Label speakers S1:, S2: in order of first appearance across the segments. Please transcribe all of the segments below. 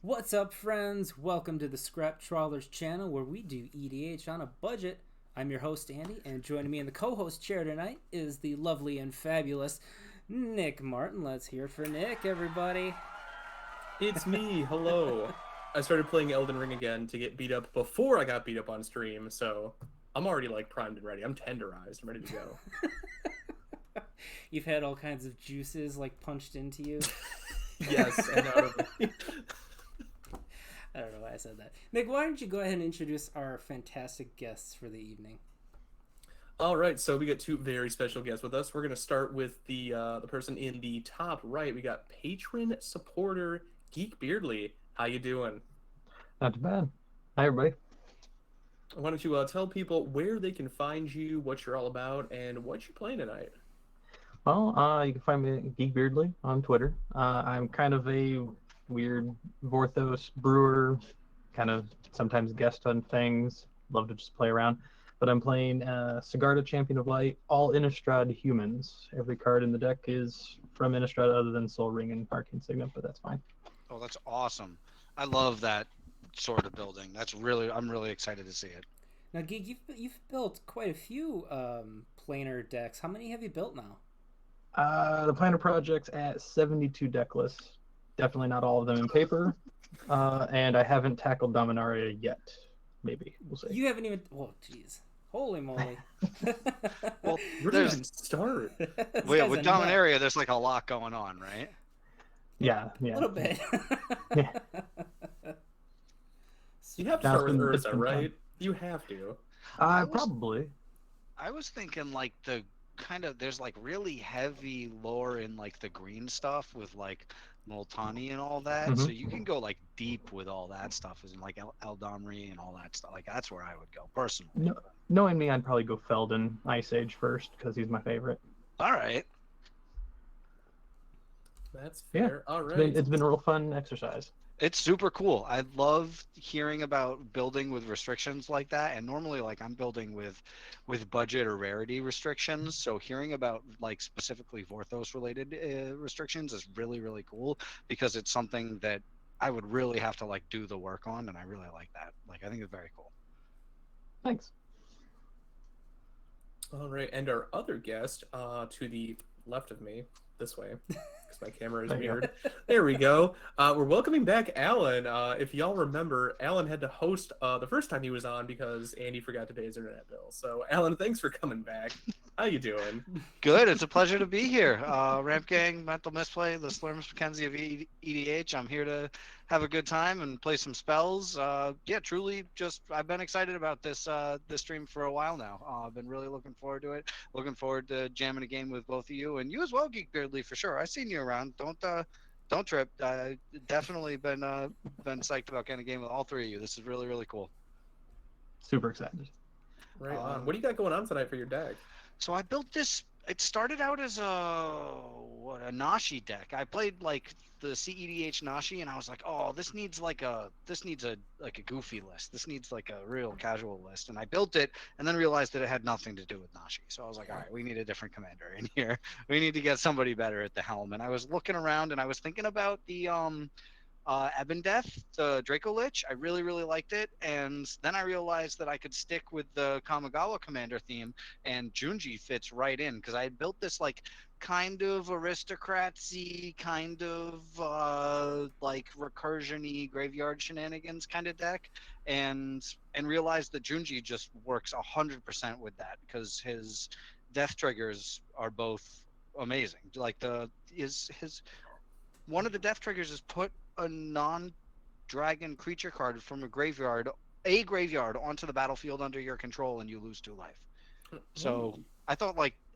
S1: What's up, friends? Welcome to the Scrap Trawlers channel where we do EDH on a budget. I'm your host, Andy, and joining me in the co-host chair tonight is the lovely and fabulous Nick Martin. Let's hear it for Nick, everybody.
S2: It's me. Hello. I started playing Elden Ring again to get beat up before I got beat up on stream, so I'm already like primed and ready. I'm tenderized. I'm ready to go.
S1: You've had all kinds of juices like punched into you.
S2: Yes, and out of me.
S1: I don't know why I said that. Nick, why don't you go ahead and introduce our fantastic guests for the evening?
S2: All right, so we got two very special guests with us. We're gonna start with the person in the top right. We got patron supporter Geek Beardly. How you doing?
S3: Not too bad. Hi, everybody.
S2: Why don't you tell people where they can find you, what you're all about, and what you're playing tonight?
S3: Well, you can find me at Geek Beardly on Twitter. I'm kind of a weird Vorthos brewer, kind of sometimes guest on things. Love to just play around. But I'm playing Sigarda, Champion of Light, all Innistrad humans. Every card in the deck is from Innistrad other than Soul Ring and Arcane Signet, but that's fine.
S4: Oh, that's awesome. I love that sort of building. I'm really excited to see it.
S1: Now, Geek, you've built quite a few planar decks. How many have you built now?
S3: The Planner Project's at 72 deck lists. Definitely not all of them in paper. And I haven't tackled Dominaria yet. Maybe. We'll see.
S1: You haven't even... Oh, jeez. Holy moly.
S4: Well,
S2: Where do you even start?
S4: Well, with Dominaria, there's like a lot going on, right?
S3: Yeah.
S1: A little bit.
S3: Yeah.
S2: You have to start with Urza, right? You have to.
S3: Probably.
S4: I was thinking like there's like really heavy lore in like the green stuff with like Multani and all that, so you can go like deep with all that stuff, as in like Eldamri and all that stuff. Like that's where I would go personally.
S3: No, knowing me, I'd probably go Feldon Ice Age first because he's my favorite.
S4: All right.
S2: That's fair.
S3: Yeah.
S2: All right.
S3: It's been a real fun exercise.
S4: It's super cool. I love hearing about building with restrictions like that. And normally, like I'm building with budget or rarity restrictions. So hearing about like specifically Vorthos related restrictions is really, really cool because it's something that I would really have to like do the work on. And I really like that. Like, I think it's very cool.
S3: Thanks.
S2: All right. And our other guest to the left of me, this way, because my camera is mirrored. There we go. We're welcoming back Alan. If y'all remember, Alan had to host the first time he was on because Andy forgot to pay his internet bill. So, Alan, thanks for coming back. How you doing?
S4: Good. It's a pleasure to be here. Ramp Gang, Mental Misplay, the Slurms McKenzie of EDH. I'm here to have a good time and play some spells. Yeah, truly, just I've been excited about this stream for a while now. I've been really looking forward to it. Looking forward to jamming a game with both of you and you as well, Geek Beardly, for sure. I've seen you around. Don't trip. Definitely been psyched about getting a game with all three of you. This is really, really cool.
S3: Super excited.
S2: Right on. What do you got going on tonight for your deck?
S4: So I built this. It started out as a Nashi deck. I played like the CEDH Nashi, and I was like, oh, this needs a goofy list. This needs like a real casual list. And I built it, and then realized that it had nothing to do with Nashi. So I was like, all right, we need a different commander in here. We need to get somebody better at the helm. And I was looking around, and I was thinking about the Ebondeath, the Draco Lich. I really, really liked it. And then I realized that I could stick with the Kamigawa commander theme, and Junji fits right in because I had built this like kind of aristocracy, kind of like recursion-y graveyard shenanigans kind of deck, and realized that Junji just works 100% with that because his death triggers are both amazing. Like his one of the death triggers is put a non-dragon creature card from a graveyard onto the battlefield under your control, and you lose 2 life. So I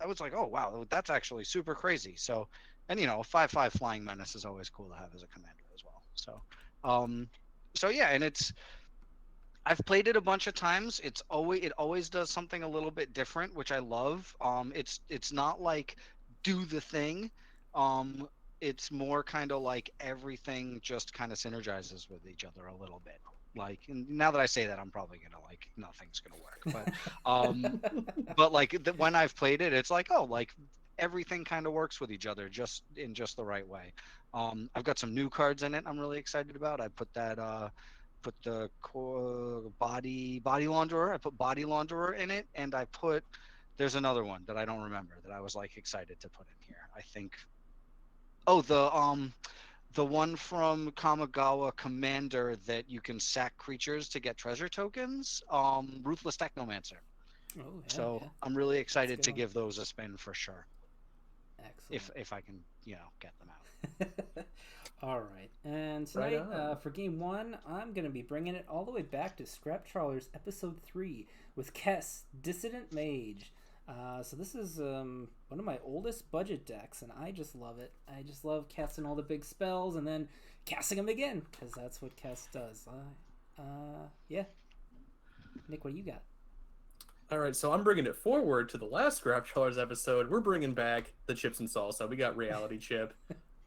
S4: was like, oh wow, that's actually super crazy. So, and 5/5 flying menace is always cool to have as a commander as well. So yeah, and I've played it a bunch of times. It always does something a little bit different, which I love. It's not like do the thing. It's more kind of like everything just kind of synergizes with each other a little bit. Like, and now that I say that, I'm probably gonna like nothing's gonna work. But but like when I've played it, it's like, oh, like everything kind of works with each other just in just the right way. I've got some new cards in it I'm really excited about. I put the body launderer. I put body launderer in it, and there's another one that I don't remember that I was like excited to put in here. I think the one from Kamigawa Commander that you can sack creatures to get treasure tokens, Ruthless Technomancer.
S1: Oh, yeah,
S4: So
S1: yeah.
S4: I'm really excited to
S1: one.
S4: give those a spin for sure.
S1: Excellent.
S4: If I can, get them out.
S1: All right. And tonight, for game 1, I'm going to be bringing it all the way back to Scrap Trawlers episode 3 with Kess, Dissident Mage. So this is one of my oldest budget decks, and I just love it. I just love casting all the big spells and then casting them again, because that's what Kess does. Yeah. Nick, what do you got?
S2: All right, so I'm bringing it forward to the last Scrap Trawlers episode. We're bringing back the chips and salsa. We got Reality Chip.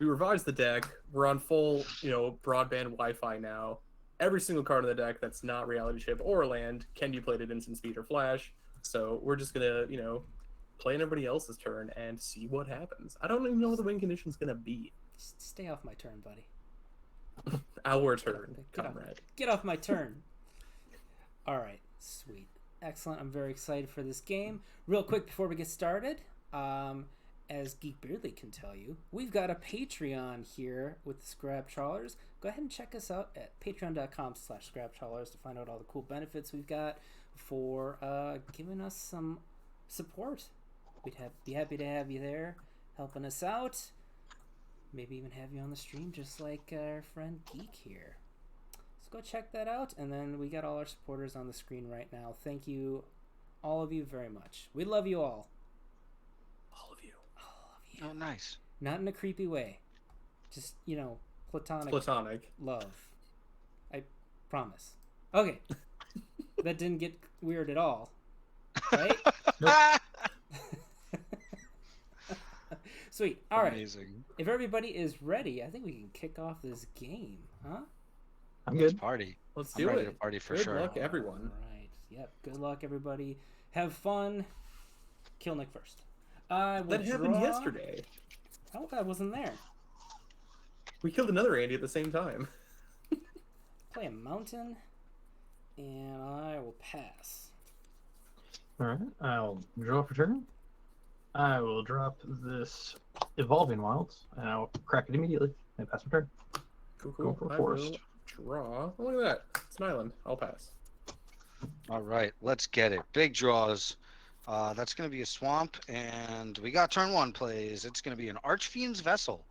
S2: We revised the deck. We're on full, broadband Wi-Fi now. Every single card in the deck that's not Reality Chip or land can be played at instant speed or flash. So we're just gonna, play in everybody else's turn and see what happens. I don't even know what the win condition's gonna be.
S1: Just stay off my turn, buddy.
S2: Our turn, comrade.
S1: Get off my turn. All right, sweet. Excellent. I'm very excited for this game. Real quick before we get started, as Geek Beardly can tell you, we've got a Patreon here with the Scrap Trawlers. Go ahead and check us out at patreon.com/ScrapTrawlers to find out all the cool benefits we've got for giving us some support. We'd be happy to have you there, helping us out. Maybe even have you on the stream just like our friend Geek here. Go check that out, and then we got all our supporters on the screen right now. Thank you, all of you, very much. We love you all.
S2: All of you.
S4: Oh, nice.
S1: Not in a creepy way. Just, platonic love. I promise. Okay. That didn't get weird at all. Right? Sweet. All right.
S4: Amazing.
S1: If everybody is ready, I think we can kick off this game, huh?
S3: I'm good.
S4: Party.
S2: Let's
S4: I'm
S2: do
S4: ready
S2: it.
S4: to party for
S2: Good
S4: sure.
S2: luck, everyone.
S1: All right. Yep. Good luck, everybody. Have fun. Kill Nick first.
S2: That happened yesterday.
S1: Oh, I wasn't there.
S2: We killed another Andy at the same time.
S1: Play a mountain, and I will pass.
S3: All right, I'll draw for turn. I will drop this Evolving Wilds, and I'll crack it immediately and pass my turn.
S2: Cool.
S3: Go for
S2: I
S3: forest.
S2: will draw. Oh, look at that. It's an island. I'll pass.
S4: All right, let's get it. Big draws. That's going to be a swamp, and we got turn 1 plays. It's going to be an Archfiend's Vessel.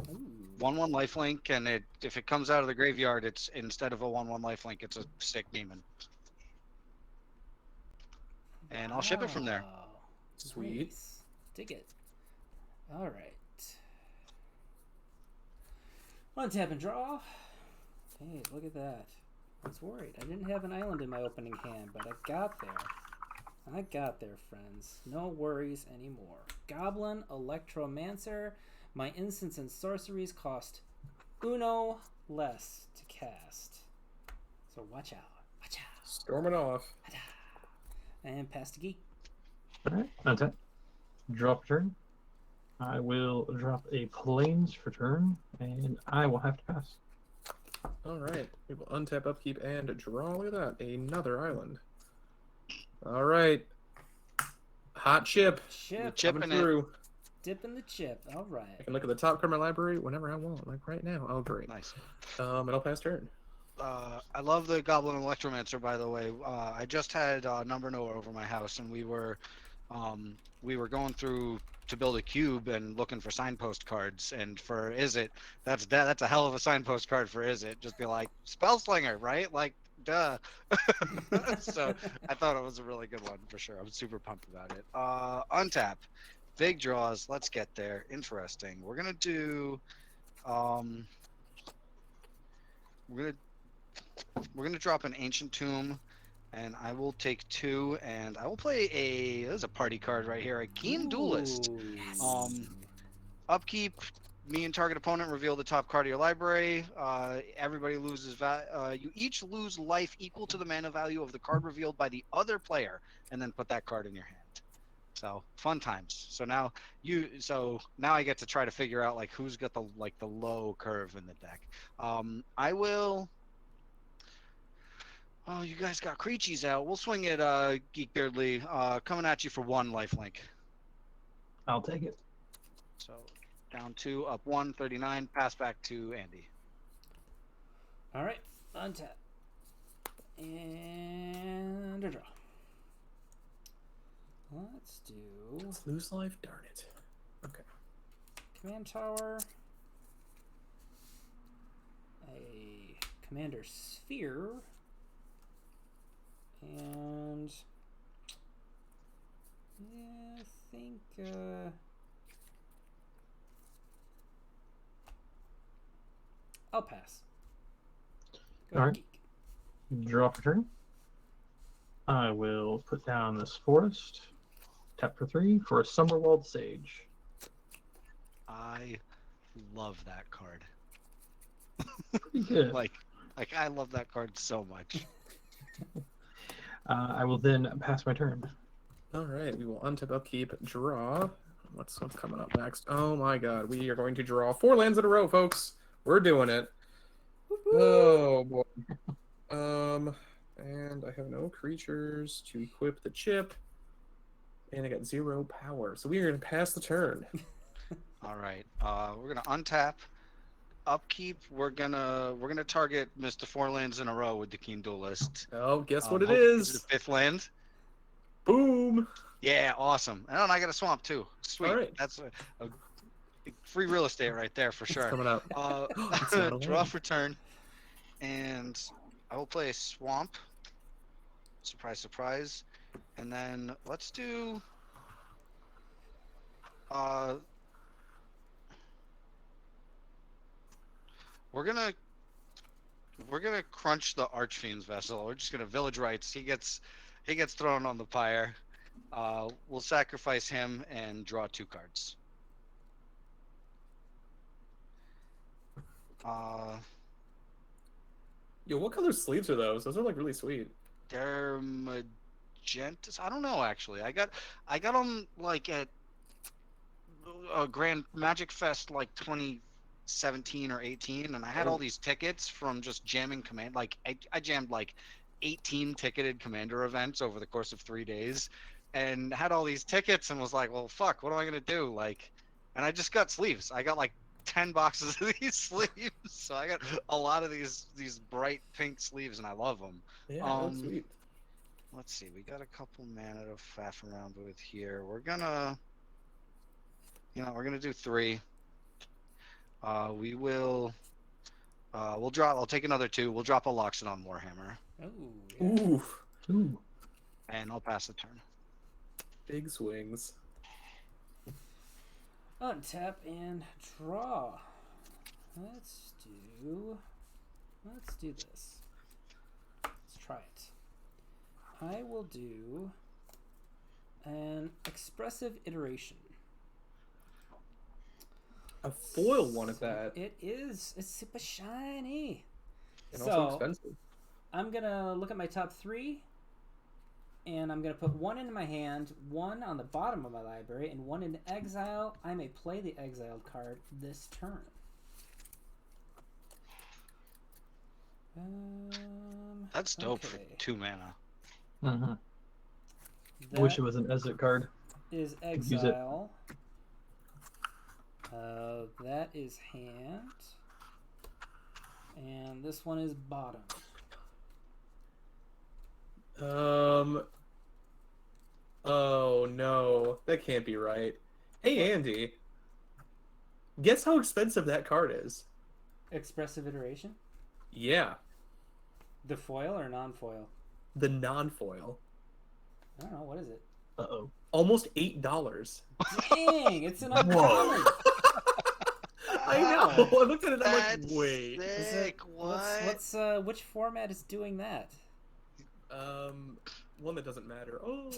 S1: Ooh.
S4: 1/1 lifelink, and if it comes out of the graveyard, it's instead of a 1/1 lifelink, it's a sick demon. And I'll ship it from there.
S1: Wow.
S2: Sweet.
S1: Nice. Dig it. All right. Untap and draw. Hey, look at that. I was worried. I didn't have an island in my opening hand, but I got there. I got there, friends. No worries anymore. Goblin, Electromancer. My instants and sorceries cost uno less to cast. So watch out. Watch out.
S2: Storming off.
S1: And pass to Geek.
S3: All right, untap. Draw for turn. I will drop a Plains for turn, and I will have to pass.
S2: All right. We will untap, upkeep, and draw. Look at that. Another island. All right. Hot chip.
S1: Chip.
S4: Chipping
S2: Coming
S4: it.
S2: through.
S1: Dipping the chip. All
S2: I
S1: right.
S2: can look at the top card of my library whenever I want, like right now. Oh, great.
S4: Nice.
S2: And I'll pass turn.
S4: I love the Goblin Electromancer, by the way. I just had Number Knower over my house, and we were going through to build a cube and looking for signpost cards. And for Izzet, that's a hell of a signpost card for Izzet. Just be like, Spellslinger, right? Like, duh. So I thought it was a really good one for sure. I'm super pumped about it. Untap. Big draws. Let's get there. Interesting. We're gonna do. We're gonna drop an Ancient Tomb, and I will take 2, and I will play there's a party card right here, a Keen Duelist.
S1: Ooh.
S4: Upkeep. Me and target opponent reveal the top card of your library. Everybody loses. You each lose life equal to the mana value of the card revealed by the other player, and then put that card in your hand. So fun times. So now I get to try to figure out like who's got the low curve in the deck. I will. Oh, you guys got Creachies out. We'll swing it, Geek Beardly. Coming at you for 1 lifelink.
S3: I'll take it.
S4: So down 2, up 1, 39. Pass back to Andy.
S1: All right, untap. And a draw. Let's do
S2: Let's lose life. Darn it. Okay.
S1: Command Tower, a Commander Sphere, and yeah, I think I'll pass. Go
S3: All
S1: ahead,
S3: right.
S1: Geek.
S3: Draw for turn. I will put down this forest. Tap for 3 for a Summerwald Sage.
S4: I love that card.
S3: Pretty good.
S4: Like I love that card so much.
S3: I will then pass my turn.
S2: All right, we will untap, upkeep, draw. What's coming up next? Oh my god, we are going to draw 4 lands in a row, folks. We're doing it. Oh boy. And I have no creatures to equip the chip, and I got 0 power. So we are going to pass the turn.
S4: All right. We're gonna untap, upkeep. We're gonna target Mr. 4 lands in a row with the Keen Duelist.
S2: Oh, guess what it
S4: Hopefully it's
S2: is?
S4: the 5th land.
S2: Boom.
S4: Yeah, awesome. And I got a swamp too. Sweet.
S2: All right.
S4: That's a free real estate right there for sure.
S2: Coming up. It's not a
S4: Draw
S2: land.
S4: for turn, and I will play a swamp. Surprise, surprise. And then let's do. We're gonna crunch the Archfiend's Vessel. We're just gonna Village Rights. He gets thrown on the pyre. We'll sacrifice him and draw 2 cards.
S2: Yo, what color sleeves are those? Those are like really sweet.
S4: They're magentas. I don't know actually. I got them like at a Grand Magic Fest like 2017 or 18, and I had all these tickets from just jamming command. Like I jammed like 18 ticketed commander events over the course of 3 days, and had all these tickets and was like, well, fuck, what am I gonna do? Like, and I just got sleeves. I got like 10 boxes of these sleeves, so I got a lot of these bright pink sleeves, and I love them.
S2: Yeah, that's sweet.
S4: Let's see, we got a couple mana to faff around with here. We're gonna do 3. We will. We'll drop. I'll take another 2. We'll drop a Loxodon Warhammer,
S1: Oh, yeah.
S2: Ooh,
S3: Ooh.
S4: and I'll pass the turn.
S2: big swings.
S1: Untap and draw. Let's do this. Let's try it. I will do an expressive iteration.
S2: A foil one at that.
S1: It is. It's super shiny.
S2: And
S1: So
S2: also expensive.
S1: I'm gonna look at my top 3, and I'm gonna put 1 into my hand, 1 on the bottom of my library, and 1 in exile. I may play the exiled card this turn.
S4: That's dope for
S1: okay.
S4: 2 mana.
S3: Mm-hmm.
S1: That
S3: Wish it was an exit card.
S1: is
S3: use it.
S1: exile. That is hand. And this one is bottom.
S2: Oh no, that can't be right. Hey Andy, guess how expensive that card is?
S1: Expressive iteration?
S2: Yeah,
S1: The foil or non-foil?
S2: the non-foil.
S1: I don't know. What is it?
S3: Uh-oh.
S2: Almost $8.
S1: Dang! It's an uncommon!
S2: I know. I looked at it. I'm like,
S4: That's
S2: wait.
S1: Is
S4: sick.
S1: it,
S4: What?
S1: what's which format is doing that?
S2: One that doesn't matter. Oh.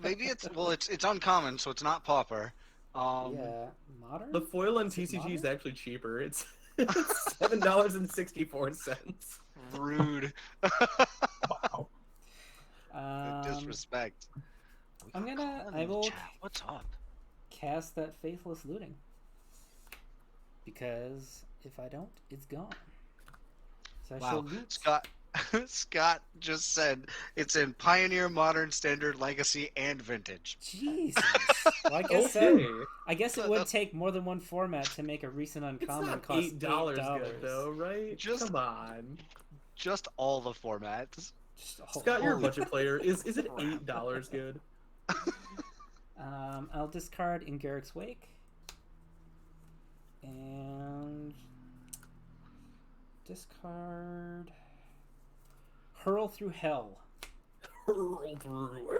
S4: Maybe it's uncommon, so it's not pauper.
S1: Yeah, modern.
S2: The foil on
S1: Is it
S2: TCG is
S1: modern?
S2: actually cheaper. It's $7.64.
S4: Rude.
S3: Wow.
S4: Disrespect.
S1: I will
S4: Chat. What's up?
S1: cast that Faithless Looting. Because if I don't, it's gone. So I shall
S4: Wow,
S1: loot.
S4: Scott just said it's in Pioneer, Modern, Standard, Legacy, and Vintage.
S1: Jesus. Well,
S2: Okay.
S1: I guess it would take more than one format to make a recent
S2: It's
S1: uncommon
S2: not
S1: cost
S2: $8
S1: $8.
S2: good though, right?
S4: Just-
S2: Come on.
S4: Just all the formats.
S1: Just
S2: Scott, you're a
S1: holy-
S2: budget player. Is it
S4: crap.
S2: $8 good?
S1: I'll discard in Garrick's Wake. And discard Hurl Through Hell.
S2: Hurl through.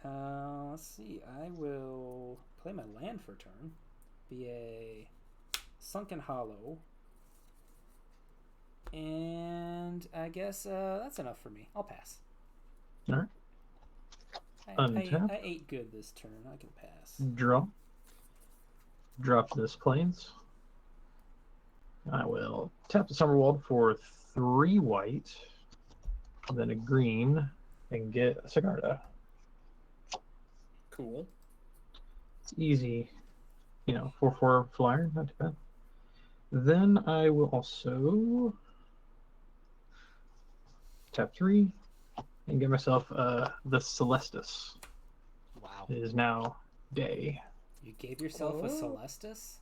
S1: Let's see. I will play my land for a turn. Be a Sunken Hollow. And I guess that's enough for me. I'll pass.
S3: All right. Untap.
S1: I ate good this turn. I can pass.
S3: Draw. Drop this plains. I will tap the Summerwald for 3 white, then a green, and get a Sigarda.
S2: Cool.
S3: It's easy, 4/4 flyer, not too bad. Then I will also tap 3 and get myself the Celestus.
S4: Wow.
S3: It is now day.
S1: You gave yourself a Celestus?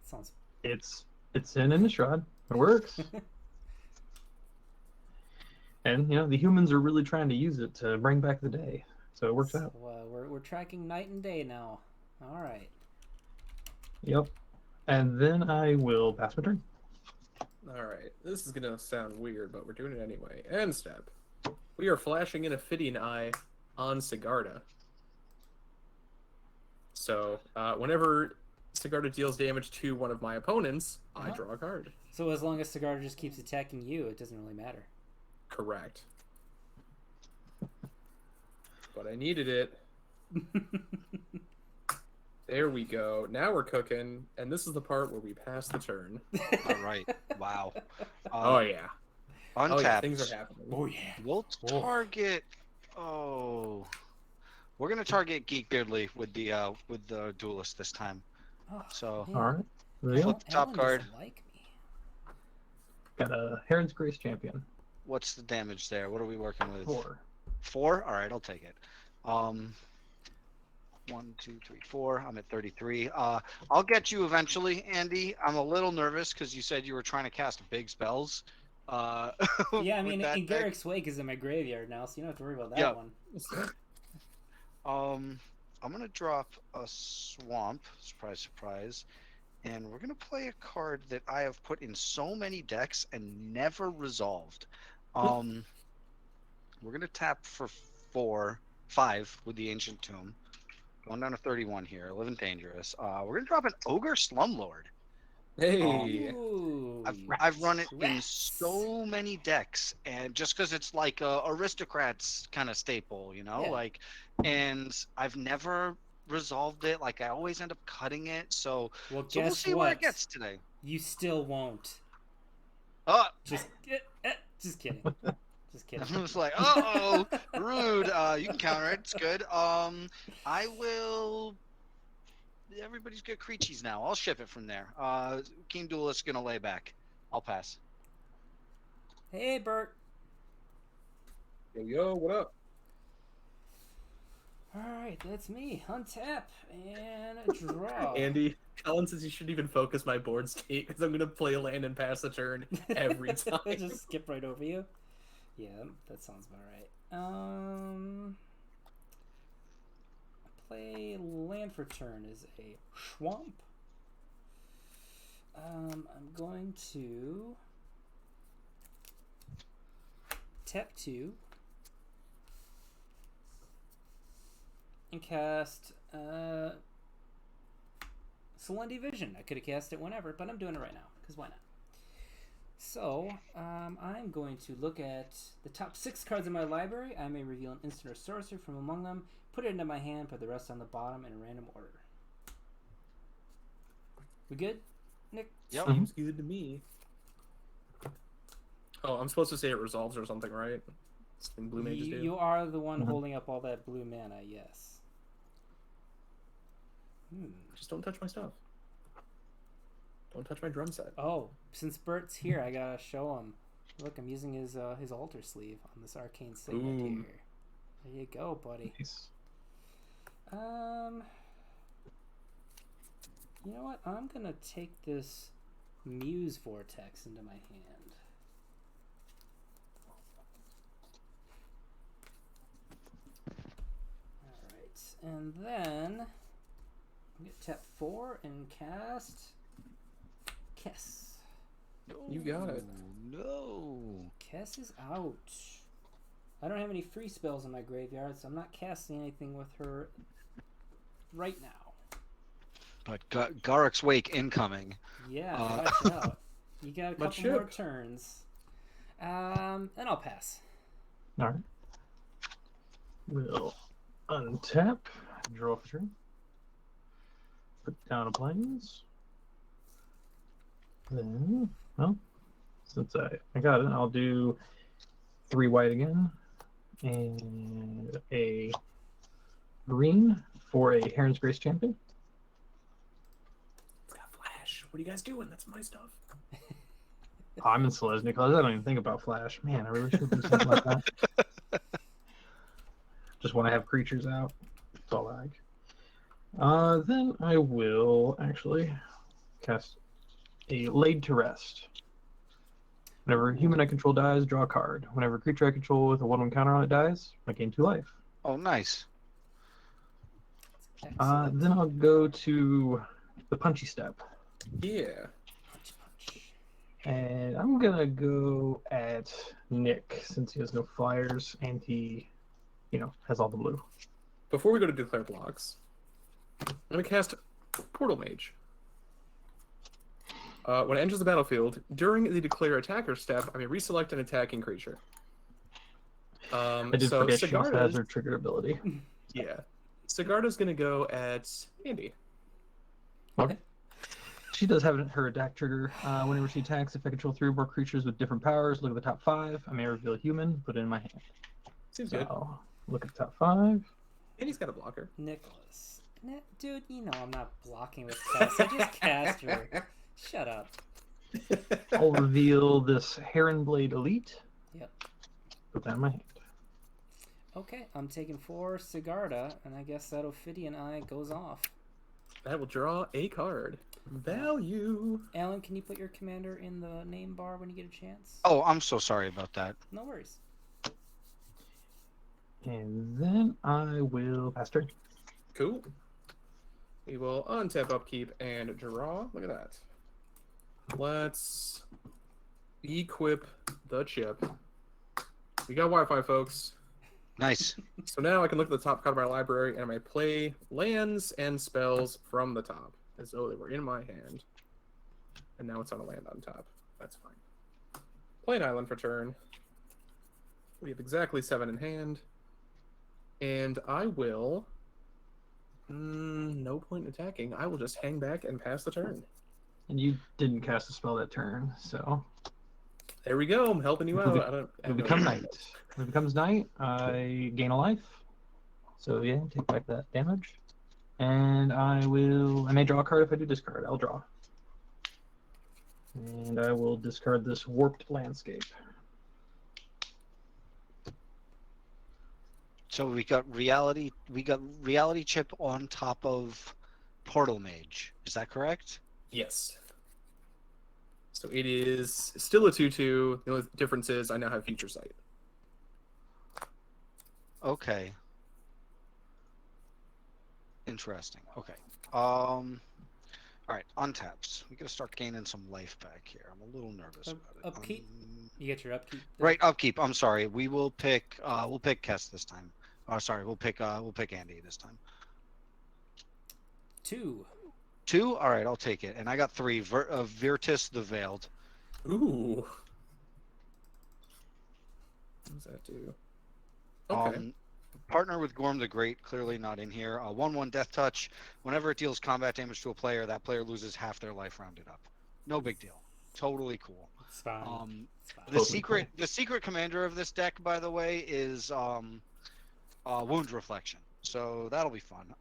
S1: That sounds.
S3: It's in Innistrad. It works. And the humans are really trying to use it to bring back the day, so it works out.
S1: We're tracking night and day now. All right.
S3: Yep. And then I will pass my turn.
S2: Alright, this is gonna sound weird, but we're doing it anyway. End step. We are flashing in a fitting eye on Sigarda. So, whenever Sigarda deals damage to one of my opponents, I draw a card.
S1: So as long as Sigarda just keeps attacking you, it doesn't really matter.
S2: Correct. But I needed it. There we go. Now we're cooking, and this is the part where we pass the turn.
S4: All right. Wow.
S2: Oh yeah.
S4: Untapped.
S2: Oh yeah, things are happening.
S1: Oh yeah.
S4: We'll target. Oh, we're gonna target Geek Beardly with the duelist this time.
S1: Oh,
S4: So
S1: man.
S3: All right. There you go.
S4: Flip the top
S1: Ellen
S4: card.
S1: doesn't like me.
S3: Got a Heron's Grace champion.
S4: What's the damage there? What are we working with?
S3: 4.
S4: 4? All right, I'll take it. 1, 2, 3, 4. I'm at 33. I'll get you eventually, Andy. I'm a little nervous because you said you were trying to cast big spells.
S1: Yeah, I mean,
S4: with that
S1: in
S4: deck.
S1: Garrick's Wake is in my graveyard now, so you don't have to worry about that
S4: Yeah.
S1: one.
S4: I'm gonna drop a swamp. Surprise, surprise. And we're gonna play a card that I have put in so many decks and never resolved. We're gonna tap for 5 with the Ancient Tomb. Going down to 31 here. Living Dangerous. We're gonna drop an Ogre Slumlord.
S2: Hey.
S1: Ooh,
S4: I've run it in
S1: rats.
S4: so many decks, and just because it's like a aristocrats kind of staple,
S1: Yeah.
S4: and I've never resolved it. Like I always end up cutting it. So
S1: Well,
S4: we'll
S1: guess
S4: see
S1: what?
S4: where it gets today.
S1: You still won't.
S4: Just
S1: Just kidding. Just kidding.
S4: I was like, oh, rude. You can counter it. It's good. I will. Everybody's got creachies now. I'll ship it from there. Keen Duelist gonna lay back. I'll pass.
S1: Hey, Bert.
S2: Yo, what up?
S1: All right, that's me. Untap and a draw.
S2: Andy, Colin says you shouldn't even focus my board state because I'm gonna play a land and pass the turn every time.
S1: Just skip right over you. Yeah, that sounds about right. Play land for turn is a swamp. I'm going to tap 2 and cast Solemn Vision. I could have cast it whenever, but I'm doing it right now because why not? So, I'm going to look at the top 6 cards in my library. I may reveal an instant or sorcery from among them, put it into my hand, put the rest on the bottom in a random order. We good, Nick?
S4: Yep.
S2: Seems good to me. Oh, I'm supposed to say it resolves or something, right? Something blue mages do.
S1: You are the one
S3: Mhm.
S1: holding up all that blue mana, yes.
S2: Just don't touch my stuff. Don't touch my drum set.
S1: Oh, since Bert's here, I gotta show him. Look, I'm using his altar sleeve on this arcane signet
S2: Boom.
S1: here. There you go, buddy.
S3: Nice.
S1: You know what? I'm gonna take this Muse Vortex into my hand. Alright, and then I'm gonna tap 4 and cast Kess.
S2: You got it.
S4: No.
S1: Kess is out. I don't have any free spells in my graveyard, so I'm not casting anything with her right now.
S4: But Garrick's Wake incoming.
S1: Yeah, watch out. You got a
S2: My
S1: couple more
S2: chip.
S1: turns. And I'll pass.
S3: All right. We'll untap, draw for turn, put down a plains. Then, well, since I got it, I'll do 3 white again and a green for a Heron's Grace champion.
S2: It's got flash. What are you guys doing? That's my stuff.
S3: Oh, I'm in Selesnya because I don't even think about Flash. Man, I really should do something like that. Just want to have creatures out. That's all I like. Then I will actually cast a Laid to Rest. Whenever human I control dies, draw a card. Whenever creature I control with a 1/1 counter on it dies, I gain 2 life.
S4: Oh, nice.
S1: Excellent.
S3: Then I'll go to the Punchy Step.
S2: Yeah.
S1: Punch, punch.
S3: And I'm going to go at Nick since he has no flyers and he, has all the blue.
S2: Before we go to declare blocks, I'm going to cast Portal Mage. When it enters the battlefield, during the declare attacker step, I may reselect an attacking creature.
S3: I did
S2: so
S3: forget she also has
S2: Sigarda's,
S3: her trigger ability.
S2: yeah. Sigarda's going to go at Andy.
S3: Okay. She does have her attack trigger. Whenever she attacks, if I control 3 or more creatures with different powers, look at the top 5. I may reveal a human, put it in my hand.
S2: Seems good.
S3: So, look at the top 5.
S2: Andy's got a blocker.
S1: Nicholas. Dude, you know I'm not blocking with Kess. I just cast her. Shut up.
S3: I'll reveal this Heron Blade Elite.
S1: Yep.
S3: Put that in my hand.
S1: Okay, I'm taking 4 Sigarda, and I guess that Ophidian Eye goes off.
S2: That will draw a card. Value.
S1: Alan, can you put your commander in the name bar when you get a chance?
S4: Oh, I'm so sorry about that.
S1: No worries.
S3: And then I will pass turn.
S2: Cool. We will untap, upkeep, and draw. Look at that. Let's equip the chip. We got Wi-Fi, folks.
S4: Nice.
S2: So now I can look at the top card of my library and I may play lands and spells from the top as though they were in my hand. And now it's on a land on top. That's fine. Play an island for turn. We have exactly 7 in hand. And I will... no point in attacking. I will just hang back and pass the turn.
S3: And you didn't cast a spell that turn, so
S2: There we go. I'm helping you out. I
S3: it becomes night. When it becomes night, I gain a life. So yeah, take back that damage. And I may draw a card if I do discard. I'll draw. And I will discard this Warped Landscape.
S4: So we got reality chip on top of Portal Mage. Is that correct?
S2: Yes. So it is still a 2/2. The only difference is I now have Future Sight.
S4: Okay. Interesting. Okay. All right. Untaps. We gotta start gaining some life back here. I'm a little nervous about it.
S1: Upkeep? You get your upkeep? there?
S4: Right. Upkeep. I'm sorry. We will pick. We'll pick Kess this time. Oh, sorry. We'll pick Andy this time.
S1: 2.
S4: 2. All right. I'll take it. And I got 3. Virtus the Veiled.
S2: Ooh. What does that do? Okay.
S4: Partner with Gorm the Great, clearly not in here. 1/1 Death Touch. Whenever it deals combat damage to a player, that player loses half their life rounded up. No big deal. totally cool.
S1: It's fine. It's fine.
S4: The secret commander of this deck, by the way, is Wound Reflection. So that'll be fun.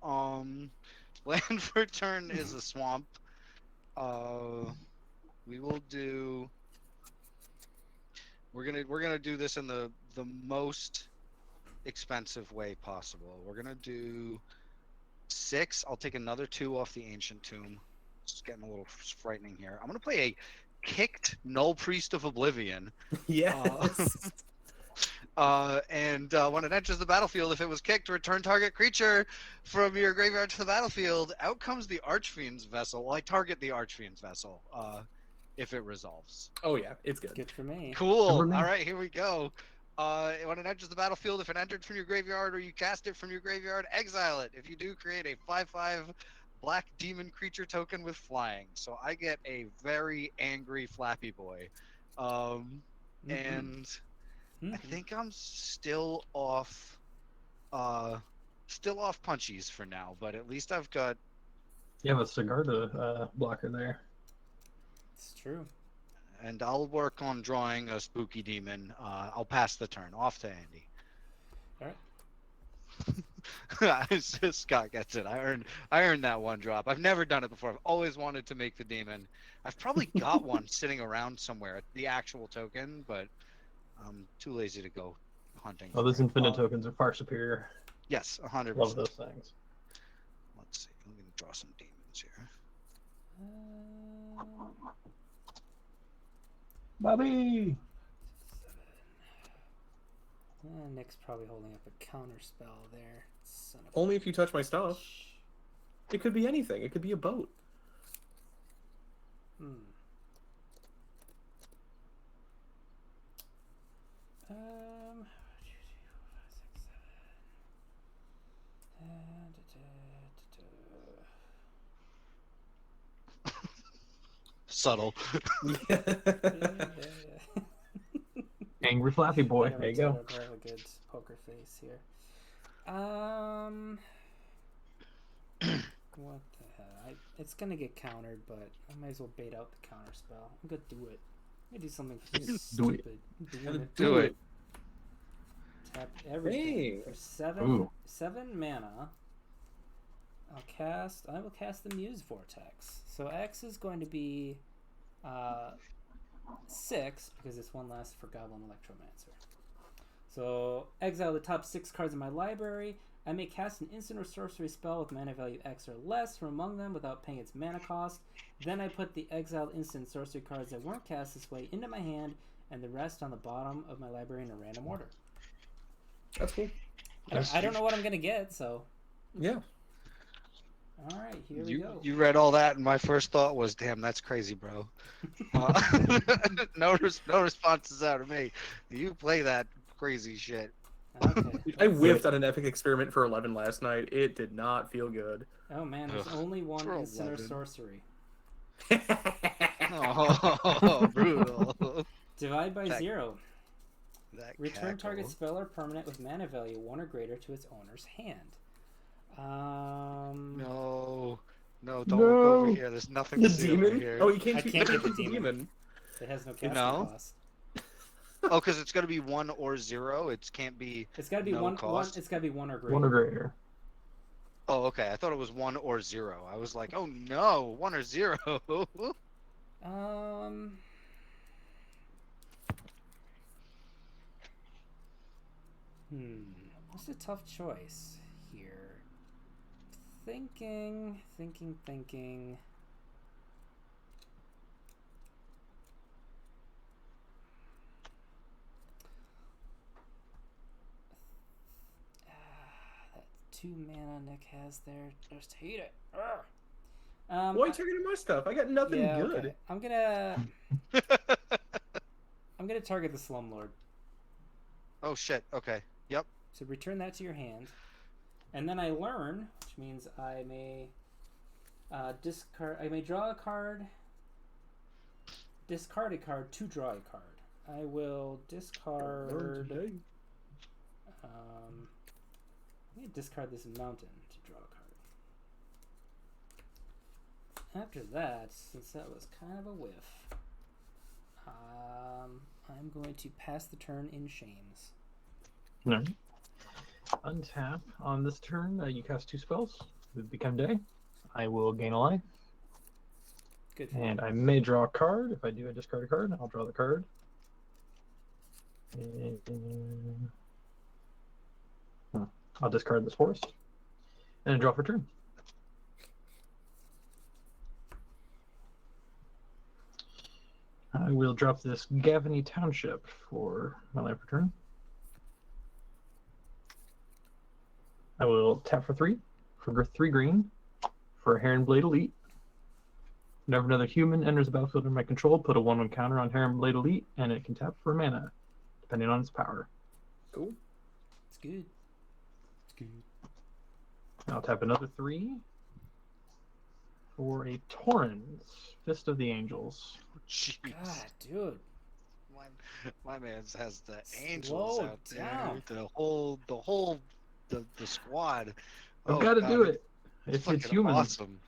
S4: Land for turn is a swamp. We will do. We're gonna do this in the most expensive way possible. We're gonna do 6. I'll take another 2 off the Ancient Tomb. It's getting a little frightening here. I'm gonna play a kicked Null Priest of Oblivion.
S2: Yes.
S4: And when it enters the battlefield, if it was kicked, return target creature from your graveyard to the battlefield. Out comes the Archfiend's Vessel. Well, I target the Archfiend's Vessel if it resolves.
S2: Oh yeah, it's good.
S1: Good for me.
S4: Cool. All right, here we go. When it enters the battlefield, if it entered from your graveyard or you cast it from your graveyard, exile it. If you do, create a 5/5 black demon creature token with flying. So I get a very angry Flappy Boy. And I think I'm still off punchies for now, but at least I've got.
S3: You have a Sigarda blocker there.
S1: It's true.
S4: And I'll work on drawing a spooky demon. I'll pass the turn. Off to Andy.
S1: All
S4: right. Scott gets it. I earned that 1 drop. I've never done it before. I've always wanted to make the demon. I've probably got one sitting around somewhere, the actual token, but I'm too lazy to go hunting.
S3: Oh, those infinite tokens are far superior.
S4: Yes, 100%.
S3: Love those things.
S4: Let's see. I'm going to draw some demons here.
S3: Bobby!
S1: Nick's probably holding up a counter spell there. Son of
S2: Only if you touch my stuff. It could be anything. It could be a boat.
S4: Subtle.
S3: Angry Flappy Boy.
S1: Yeah,
S3: There you go.
S1: I have a good poker face here. What the hell? It's gonna get countered, but I might as well bait out the counter spell. I'm gonna do it. I'm gonna do something stupid.
S4: Do it.
S1: Tap everything for 7 mana. I will cast the Muse Vortex. So X is going to be 6 because it's 1 less for Goblin Electromancer. So exile the top 6 cards in my library. I may cast an instant or sorcery spell with mana value X or less from among them without paying its mana cost. Then I put the exiled instant sorcery cards that weren't cast this way into my hand and the rest on the bottom of my library in a random order.
S2: That's cool.
S1: I don't know what I'm going to get, so...
S2: Yeah.
S1: All right, here we go.
S4: You read all that, and my first thought was, "Damn, that's crazy, bro." No responses out of me. You play that crazy shit.
S1: Okay.
S2: I whiffed on an epic experiment for 11 last night. It did not feel good.
S1: Oh man, there's only one
S4: For
S1: instant or
S4: 11.
S1: sorcery.
S4: Oh, brutal.
S1: Divide by
S4: That-
S1: 0.
S4: That
S1: Return target
S4: cackle.
S1: spell or permanent with mana value 1 or greater to its owner's hand.
S4: No, don't look over here. There's nothing
S2: The
S4: to see over
S2: demon?
S4: here.
S2: Oh, you can't
S1: I
S2: choose
S1: can't get the
S2: the demon.
S1: It has no casting
S4: know?
S1: cost.
S4: Oh, because it's got to be 1 or 0. It can't be.
S1: It's got to be
S4: No
S1: one.
S4: cost?
S1: It's got to be 1 or greater.
S3: 1 or greater.
S4: Oh, okay. I thought it was 1 or 0. I was like, oh no, 1 or 0.
S1: What's a tough choice here? Thinking. That 2 mana Nick has there. Just hate it.
S2: Why are you targeting my stuff? I got nothing good.
S1: Okay. I'm gonna target the Slumlord.
S4: Oh shit. Okay. Yep.
S1: So return that to your hand, and then I learn, which means I may discard. I may draw a card, discard a card to draw a card. I will discard. I'm gonna discard this mountain to draw a card. After that, since that was kind of a whiff, I'm going to pass the turn in Shane's.
S3: No. Untap. On this turn, you cast 2 spells. It would become day. I will gain a life.
S1: Good.
S3: And I may draw a card. If I do, I discard a card. I'll draw the card. And... I'll discard this forest. And then draw for turn. I will drop this Gavany Township for my life return. I will tap for 3 green for a Heron Blade Elite. Whenever another human enters the battlefield under my control, put a 1/1 counter on Heron Blade Elite, and it can tap for mana, depending on its power.
S2: Cool.
S1: It's good. It's good.
S3: I'll tap another 3 for a Torrens, Fist of the Angels.
S4: Jeez.
S1: God, dude.
S4: My man has the angels
S1: Slow
S4: out
S1: down.
S4: there. The squad.
S3: I've got to do it.
S4: It's
S3: It's
S4: fucking
S3: human.
S4: awesome.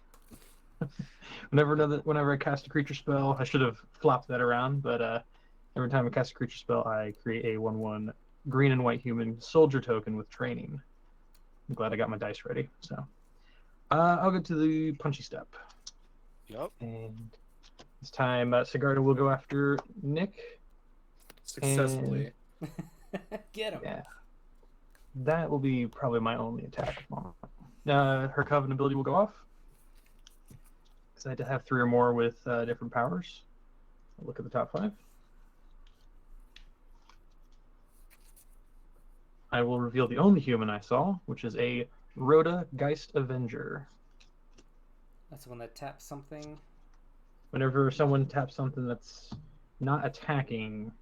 S3: Whenever I cast a creature spell, I should have flopped that around, but every time I cast a creature spell, I create a 1/1 green and white human soldier token with training. I'm glad I got my dice ready. So I'll go to the punchy step.
S4: Yep.
S3: And this time, Sigarda will go after Nick.
S2: Successfully.
S1: Get him.
S3: Yeah. That will be probably my only attack at the moment. Her Coven ability will go off. Because I had to have 3 or more with different powers. I'll look at the top 5. I will reveal the only human I saw, which is a Rhoda Geist Avenger.
S1: That's the one that taps something.
S3: Whenever someone taps something that's not attacking,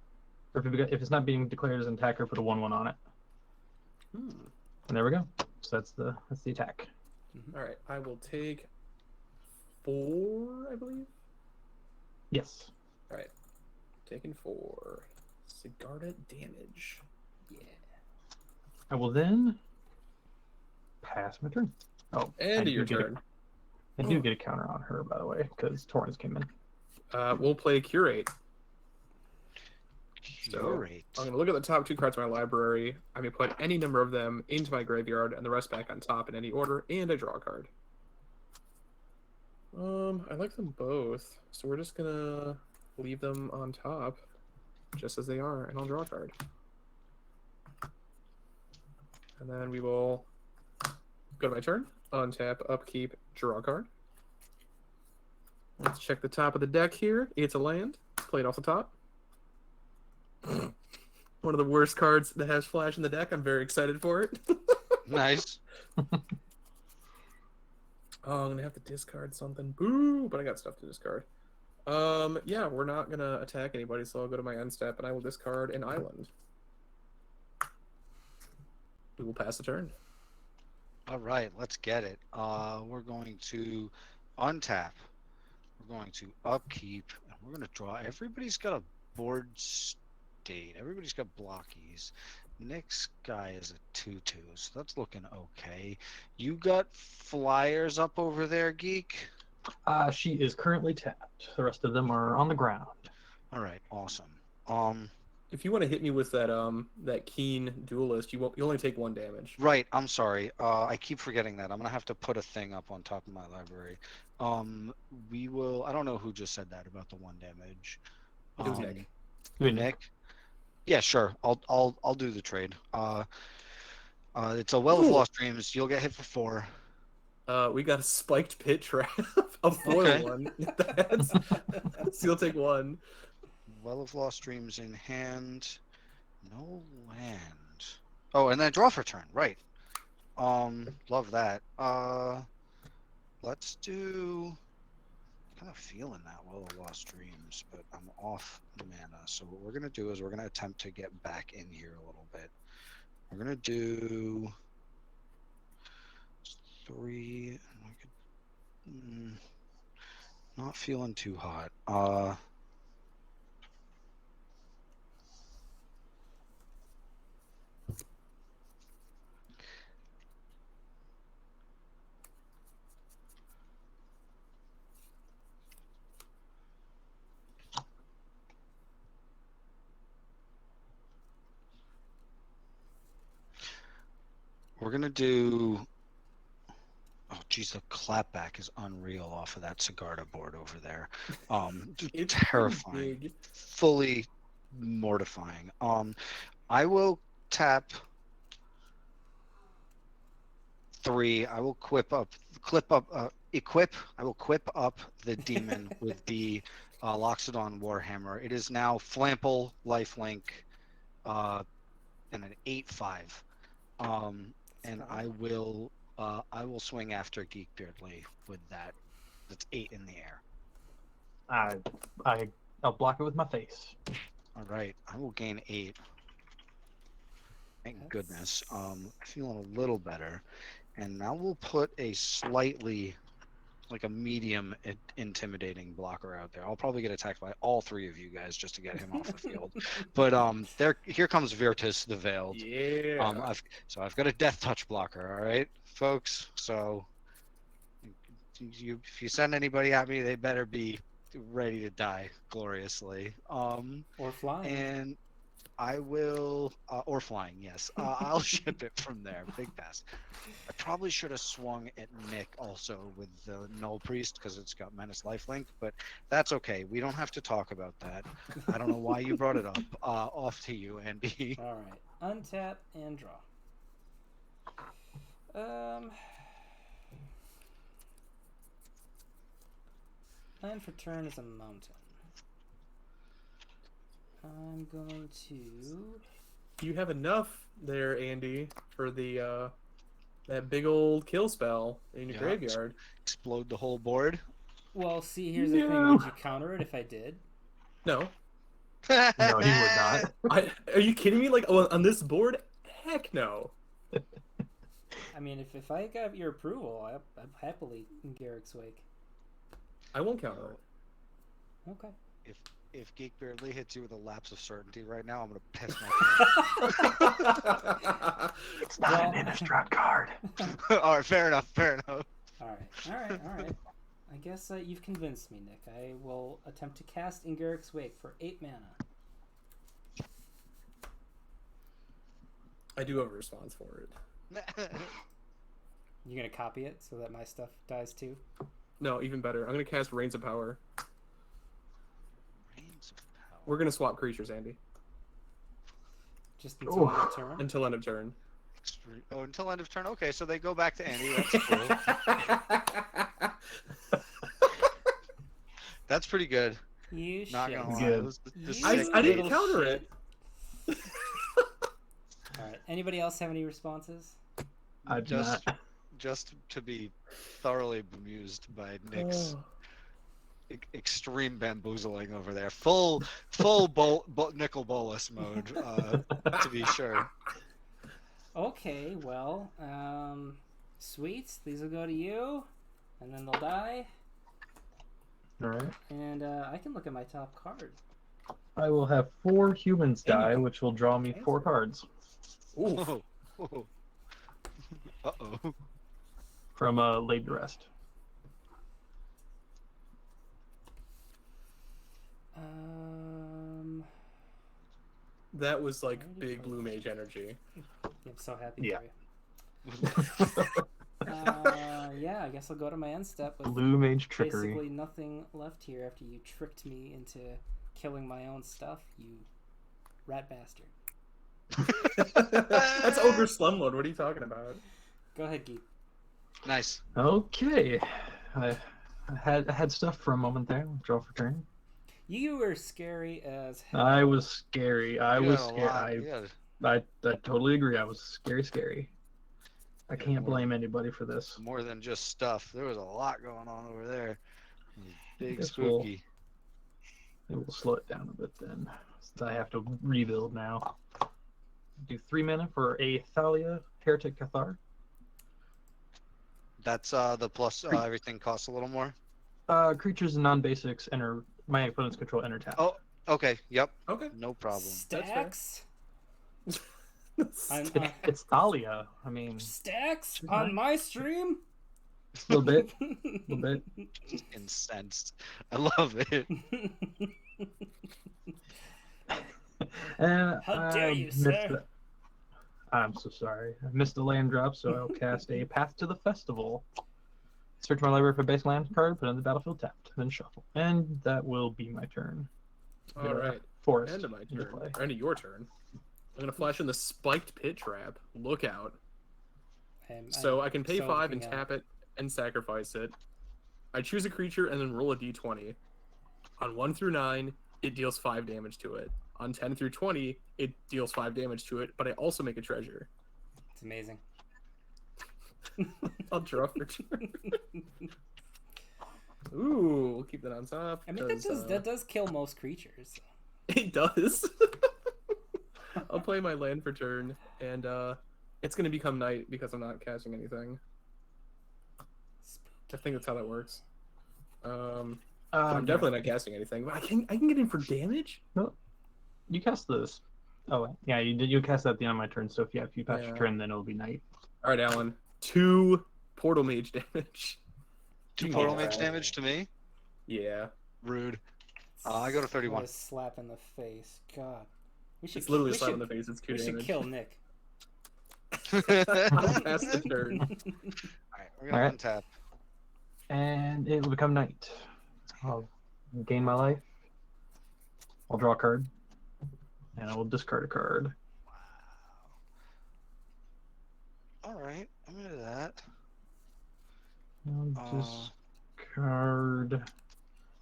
S3: or if it's not being declared as an attacker, put a 1/1 on it. And there we go. So that's the attack.
S2: All right, I will take 4, I believe.
S3: Yes.
S2: All right, taking 4. Sigarda damage.
S1: Yeah.
S3: I will then pass my turn. Oh,
S2: And your turn.
S3: I do get a counter on her, by the way, because Torrens came in.
S2: We'll play Curate.
S4: Curate.
S2: I'm going to look at the top 2 cards of my library. I'm going to put any number of them into my graveyard and the rest back on top in any order, and I draw a card. I like them both, so we're just going to leave them on top just as they are, and I'll draw a card. And then we will go to my turn, untap, upkeep, draw a card. Let's check the top of the deck here. It's a land. Play it off the top. One of the worst cards that has flash in the deck. I'm very excited for it.
S4: Nice.
S2: Oh, I'm gonna have to discard something. Boo! But I got stuff to discard. Yeah, we're not gonna attack anybody, so I'll go to my end step and I will discard an island. We will pass the turn.
S4: All right, let's get it. We're going to untap. We're going to upkeep. And we're going to draw. Everybody's got a board state. Everybody's got blockies. Nick's guy is a 2/2, so that's looking okay. You got flyers up over there, Geek?
S3: She is currently tapped. The rest of them are on the ground.
S4: All right, awesome.
S2: If you want to hit me with that that keen duelist, you only take 1 damage.
S4: Right, I'm sorry. I keep forgetting that. I'm gonna have to put a thing up on top of my library. We will. I don't know who just said that about the 1 damage.
S2: It was Nick.
S4: Nick. Yeah, sure. I'll do the trade. It's a Well of Lost Dreams. You'll get hit for 4.
S2: We got a spiked pit trap, a foil
S4: Okay.
S2: one. So you'll take 1.
S4: Well of Lost Dreams in hand. No land. Oh, and then draw for turn. Right. Love that. Let's do. Kind of feeling that Well of Lost Dreams, but I'm off mana. So what we're gonna do is we're gonna attempt to get back in here a little bit. We're gonna do 3. I could, not feeling too hot. We're gonna do. Oh, geez, the clapback is unreal off of that Sigarda board over there.
S2: It's
S4: Terrifying,
S2: big.
S4: fully mortifying. I will tap 3. I will equip. I will equip up the demon with the Loxodon Warhammer. It is now Flample, Lifelink, and an 8/5. And I will swing after Geek Beardly with that. That's 8 in the air.
S3: I'll block it with my face.
S4: All right, I will gain 8. Thank goodness. Feeling a little better, and now we'll put a slightly, like a medium intimidating blocker out there. I'll probably get attacked by all 3 of you guys just to get him off the field. But here comes Virtus the Veiled.
S2: Yeah.
S4: I've got a death touch blocker. All right, folks. So if you send anybody at me, they better be ready to die gloriously.
S1: Or flying.
S4: And I will, or flying, yes. I'll ship it from there. Big pass. I probably should have swung at Nick also with the Null Priest because it's got Menace Lifelink, but that's okay. We don't have to talk about that. I don't know why you brought it up. Off to you, Andy.
S1: All right. Untap and draw. Land for turn is a mountain. I'm going to.
S2: You have enough there, Andy, for the that big old kill spell in your graveyard.
S4: Explode the whole board.
S1: Well, see, here's the thing. Would you counter it if I did?
S2: No.
S3: No, he would not.
S2: Are you kidding me? Like on this board? Heck no.
S1: I mean, if I got your approval, I'd happily in Garrick's wake.
S2: I won't counter it.
S1: Okay.
S4: If Geek Beardly hits you with a lapse of certainty right now, I'm gonna piss my
S3: It's not an Innistrad card.
S4: All right, fair enough.
S1: All right. I guess you've convinced me, Nick. I will attempt to cast Ingarick's Wake for 8 mana.
S2: I do have a response for it.
S1: You gonna copy it so that my stuff dies too?
S2: No, even better. I'm gonna cast Reigns of Power.
S4: Reigns of Power.
S2: We're gonna swap creatures, Andy.
S1: Just until end of turn?
S2: Until end of turn.
S4: Oh, until end of turn. Okay, so they go back to Andy. That's cool. That's pretty good.
S1: You
S4: Not
S1: shit.
S4: gonna lie.
S3: Good.
S2: I didn't counter it.
S1: Alright, anybody else have any responses?
S3: I do not.
S4: Just to be thoroughly bemused by Nick's extreme bamboozling over there. Full nickel bolus mode, to be sure.
S1: Okay, well, sweets, these will go to you, and then they'll die.
S3: Alright.
S1: And I can look at my top card.
S3: I will have 4 humans die, which will draw me 4 cards.
S4: Ooh. Uh-oh.
S3: From Laid to Rest.
S2: That was like big blue mage energy.
S1: I'm so happy
S3: Yeah.
S1: for you. Yeah, I guess I'll go to my end step with
S3: Blue Mage Trickery.
S1: basically nothing left here after you tricked me into killing my own stuff, you rat bastard.
S2: That's Ogre Slumlord. What are you talking about?
S1: Go ahead, Geek.
S4: Nice.
S3: Okay. I had stuff for a moment there. Draw for turn.
S1: You were scary as hell.
S3: I was scary. I
S4: You
S3: was
S4: got a
S3: scared.
S4: lot.
S3: I totally agree. I was scary. I
S4: Yeah,
S3: can't
S4: more-
S3: blame anybody for this.
S4: More than just stuff. There was a lot going on over there. Big
S3: Guess we'll-
S4: spooky.
S3: Maybe we'll slow it down a bit then, since I have to rebuild now. Do 3 mana for a Thalia Heretic Cathar.
S4: That's the plus. Everything costs a little more.
S3: Creatures and non-basics enter my opponent's control enter tap.
S4: Oh, okay. Yep.
S2: Okay.
S4: No problem.
S1: Stacks?
S3: It's Thalia. I mean,
S1: Stacks on my stream?
S3: a little bit.
S4: Just incensed. I love it.
S3: And
S1: How dare
S3: I
S1: you,
S3: missed
S1: sir?
S3: that. I'm so sorry. I missed the land drop, so I'll cast a Path to the Festival. Search my library for a base land card, put it on the battlefield tapped, then shuffle. And that will be my turn.
S2: All right.
S3: Forest.
S2: End of my
S3: into
S2: turn.
S3: play.
S2: Or end of your turn. I'm gonna flash in the spiked pit trap. Look out. So I can pay 5 and tap it and sacrifice it. I choose a creature and then roll a d20. On 1 through 9, it deals 5 damage to it. On 10 through 20, it deals 5 damage to it, but I also make a treasure.
S1: It's amazing.
S2: I'll draw for turn. Ooh, we'll keep that on top.
S1: I mean, that does kill most creatures.
S2: It does. I'll play my land for turn, and it's going to become night because I'm not casting anything. I think that's how that works. I'm definitely not casting anything, but I can get in for damage.
S3: No, you cast this. Oh yeah, you did. You cast that at the end of my turn. So if you pass your turn, then it'll be night.
S2: All right, Alan. 2 portal mage damage.
S4: 2 portal mage damage to me.
S2: Yeah.
S4: Rude. I go to 31.
S1: A slap in the face. God.
S2: It's literally a slap in the face. It's 2 damage.
S1: We should kill Nick.
S2: I'll pass the turn.
S4: Alright, we're gonna untap.
S3: And it will become night. I'll gain my life. I'll draw a card. And I will discard a card.
S4: Wow. Alright, I'm gonna do that.
S3: I'll discard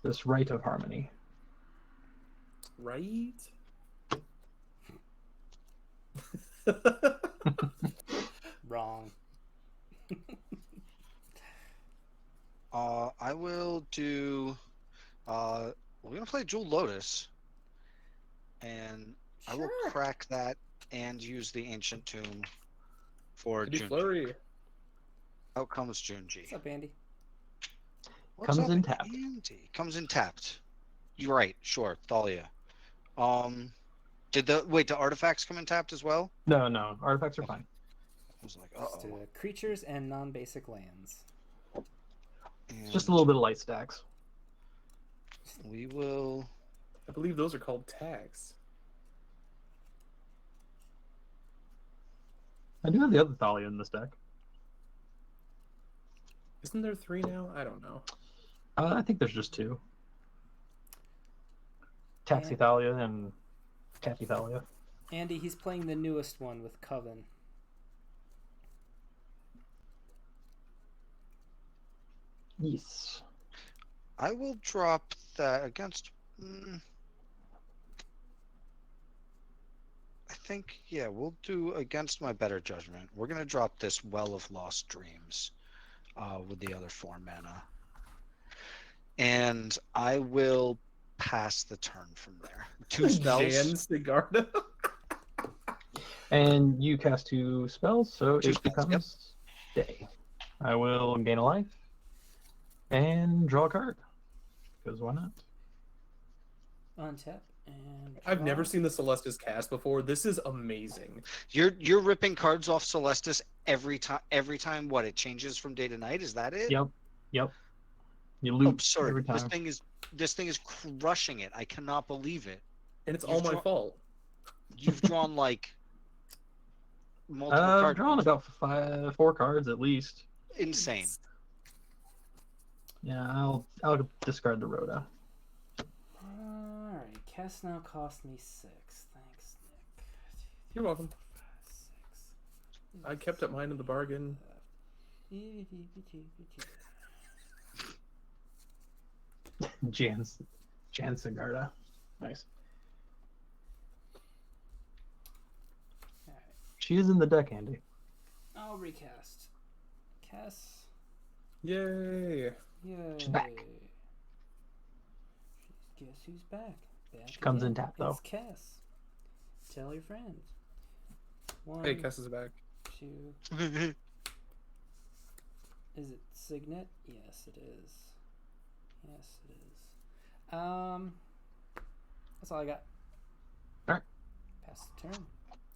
S3: this Rite of Harmony.
S2: Right?
S1: Wrong.
S4: I will do. We're gonna play Jewel Lotus, and I will crack that and use the Ancient Tomb for Junji.
S2: Flurry.
S4: Out comes Junji.
S1: What's up, Andy?
S4: What's
S3: Comes
S4: up,
S3: in tapped.
S4: Andy? Comes in tapped. You're right. Sure, Thalia. Did the artifacts come in tapped as well?
S3: No, artifacts are fine.
S4: I was like,
S1: Just, creatures and non-basic lands.
S3: It's just a little bit of light stacks.
S4: We will.
S2: I believe those are called tags.
S3: I do have the other Thalia in this deck.
S2: Isn't there 3 now? I don't know.
S3: I think there's just 2. Taxi Thalia and Taffy Thalia.
S1: Andy, he's playing the newest one with Coven.
S3: Yes.
S4: I will drop that against. I think, yeah, we'll do against my better judgment. We're going to drop this Well of Lost Dreams with the other 4 mana. And I will pass the turn from there. 2 spells.
S2: Jan Sigarda.
S3: And you cast 2 spells, so
S4: 2
S3: it
S4: spells,
S3: becomes day. I will gain a life and draw a card. Because why not?
S1: Untap and.
S2: I've never seen the Celestis cast before. This is amazing.
S4: You're ripping cards off Celestis every time. Every time, what, it changes from day to night? Is that it?
S3: Yep. You loot
S4: Absurd.
S3: every time.
S4: This thing is crushing it. I cannot believe it.
S2: And it's all my fault.
S4: You've drawn like multiple
S3: I've
S4: cards.
S3: drawn about 4 cards at least.
S4: Insane.
S3: Yeah, I'll discard the Rhoda.
S1: Alright, Kess now cost me 6. Thanks, Nick.
S2: You're welcome.
S1: 6.
S2: I kept up mine in the bargain.
S3: Jan Sigarda. Nice.
S1: Alright,
S3: She is in the deck, Andy.
S1: I'll recast. Kess.
S2: Yay.
S1: Yay.
S3: She's back.
S1: Guess who's back?
S3: She comes in tap, though.
S1: It's Kess. Tell your friends. 1,
S2: Hey, Kess is back.
S1: 2. Is it Signet? Yes, it is. Yes, it is. That's all I got.
S3: Alright.
S1: Pass the turn.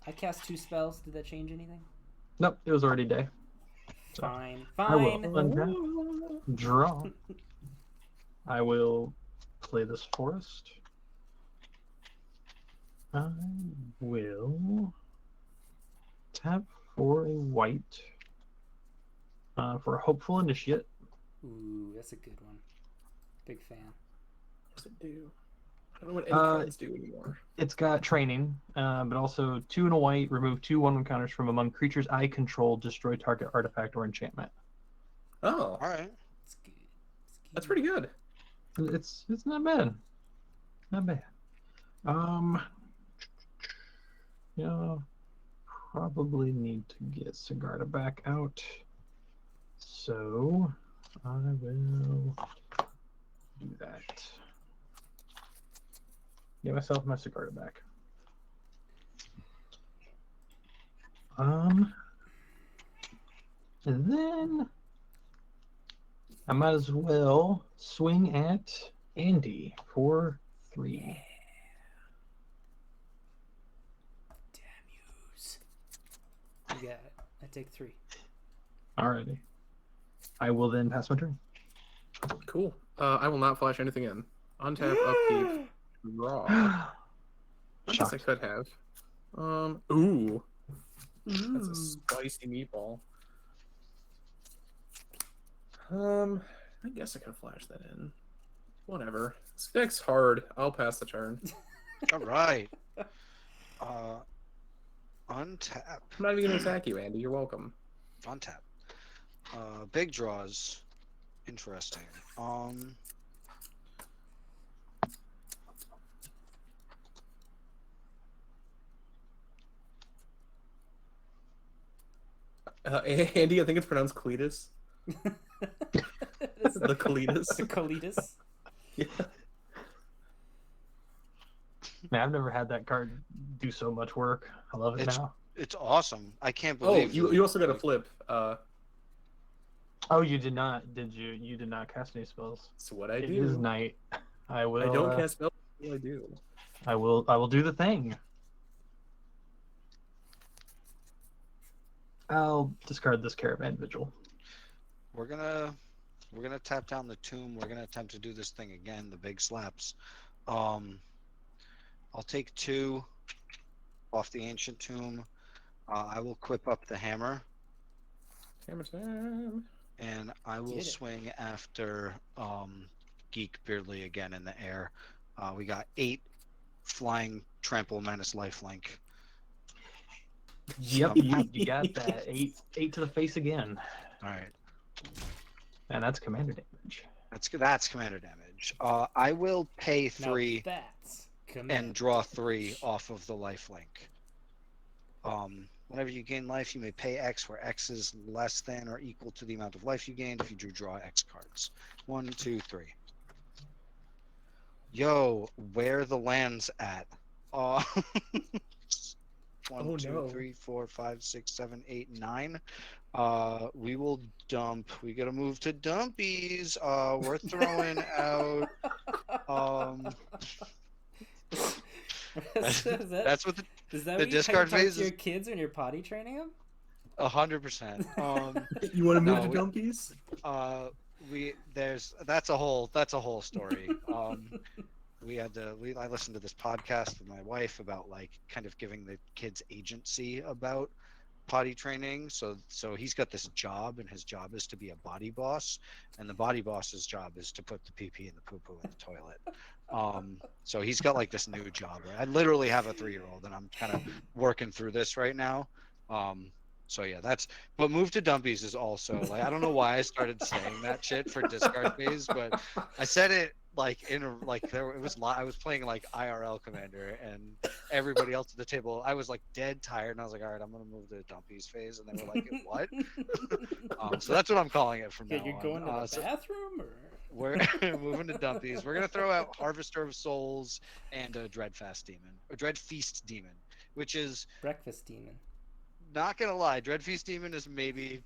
S1: I cast 2 spells. Did that change anything?
S3: Nope, it was already day. So
S1: Fine.
S3: I will
S1: Fine.
S3: untap, draw. I will play this forest. I will tap for a white for a Hopeful Initiate.
S1: Ooh, that's a good one. Big fan.
S2: What's it do? I don't know what any cards do anymore.
S3: It's got training, but also 2 and a white. Remove 2 1/1 counters from among creatures I control. Destroy target artifact or enchantment.
S2: Oh,
S4: All right.
S1: It's good. It's good.
S2: that's pretty good.
S3: It's not bad. Not bad. Yeah, probably need to get Sigarda back out. So I will do that. Get myself my Sigarda back. And then I might as well swing at Andy for 3.
S1: Damn yous. You got it. I take 3.
S3: Alrighty. I will then pass my turn.
S2: Cool. I will not flash anything in. Untap, upkeep, draw. I guess I
S3: Shocked.
S2: could have. Ooh. That's a spicy meatball. I guess I could flash that in. Whatever. This deck's hard. I'll pass the turn.
S4: All right. Untap.
S2: I'm not even gonna attack you, Andy. You're welcome.
S4: Untap. Big draws. Interesting.
S2: Andy, I think it's pronounced Cletus. The Cletus.
S1: The Colitis.
S2: Yeah.
S3: Man, I've never had that card do so much work. I love it now.
S4: It's awesome. I can't
S2: Oh,
S4: believe
S2: you also got a flip.
S3: Oh, you did not, did you? You did not cast any spells.
S2: That's what I
S3: It
S2: do.
S3: is night. I will.
S2: I don't cast spells. What do I do?
S3: I will do the thing. I'll discard this Caravan Vigil.
S4: we're gonna tap down the tomb. We're gonna attempt to do this thing again. The big slaps. I'll take 2 off the ancient tomb. I will equip up the hammer,
S2: Hammer time.
S4: and I will
S1: Get it.
S4: swing after Geek Beardly again in the air. We got 8 flying trample menace lifelink.
S3: Yep, you got that. 8 to the face again.
S4: All right,
S3: And that's commander damage.
S4: that's commander damage. I will pay
S1: Now
S4: 3
S1: that's
S4: and
S1: command.
S4: draw 3 off of the lifelink. Whenever you gain life, you may pay X, where X is less than or equal to the amount of life you gained if you draw X cards. 1, 2, 3. Yo, where the land's at? 1,
S2: Oh,
S4: 2,
S2: no.
S4: 3, 4, 5, 6, 7, 8, 9. We will dump. We gotta move to dumpies. We're throwing out. That's what
S1: Is that
S4: the
S1: what
S4: discard
S1: you talk
S4: phase
S1: to your
S4: is-
S1: kids when you're potty training them?
S4: 100%.
S2: You want to move
S4: No,
S2: to
S4: we-
S2: dumpies?
S4: That's a whole story. I listened to this podcast with my wife about like kind of giving the kids agency about potty training. So he's got this job, and his job is to be a body boss, and the body boss's job is to put the pee pee and the poo poo in the toilet. So he's got like this new job. I literally have a 3-year-old, and I'm kind of working through this right now. So yeah, but move to dumpies is also like, I don't know why I started saying that shit for discard phase, but I said it like I was playing like IRL Commander, and everybody else at the table, I was like dead tired, and I was like, all right, I'm gonna move to dumpies phase, and they were like, what? So that's what I'm calling it from
S1: Yeah,
S4: now
S1: you're
S4: on.
S1: going to the
S4: So
S1: bathroom, or
S4: we're moving to dumpies. We're gonna throw out Harvester of Souls and a Dreadfast Demon, or Dreadfeast Demon, which is,
S1: breakfast demon?
S4: not gonna lie, Dreadfeast Demon is maybe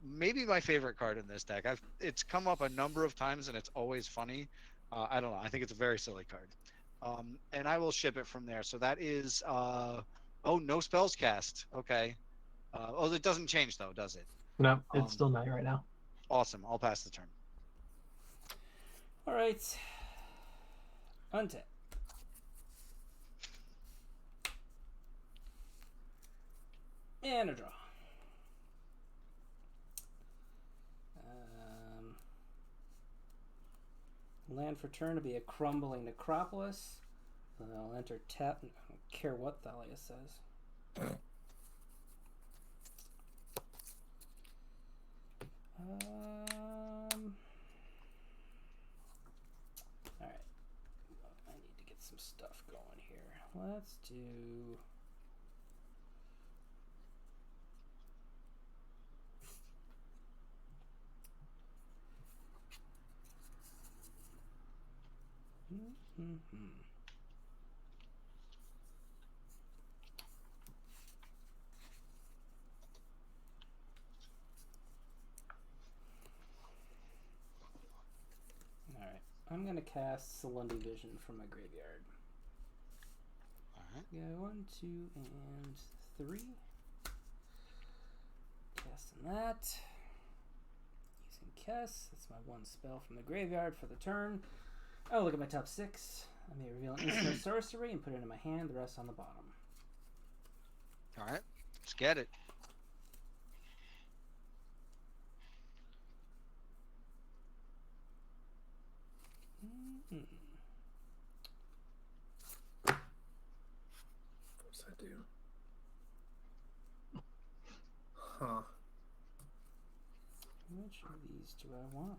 S4: my favorite card in this deck. It's come up a number of times, and it's always funny. I don't know. I think it's a very silly card. And I will ship it from there. So that is no spells cast. Okay. It doesn't change though, does it?
S3: No, it's still night right now.
S4: Awesome. I'll pass the turn.
S1: All right. Untap. And a draw. Land for turn to be a crumbling necropolis. Then I'll enter tap. I don't care what Thalia says. Alright. I need to get some stuff going here. Let's do... Alright, I'm going to cast Salundi Vision from my graveyard.
S4: Alright.
S1: Yeah, 1, 2, and 3. Casting that. Using Kess. That's my one spell from the graveyard for the turn. Oh, look at my top 6. I may reveal an instant or sorcery and put it in my hand, the rest on the bottom.
S4: Alright, let's get it.
S2: What's that do? Huh.
S1: Which of these do I want?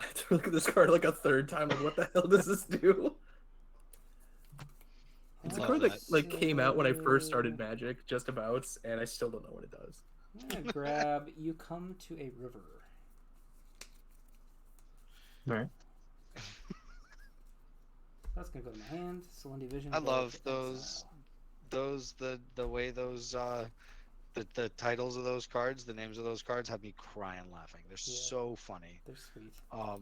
S2: I had to look at this card like a third time. Like, what the hell does this do? It's a
S4: Love
S2: card that
S4: that.
S2: like came out when I first started Magic, just about, and I still don't know what it does.
S1: I'm gonna grab You Come to a River.
S3: Alright.
S1: That's gonna go to my hand. Salundi Vision.
S4: I
S1: go
S4: love
S1: to
S4: those
S1: exile.
S4: the way those the titles of those cards, the names of those cards have me crying laughing. They're
S1: Yeah.
S4: so funny.
S1: They're sweet.
S4: I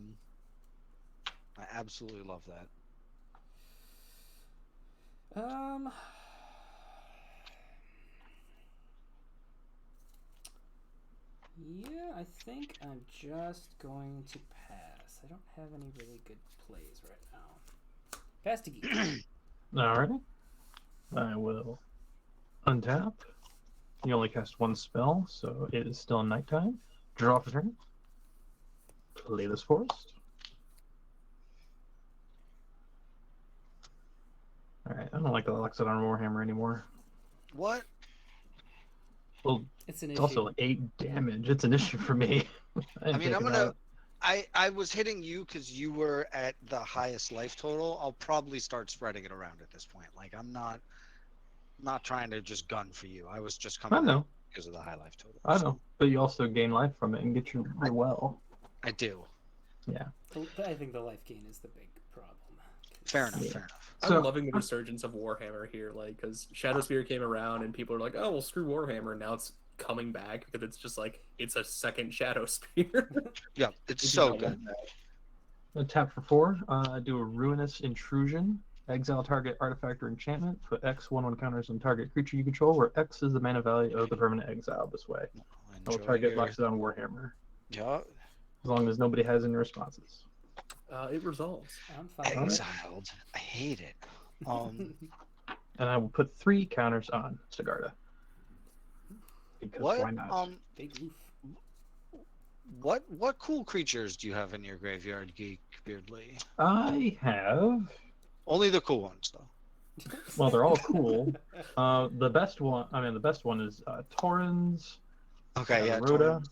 S4: absolutely love that.
S1: Yeah, I think I'm just going to pass. I don't have any really good plays right now. Pass to Geek.
S3: Alrighty. I will untap. You only cast one spell, so it is still nighttime. Draw for turn. Play this forest. Alright, I don't like the Alexidon Warhammer anymore.
S4: What?
S3: Well,
S1: It's an
S3: it's
S1: issue.
S3: also 8 damage. It's an issue for me.
S4: I mean, I'm gonna. I was hitting you because you were at the highest life total. I'll probably start spreading it around at this point. Like I'm not trying to just gun for you. I was just
S3: I
S4: coming
S3: know.
S4: out because of the high life total.
S3: I
S4: So,
S3: know. But you also gain life from it and get your well.
S4: I do.
S3: Yeah.
S1: I think the life gain is the big problem.
S4: Fair enough.
S3: Yeah.
S4: Fair enough.
S3: So-
S2: I'm loving the resurgence of Warhammer here, like, because Shadowspear came around and people are like, oh, well, screw Warhammer. Now it's coming back because it's just like, it's a second Shadowspear.
S4: Yeah, it's
S2: If you
S4: so
S2: don't
S4: good.
S2: want that.
S3: I tap for 4. Do a Ruinous Intrusion. Exile target artifact or enchantment. Put X 1/1 counters on target creature you control, where X is the mana value of the permanent exile this way. I'll
S4: Enjoy
S3: target
S4: your-
S3: Lockdown Warhammer.
S4: Yeah,
S3: As long as nobody has any responses.
S2: It resolves.
S1: I'm fine. with it.
S4: exiled. I hate it.
S3: And I will put 3 counters on Sigarda. Because
S4: What?
S3: why not?
S1: Big oof.
S4: What cool creatures do you have in your graveyard, Geek Beardly?
S3: I have.
S4: Only the cool ones, though.
S3: Well, they're all cool. The best one is Torrens,
S4: Okay, yeah.
S3: Rhoda,
S4: Torrens.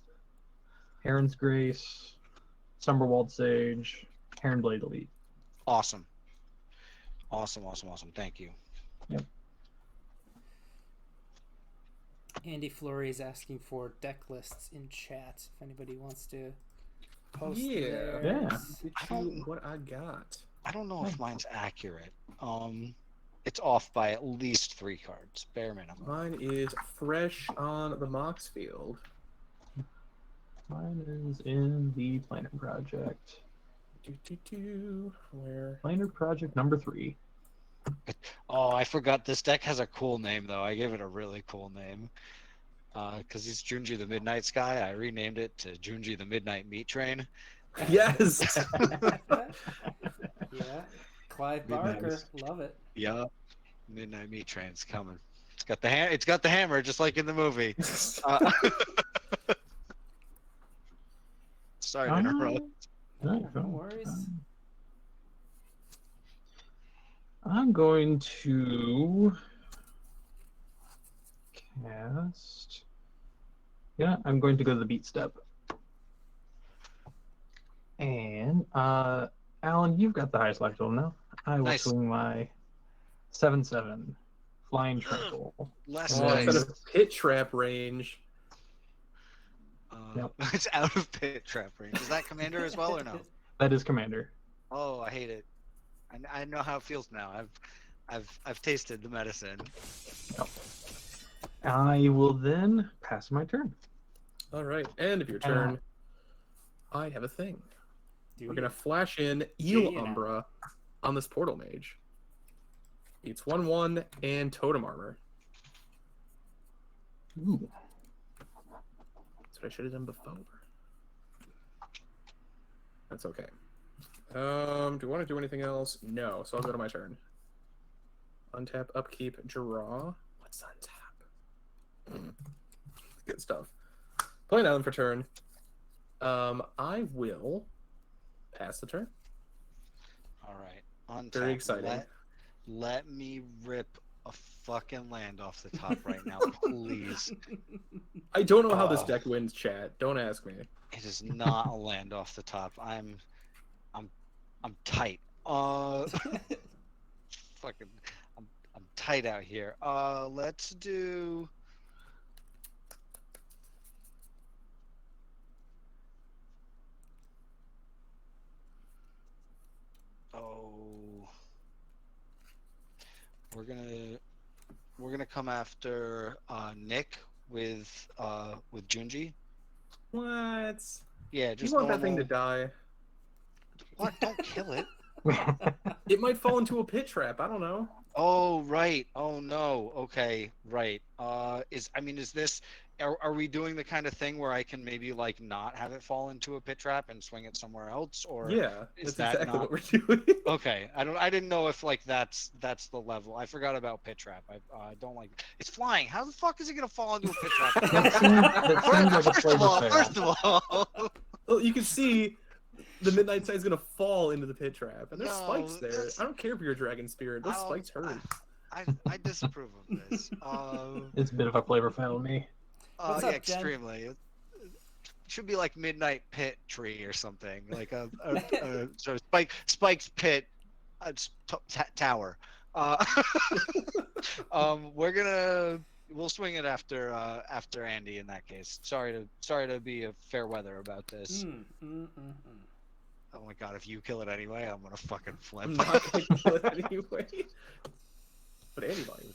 S3: Heron's Grace, Summerwald Sage, Heronblade Elite.
S4: Awesome. Awesome. Thank you.
S1: Andy Fleury is asking for deck lists in chat. If anybody wants to post
S2: Yeah.
S1: theirs.
S3: Yeah.
S2: Get you what I got.
S4: I don't know if mine's accurate. It's off by at least 3 cards, bare minimum.
S2: Mine is fresh on the Mox field.
S3: Mine is in the Planner Project.
S2: Where?
S3: Planner Project number 3.
S4: Oh, I forgot this deck has a cool name though. I gave it a really cool name. Because it's Junji the Midnight Sky. I renamed it to Junji the Midnight Meat Train.
S2: Yes.
S1: Yeah. Clive
S3: Midnight.
S1: Barker, love it.
S4: Yeah. Midnight Meat Train's coming. It's got the It's got the hammer, just like in the movie. Sorry to interrupt.
S1: No worries.
S3: I'm going to cast. Yeah, I'm going to go to the beat step. And Alan, you've got the highest life total now. I will
S4: Nice.
S3: swing my 7/7 flying trample.
S4: Less
S2: Oh,
S3: Nice.
S2: instead
S4: dice.
S2: of pit trap range.
S3: Yep.
S4: It's out of pit trap range. Is that commander as well or no?
S3: That is commander.
S4: Oh, I hate it. I know how it feels now. I've tasted the medicine.
S3: I will then pass my turn.
S2: All right, end of your turn. I have a thing. We're gonna flash in Eel
S1: Yeah.
S2: Umbra on this portal mage. It's 1/1 and totem armor.
S3: Ooh.
S2: That's what I should have done before. That's okay. Do you want to do anything else? No, so I'll go to my turn. Untap, upkeep, draw. What's untap? Good stuff. Play an island for turn. I will pass the turn.
S4: All right. On
S2: Very
S4: tap,
S2: exciting.
S4: Let me rip a fucking land off the top right now, please.
S2: I don't know how this
S4: Oh.
S2: deck wins, chat. Don't ask me.
S4: It is not a land off the top. I'm tight. Fucking, I'm tight out here. Let's do. Oh, we're gonna come after Nick with Junji.
S2: What?
S4: Yeah,
S2: You
S4: just
S2: want that thing to
S4: normal-
S2: die?
S4: What? Don't kill it.
S2: It might fall into a pit trap. I don't know.
S4: Oh right. Oh no. Okay. Right. Is this? Are we doing the kind of thing where I can maybe like not have it fall into a pit trap and swing it somewhere else, or
S2: Yeah,
S4: is
S2: that's
S4: that
S2: exactly
S4: not-
S2: what we're doing.
S4: Okay, I didn't know if like that's the level. I forgot about pit trap. I don't like it's flying. How the fuck is it gonna fall into a pit trap?
S3: that seems like a flavor fail.
S4: First of all,
S2: Well, you can see the Midnight Side is gonna fall into the pit trap, and there's
S4: No,
S2: spikes there.
S4: that's-
S2: I don't care if you're a dragon spirit. Those
S4: I'll-
S2: spikes hurt.
S4: I disapprove of this.
S3: It's a bit of a flavor fail to me.
S1: What's
S4: Yeah,
S1: up, Jen?
S4: extremely. It should be like Midnight Pit Tree or something, like a so Spike's Pit Tower. We'll swing it after Andy in that case. Sorry to be a fair weather about this. Oh my god, if you kill it anyway, I'm gonna fucking flip.
S2: I'm not gonna kill it anyway. But anybody.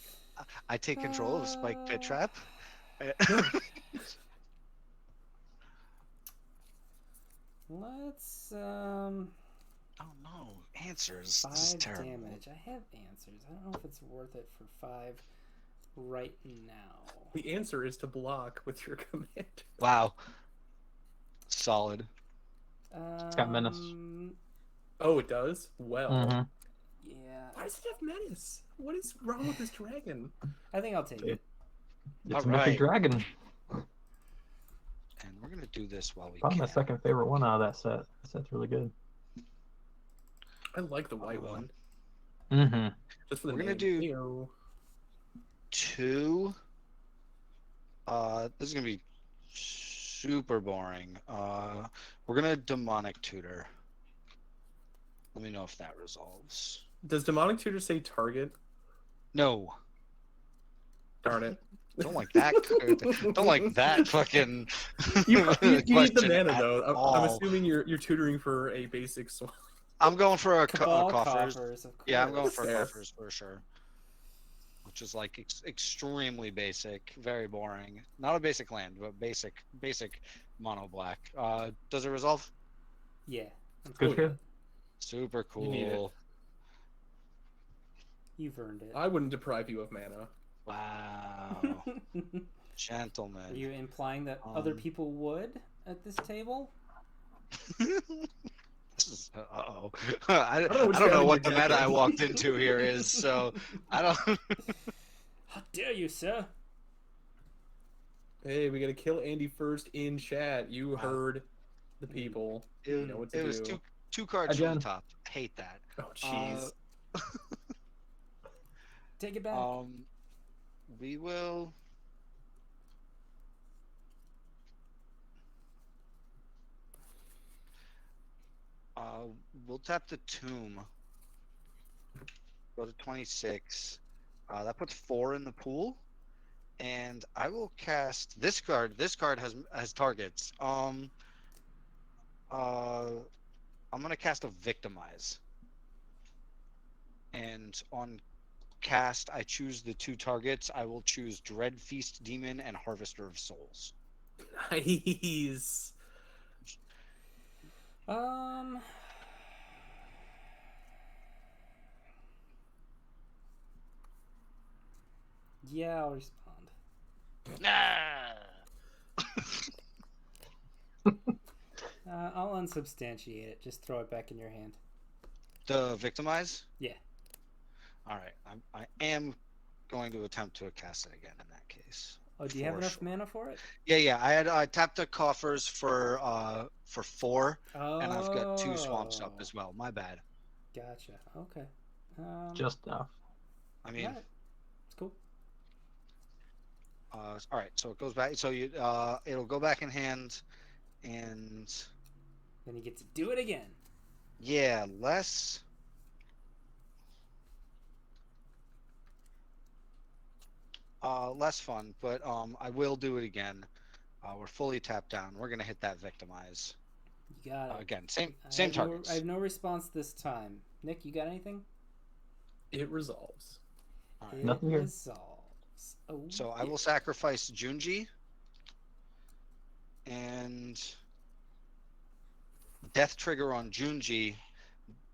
S4: I take control of Spike Pit Trap.
S1: Let's
S4: Oh no, answers. This is
S1: 5
S4: terrible.
S1: damage. I have answers. I don't know if it's worth it for 5 right now.
S2: The answer is to block with your command.
S4: Wow. Solid.
S3: It's got menace.
S2: Oh, it does? Well.
S3: Mhm.
S1: Yeah,
S2: Why does it have menace? What is wrong with this dragon?
S1: I think I'll take it.
S3: It's
S4: All
S3: a mythic
S4: right.
S3: dragon.
S4: And we're gonna do this while we
S3: Probably my
S4: can.
S3: second favorite one out of that set. That set's really good.
S2: I like the white one.
S3: Mm-hmm.
S2: Just for the
S4: We're gonna
S2: name.
S4: do-
S2: Ew.
S4: 2. This is gonna be super boring. We're gonna demonic tutor. Let me know if that resolves.
S2: Does demonic tutor say target?
S4: No,
S2: Darn it.
S4: don't like that. Don't like that fucking.
S2: You need the
S4: question
S2: mana
S4: at
S2: though. I'm
S4: all.
S2: assuming you're tutoring for a basic swamp.
S4: I'm going for a
S1: Cabal
S4: coffers.
S1: coffers, of
S4: Yeah, I'm going
S1: course.
S4: for
S2: Fair.
S4: coffers for sure. Which is like extremely basic, very boring. Not a basic land, but basic mono black. Does it resolve?
S1: Yeah, that's
S3: Good
S1: cool.
S3: shit.
S4: Super
S2: You need it.
S4: cool.
S1: You've earned it.
S2: I wouldn't deprive you of mana.
S4: Wow,
S1: Are
S4: gentlemen.
S1: you implying that other
S4: Um,
S1: people would at this table?
S4: This is uh-oh. I
S2: don't know what
S4: I
S2: you
S4: don't
S2: have
S4: know
S2: in
S4: what
S2: your
S4: the meta
S2: deck.
S4: I walked into here is, so I don't.
S1: How dare you, sir?
S2: Hey, we gotta kill Andy first in chat. You
S4: Wow.
S2: heard the people. You know what to
S4: It
S2: do.
S4: was two cards from
S3: Again.
S4: the top. I hate that.
S2: Oh, jeez.
S1: Take it back.
S4: We will. We'll tap the tomb. Go to 26. That puts 4 in the pool, and I will cast this card. This card has targets. I'm gonna cast a Victimize, and on cast, I choose the 2 targets. I will choose Dread Feast Demon and Harvester of Souls.
S2: Nice.
S1: Yeah, I'll respond.
S4: Nah.
S1: I'll unsubstantiate it. Just throw it back in your hand.
S4: The Victimize?
S1: Yeah.
S4: All right. I am going to attempt to cast it again in that case.
S1: Oh, do you have
S4: For
S1: enough
S4: sure.
S1: mana for it?
S4: Yeah. I tapped the coffers for 4,
S1: Oh.
S4: and I've got 2 swamps up as well. My bad.
S1: Gotcha. Okay.
S3: Just enough.
S4: I mean,
S1: alright. It's cool.
S4: all right. So it goes back. So you it'll go back in hand, and
S1: Then you get to do it again.
S4: yeah, less fun, but I will do it again. We're fully tapped down. We're gonna hit that Victimize
S1: You got it.
S4: again. Same
S1: I have
S4: targets.
S1: I have no response this time. Nick, you got anything?
S2: It resolves.
S4: All right.
S1: It
S3: Nothing here.
S1: resolves. Oh,
S4: So I
S1: yeah.
S4: will sacrifice Junji and death trigger on Junji.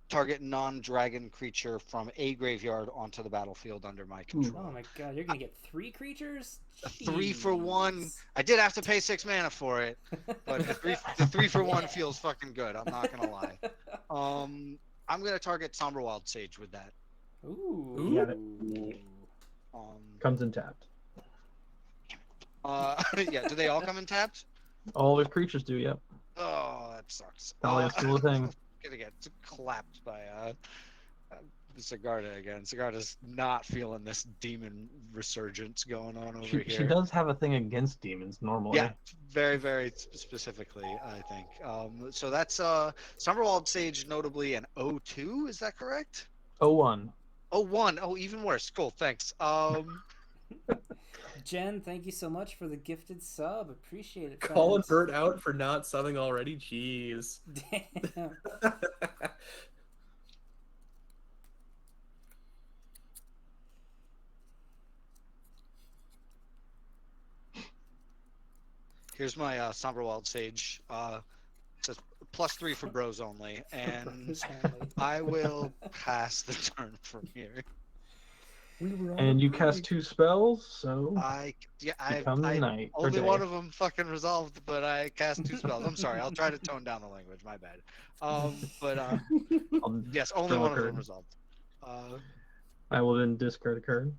S4: Target non-dragon creature from a graveyard onto the battlefield under my control.
S1: Oh my god, you're gonna get 3 creatures?
S4: A 3 for 1.
S1: Jeez.
S4: I did have to pay 6 mana for it, but the 3 for 1 feels fucking good. I'm not gonna lie. I'm gonna target Somberwild Sage with that.
S1: Ooh.
S3: You got it. Comes in tapped.
S4: Yeah. Do they all come in tapped?
S3: All their creatures do, yep.
S4: Oh, that sucks.
S3: Always cool thing.
S4: Gonna get clapped by Sigarda again. Sigarda's not feeling this demon resurgence going on over here.
S3: She does have a thing against demons normally.
S4: Yeah, very, very specifically, I think. So that's Summerwald Sage, notably an 0-2. Is that correct?
S3: 0-1.
S4: 0-1. Oh, even worse. Cool. Thanks.
S1: Jen, thank you so much for the gifted sub. Appreciate it.
S2: Calling
S1: friends.
S2: Bert out for not subbing already. Jeez.
S1: Damn.
S4: Here's my Somberwald Sage. It says +3 for bros only, and I will pass the turn from here.
S3: And you cast 2 spells, so
S4: I
S3: become the night. or
S4: only
S3: day.
S4: one of them fucking resolved, but I cast 2 spells. I'm sorry. I'll try to tone down the language. My bad.
S3: I'll
S4: Yes, only
S3: draw a
S4: one of them
S3: card.
S4: resolved.
S3: I will then discard a card.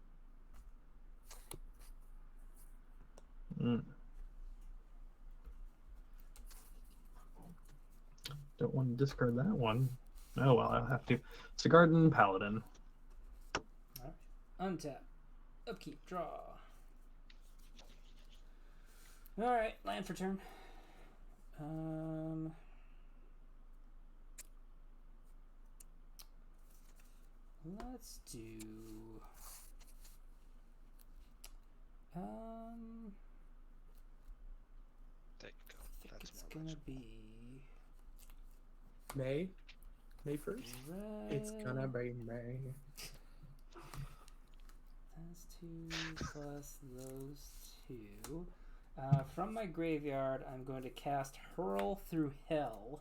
S3: Don't want to discard that one. Oh well, I'll have to. Sigarda Paladin.
S1: Untap. Upkeep. Draw. Alright, land for turn. Let's do
S4: There you go.
S1: I think
S4: That's
S1: it's
S4: more
S1: gonna
S4: reasonable.
S1: be
S2: May 1st?
S1: red.
S2: It's gonna be May.
S1: That's 2 plus those 2. From my graveyard, I'm going to cast Hurl Through Hell.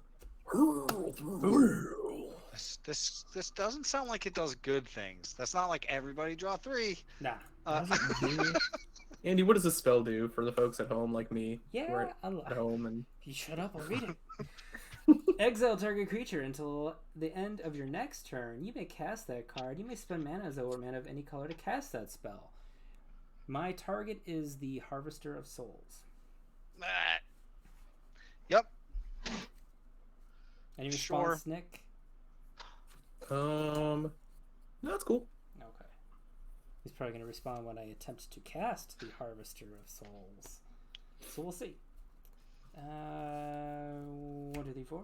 S4: This doesn't sound like it does good things. That's not like everybody draw 3.
S1: Nah.
S2: Andy, what does this spell do for the folks at home like me? who
S1: Yeah,
S2: are at home and
S1: you shut up, I'll read it. Exile target creature until the end of your next turn. You may cast that card. You may spend mana as or mana of any color to cast that spell. My target is the Harvester of Souls.
S4: Yep.
S1: Any response, Nick?
S2: No, that's cool.
S1: Okay. He's probably going to respond when I attempt to cast the Harvester of Souls. So we'll see. 1, 2, 3, 4,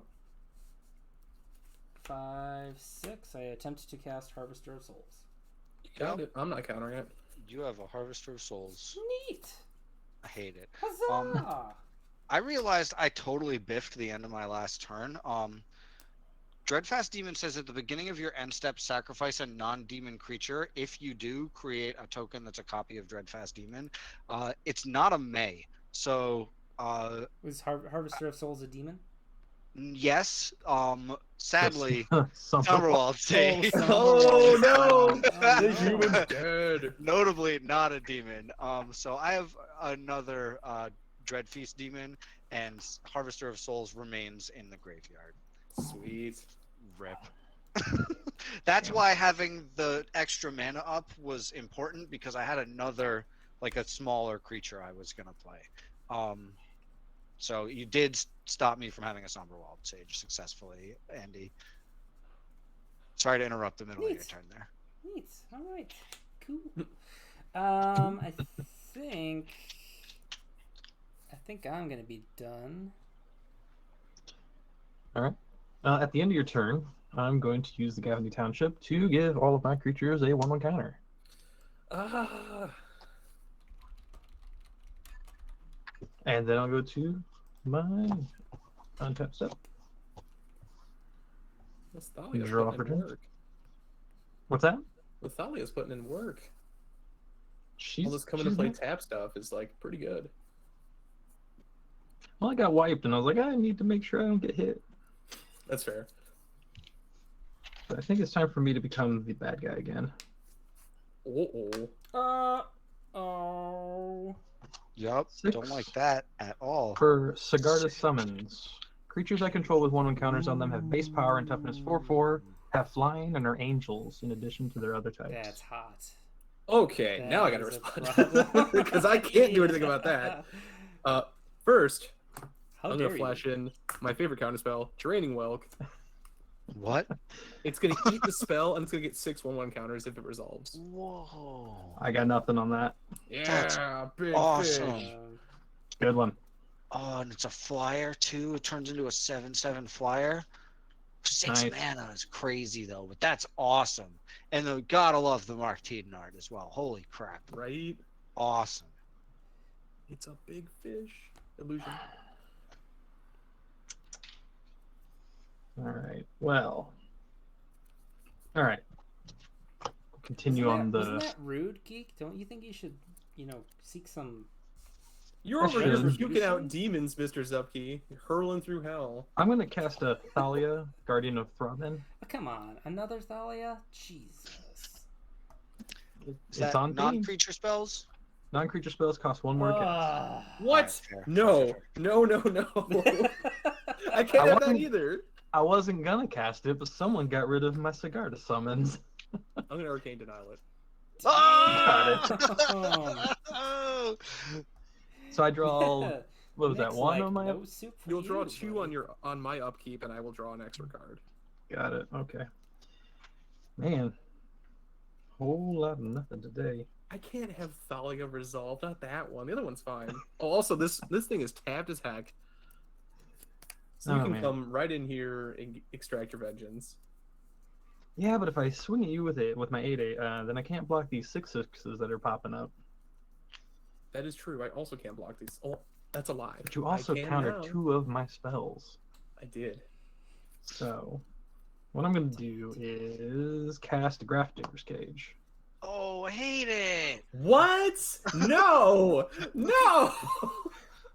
S1: 5, 6. I attempt to cast Harvester of Souls.
S2: Got it. I'm not countering it.
S4: You have a Harvester of Souls.
S1: Neat.
S4: I hate it.
S1: Huzzah!
S4: I realized I totally biffed the end of my last turn. Dreadfast Demon says at the beginning of your end step, sacrifice a non-demon creature. If you do, create a token that's a copy of Dreadfast Demon. It's not a May, so
S1: Was Harvester of Souls a demon?
S4: yes. Sadly,
S3: Some-
S4: Summerwald say.
S2: Oh no!
S1: Oh,
S2: The
S1: no.
S2: human's dead.
S4: Notably not a demon. So I have another Dreadfeast Demon, and Harvester of Souls remains in the graveyard.
S2: Sweet.
S4: Rip. That's why having the extra mana up was important, because I had another, like a smaller creature I was gonna play. So you did stop me from having a Somberwald Sage successfully, Andy. Sorry to interrupt the middle of your
S1: Neat.
S4: turn there.
S1: Neat. All right. Cool. I think I'm gonna be done.
S3: All right. At the end of your turn, I'm going to use the Gavany Township to give all of my creatures a 1/1 counter. And then I'll go to my untap step.
S2: Thalia's
S3: Draw
S2: putting in
S3: opportunity.
S2: work.
S3: What's that?
S2: Thalia's putting in work.
S3: She's
S2: All this coming to
S3: she's
S2: play
S3: not-
S2: tap stuff is like pretty good.
S3: Well, I got wiped, and I was like, I need to make sure I don't get hit.
S2: That's fair.
S3: But I think it's time for me to become the bad guy again.
S2: Oh.
S1: Oh.
S4: Yup.
S3: 6.
S4: Don't like that at all.
S3: For Sigarda summons, creatures I control with 1/1 counters on them have base power and toughness 4/4, have flying, and are angels in addition to their other types.
S1: That's hot.
S2: Okay,
S1: That
S2: now I gotta
S1: is a
S2: respond
S1: problem.
S2: because I can't do anything about that. First,
S1: How
S2: I'm
S1: dare
S2: gonna flash in my favorite counterspell, Draining Welk.
S4: What?
S2: It's gonna eat the spell, and it's gonna get 6 1/1 counters if it resolves.
S4: Whoa.
S3: I got nothing on that.
S2: Yeah, big
S4: awesome.
S2: fish.
S3: Good one.
S4: Oh, and it's a flyer too. It turns into a 7/7 flyer. 6
S3: Nice.
S4: mana is crazy though, but that's awesome. And the gotta love the Mark Teeden art as well. Holy crap.
S2: Right?
S4: Awesome.
S2: It's a big fish. Illusion.
S3: All right. Well. All right. Continue on the.
S1: Isn't that rude, Geek? Don't you think you should, seek some...
S2: You're
S3: I
S2: over here
S3: should.
S2: puking out demons, Mr. Zupke. You're hurling through hell.
S3: I'm going to cast a Thalia, Guardian of Throbbing.
S1: Oh, come on, another Thalia? Jesus.
S4: Is
S3: It's
S4: that
S3: on theme.
S4: non-creature spells?
S3: Non-creature spells cost 1 more cast.
S1: Ah.
S2: What?
S4: Alright, fair,
S2: No.
S4: fair, fair.
S2: No, no, no. I can't
S3: I
S2: have that
S3: wasn't-
S2: either.
S3: I wasn't going to cast it, but someone got rid of my Sigarda summons.
S2: I'm going to Arcane Denial it.
S4: Oh!
S3: So I draw, what was that,
S1: Nick's
S3: 1
S1: like,
S3: on my...
S1: no soup for
S2: You'll draw
S1: you,
S2: 2
S1: buddy.
S2: on my upkeep, and I will draw an extra card.
S3: Got it, okay. Man. Whole lot of nothing today.
S2: I can't have Thalia resolve, not that one. The other one's fine. Oh, also, this thing is tapped as heck. So you
S3: Oh,
S2: can
S3: man.
S2: come right in here and extract your vengeance.
S3: Yeah, but if I swing at you with my 8/8, then I can't block these 6/6s that are popping up.
S2: That is true. I also can't block these. Oh, that's a lie.
S3: But you
S2: I
S3: also
S2: can
S3: countered
S2: now.
S3: 2 of my spells.
S2: I did.
S3: So, what I'm going to do is cast Grafdigger's Cage.
S4: Oh, I hate it.
S2: What? No! No!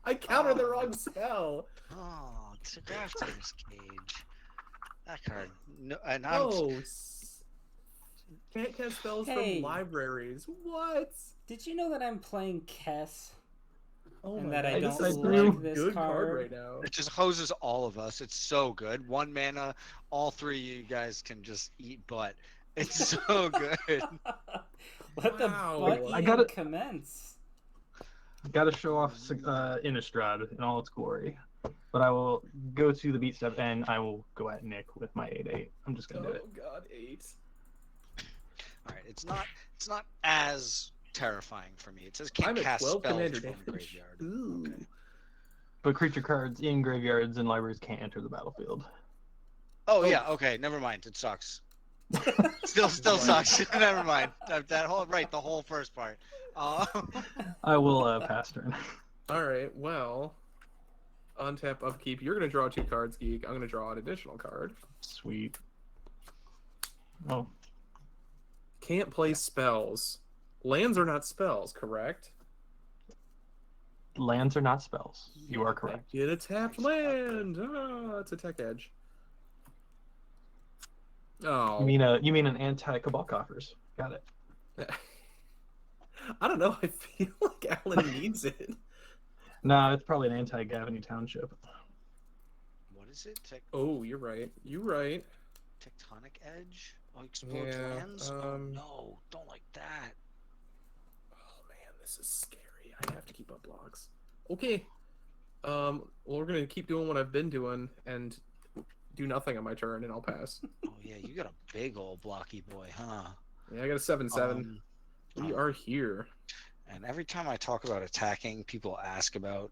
S2: I countered the wrong spell.
S4: Oh, it's a Grafdigger's Cage. That card. No, and I'm
S2: Oh. Can't cast spells
S1: Hey.
S2: from libraries. What?
S1: Did you know that I'm playing Kess?
S2: Oh
S1: And
S2: my
S1: that I
S2: God,
S1: don't
S2: this is
S3: like
S2: a
S1: this
S2: good
S1: card.
S2: right now.
S4: It just hoses all of us. It's so good. 1 mana, all 3 of you guys can just eat butt. It's so good.
S1: Let the
S2: Wow.
S1: butt
S3: I
S1: eating
S3: gotta-
S1: commence.
S3: Got to show off Innistrad in all its glory. But I will go to the beat step and I will go at Nick with my 8/8. I'm just gonna do it.
S2: Oh God, 8.
S4: All right, it's not as terrifying for me. It says can't
S2: I'm at
S4: cast
S2: 12
S4: spells
S2: commander
S4: from
S2: damage.
S4: graveyard.
S2: Ooh.
S4: Okay.
S3: But creature cards in graveyards and libraries can't enter the battlefield.
S4: Oh
S2: Oh.
S4: yeah, okay, never mind. It sucks. Still sucks. Never mind. That whole the whole first part.
S3: I will pass turn.
S2: All right. Well, untap, upkeep. You're gonna draw 2 cards, Geek. I'm gonna draw an additional card.
S3: Sweet. Oh,
S2: Can't play spells. Lands are not spells, correct?
S3: lands are not spells. You are
S2: I
S3: correct.
S2: get a tapped
S4: Nice.
S2: land. Oh, it's a tech edge. Oh.
S3: You mean an anti-Cabal Coffers. Got it.
S2: I don't know. I feel like Alan needs it.
S3: No, it's probably an anti-Gavany Township.
S4: What is it?
S2: Oh, you're right. You're right.
S4: Tectonic edge? Oh, explodes
S2: Yeah,
S4: lands? Oh no, don't like that.
S2: Oh man, this is scary. I have to keep up blocks. Okay. Well, we're gonna keep doing what I've been doing and do nothing on my turn, and I'll pass.
S4: Oh yeah, you got a big old blocky boy, huh?
S2: Yeah, I got a 7/7. We are here.
S4: And every time I talk about attacking, people ask about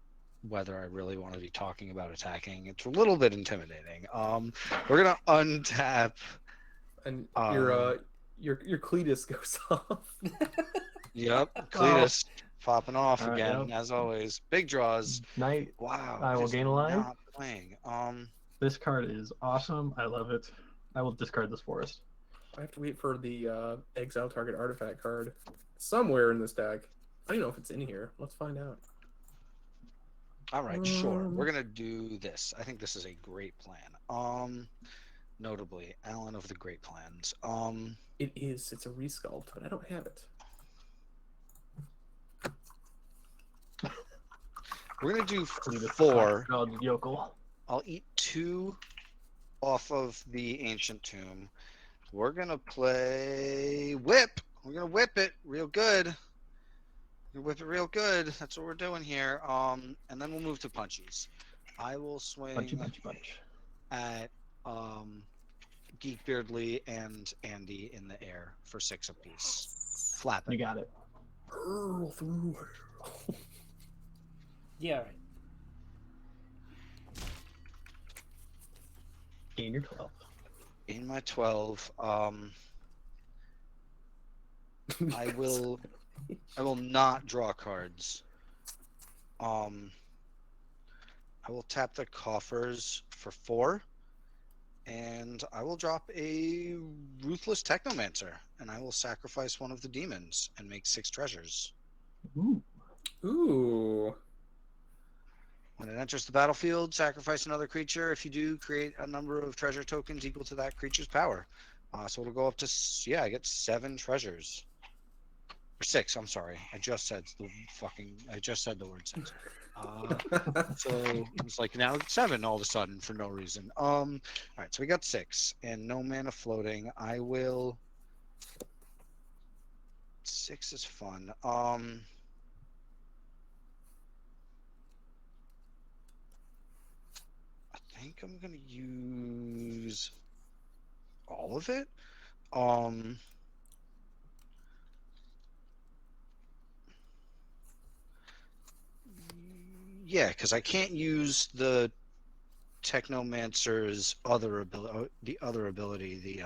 S4: whether I really want to be talking about attacking. It's a little bit intimidating. We're gonna untap.
S2: And your Cletus goes off.
S4: Yep, Cletus popping off
S3: All right,
S4: again
S3: yep.
S4: as always. Big draws.
S3: Night.
S4: Wow.
S3: I will
S4: just
S3: gain a line.
S4: Not playing.
S3: This card is awesome. I love it. I will discard this forest.
S2: I have to wait for the exile target artifact card somewhere in this deck. I don't know if it's in here. Let's find out.
S4: All right, sure. We're gonna do this. I think this is a great plan. Notably, Alan of the Great Plans.
S2: It is. It's a resculpt, but I don't have it.
S4: We're gonna do
S3: Cletus
S4: 4.
S3: Called Yokel.
S4: I'll eat 2 off of the Ancient Tomb. We're gonna play Whip. We're gonna whip it real good. Whip it real good. That's what we're doing here. And then we'll move to punchies. I will swing
S3: Punch.
S4: at Geek Beardly and Andy in the air for 6 apiece. Flap
S3: You
S4: it.
S3: got it.
S2: Hurl through.
S1: Yeah, all right.
S3: Gain your 12.
S4: In my 12, I will not draw cards. I will tap the coffers for 4, and I will drop a Ruthless Technomancer, and I will sacrifice one of the demons and make 6 treasures.
S3: Ooh.
S2: Ooh.
S4: When it enters the battlefield, sacrifice another creature. If you do, create a number of treasure tokens equal to that creature's power. So it'll go up to, I get 7 treasures. Or 6, I'm sorry. I just said the word 6. So it's like now it's 7 all of a sudden for no reason. All right, so we got 6 and no mana floating. I will. 6 is fun. I think I'm gonna use all of it. Yeah, because I can't use the Technomancer's other ability, the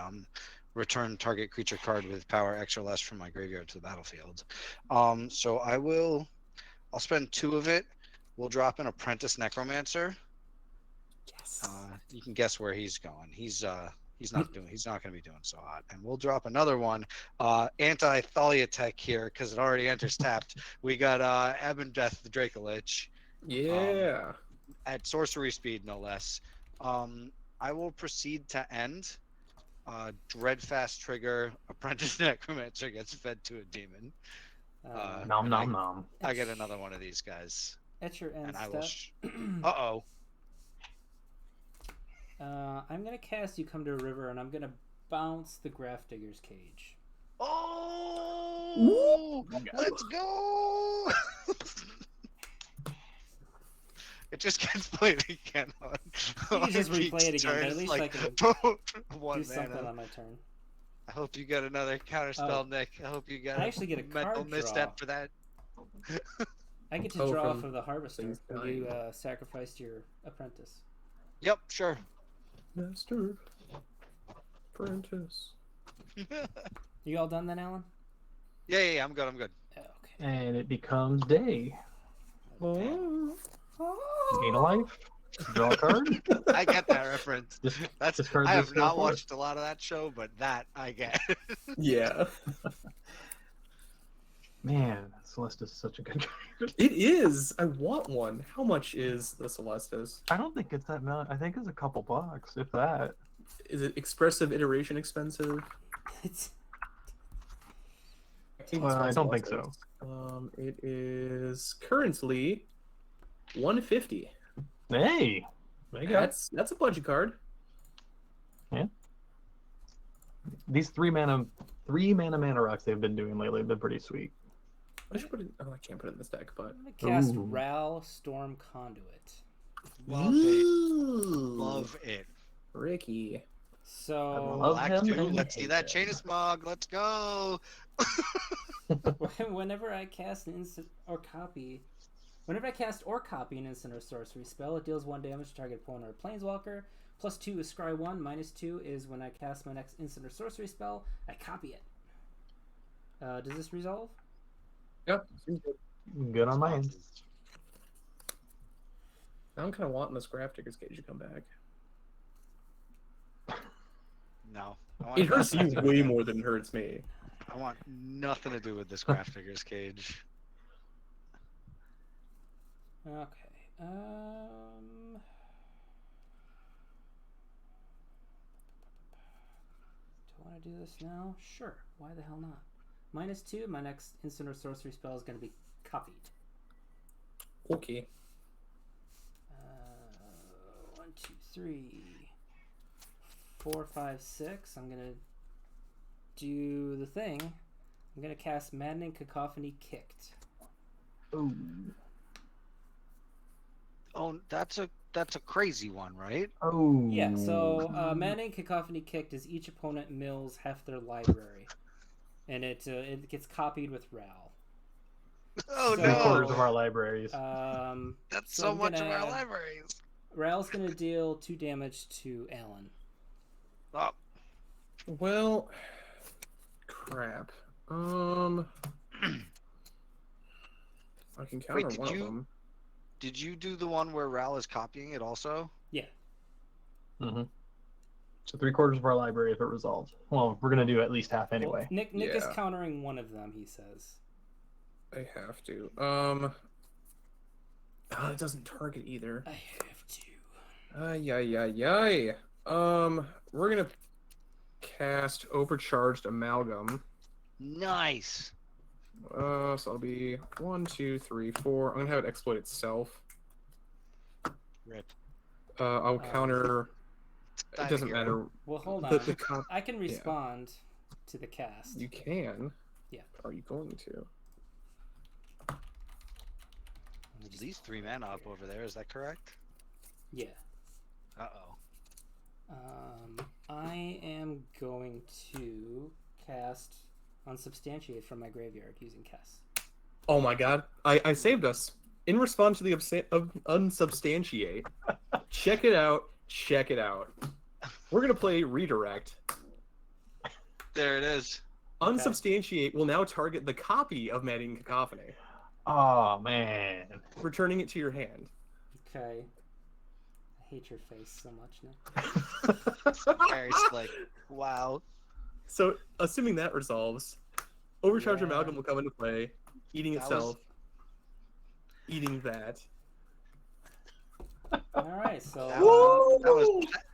S4: return target creature card with power X or less from my graveyard to the battlefield. So I'll spend 2 of it. We'll drop an Apprentice Necromancer.
S1: Yes.
S4: You can guess where he's going. He's not going to be doing so hot. And we'll drop another one, anti-Thalia Tech here because it already enters tapped. We got Abendeth the Dracolich.
S2: Yeah.
S4: At sorcery speed, no less. I will proceed to end. Dreadfast trigger. Apprentice Necromancer gets fed to a demon.
S3: Nom nom nom.
S4: I get another one of these guys.
S1: At your end
S4: And I will.
S1: step,
S4: Uh-oh.
S1: I'm gonna cast You Come to a River, and I'm gonna bounce the Grafdigger's Cage.
S4: Oh, let's go! It just gets played again.
S1: You can just replay it again, but at least I can
S4: one
S1: do something
S4: mana.
S1: on my turn.
S4: I hope you get another counterspell, Nick. I hope you get
S1: I actually get a
S4: mental
S1: card draw.
S4: misstep for that.
S1: I get to
S2: Oh,
S1: draw
S2: from
S1: for the Harvester
S2: things
S1: when you
S2: dying.
S1: sacrificed your apprentice.
S4: Yep, sure.
S2: Master. Apprentice.
S1: You all done then, Alan?
S4: Yeah, I'm good.
S1: Okay.
S3: And it becomes day.
S2: Oh.
S3: Gain a life. Draw a card.
S4: I get that reference. That's
S3: discard
S4: I
S3: this
S4: have not
S3: spell
S4: watched a lot of that show, but that I get.
S2: Yeah.
S3: Man, Celestis is such a good card.
S2: It is. I want one. How much is the Celestis?
S3: I don't think it's that much. I think it's a couple bucks, if that.
S2: Is it expressive iteration expensive?
S1: It's
S3: Well, I don't think so.
S2: It is currently 150.
S3: Hey, there you go.
S2: That's a budget card.
S3: These three mana rocks they've been doing lately have been pretty sweet.
S2: I should put it. Oh, I can't put it in this deck, but
S1: I'm gonna cast
S3: Ooh.
S1: Ral Storm Conduit.
S4: Love it. Love it.
S2: Ricky.
S1: So
S3: love
S4: Black
S3: him
S4: 2,
S3: and
S4: let's see
S3: hate
S4: that
S3: him.
S4: chain of smog. Let's go.
S1: whenever I cast an instant or copy an instant or sorcery spell, it deals 1 damage to target opponent or planeswalker. +2 is scry 1. -2 is when I cast my next instant or sorcery spell, I copy it. Does this resolve?
S2: Yep. Seems good.
S3: Good on my end.
S2: I'm kind of wanting this Grafdigger's Cage to come back.
S4: No.
S2: It hurts you way more than it hurts me.
S4: I want nothing to do with this Grafdigger's Cage.
S1: Okay. Do I want to do this now? Sure. Why the hell not? -2, my next instant or sorcery spell is going to be copied.
S2: Okay.
S1: 1, 2, 3, 4, 5, 6. I'm gonna do the thing. I'm gonna cast Maddening Cacophony Kicked.
S3: Ooh.
S4: Oh, that's a crazy one, right?
S3: Oh.
S1: Yeah. So Maddening Cacophony Kicked is each opponent mills half their library, and it gets copied with Ral.
S4: Oh
S1: So-
S3: Three
S4: no!
S3: quarters of our libraries.
S4: That's
S1: so
S4: so
S1: I'm
S4: much of
S1: gonna-
S4: our libraries.
S1: Ral's gonna deal 2 damage to Alan.
S4: Oh,
S2: Well, crap. I can counter
S4: did
S2: one
S4: you-
S2: of them.
S4: did you do the one where Ral is copying it also?
S1: Yeah.
S3: Mm-hmm. So 3/4 of our library if it resolves. Well, we're gonna do at least half anyway.
S1: Well, Nick is
S2: Yeah.
S1: countering one of them. He says.
S2: I have to. It doesn't target either.
S1: I have to.
S2: Ay. We're gonna cast Overcharged Amalgam.
S4: Nice.
S2: So it'll be 1, 2, 3, 4. I'm gonna have it exploit itself.
S4: Rip.
S2: I'll counter.
S4: Die
S2: It doesn't
S4: hero.
S2: matter.
S1: Well, hold
S2: The
S1: on.
S2: comp-
S1: I can respond to the cast.
S2: You can.
S1: Yeah.
S2: Are you going to?
S4: These 3 mana up over there, is that correct?
S1: Yeah.
S4: Uh-oh.
S1: I am going to cast Unsubstantiate from my graveyard using Kess.
S2: Oh my god. I saved us. In response to the Unsubstantiate. Check it out. We're going to play Redirect.
S4: There it is.
S2: Unsubstantiate will now target the copy of Maddening Cacophony,
S3: Oh man.
S2: returning it to your hand.
S1: Okay. I hate your face so much, Nick.
S4: Very slick. Wow.
S2: So, assuming that resolves, Overcharge
S1: Yeah.
S2: Amalgam will come into play, eating
S4: That was-
S2: itself, eating that.
S1: All right, so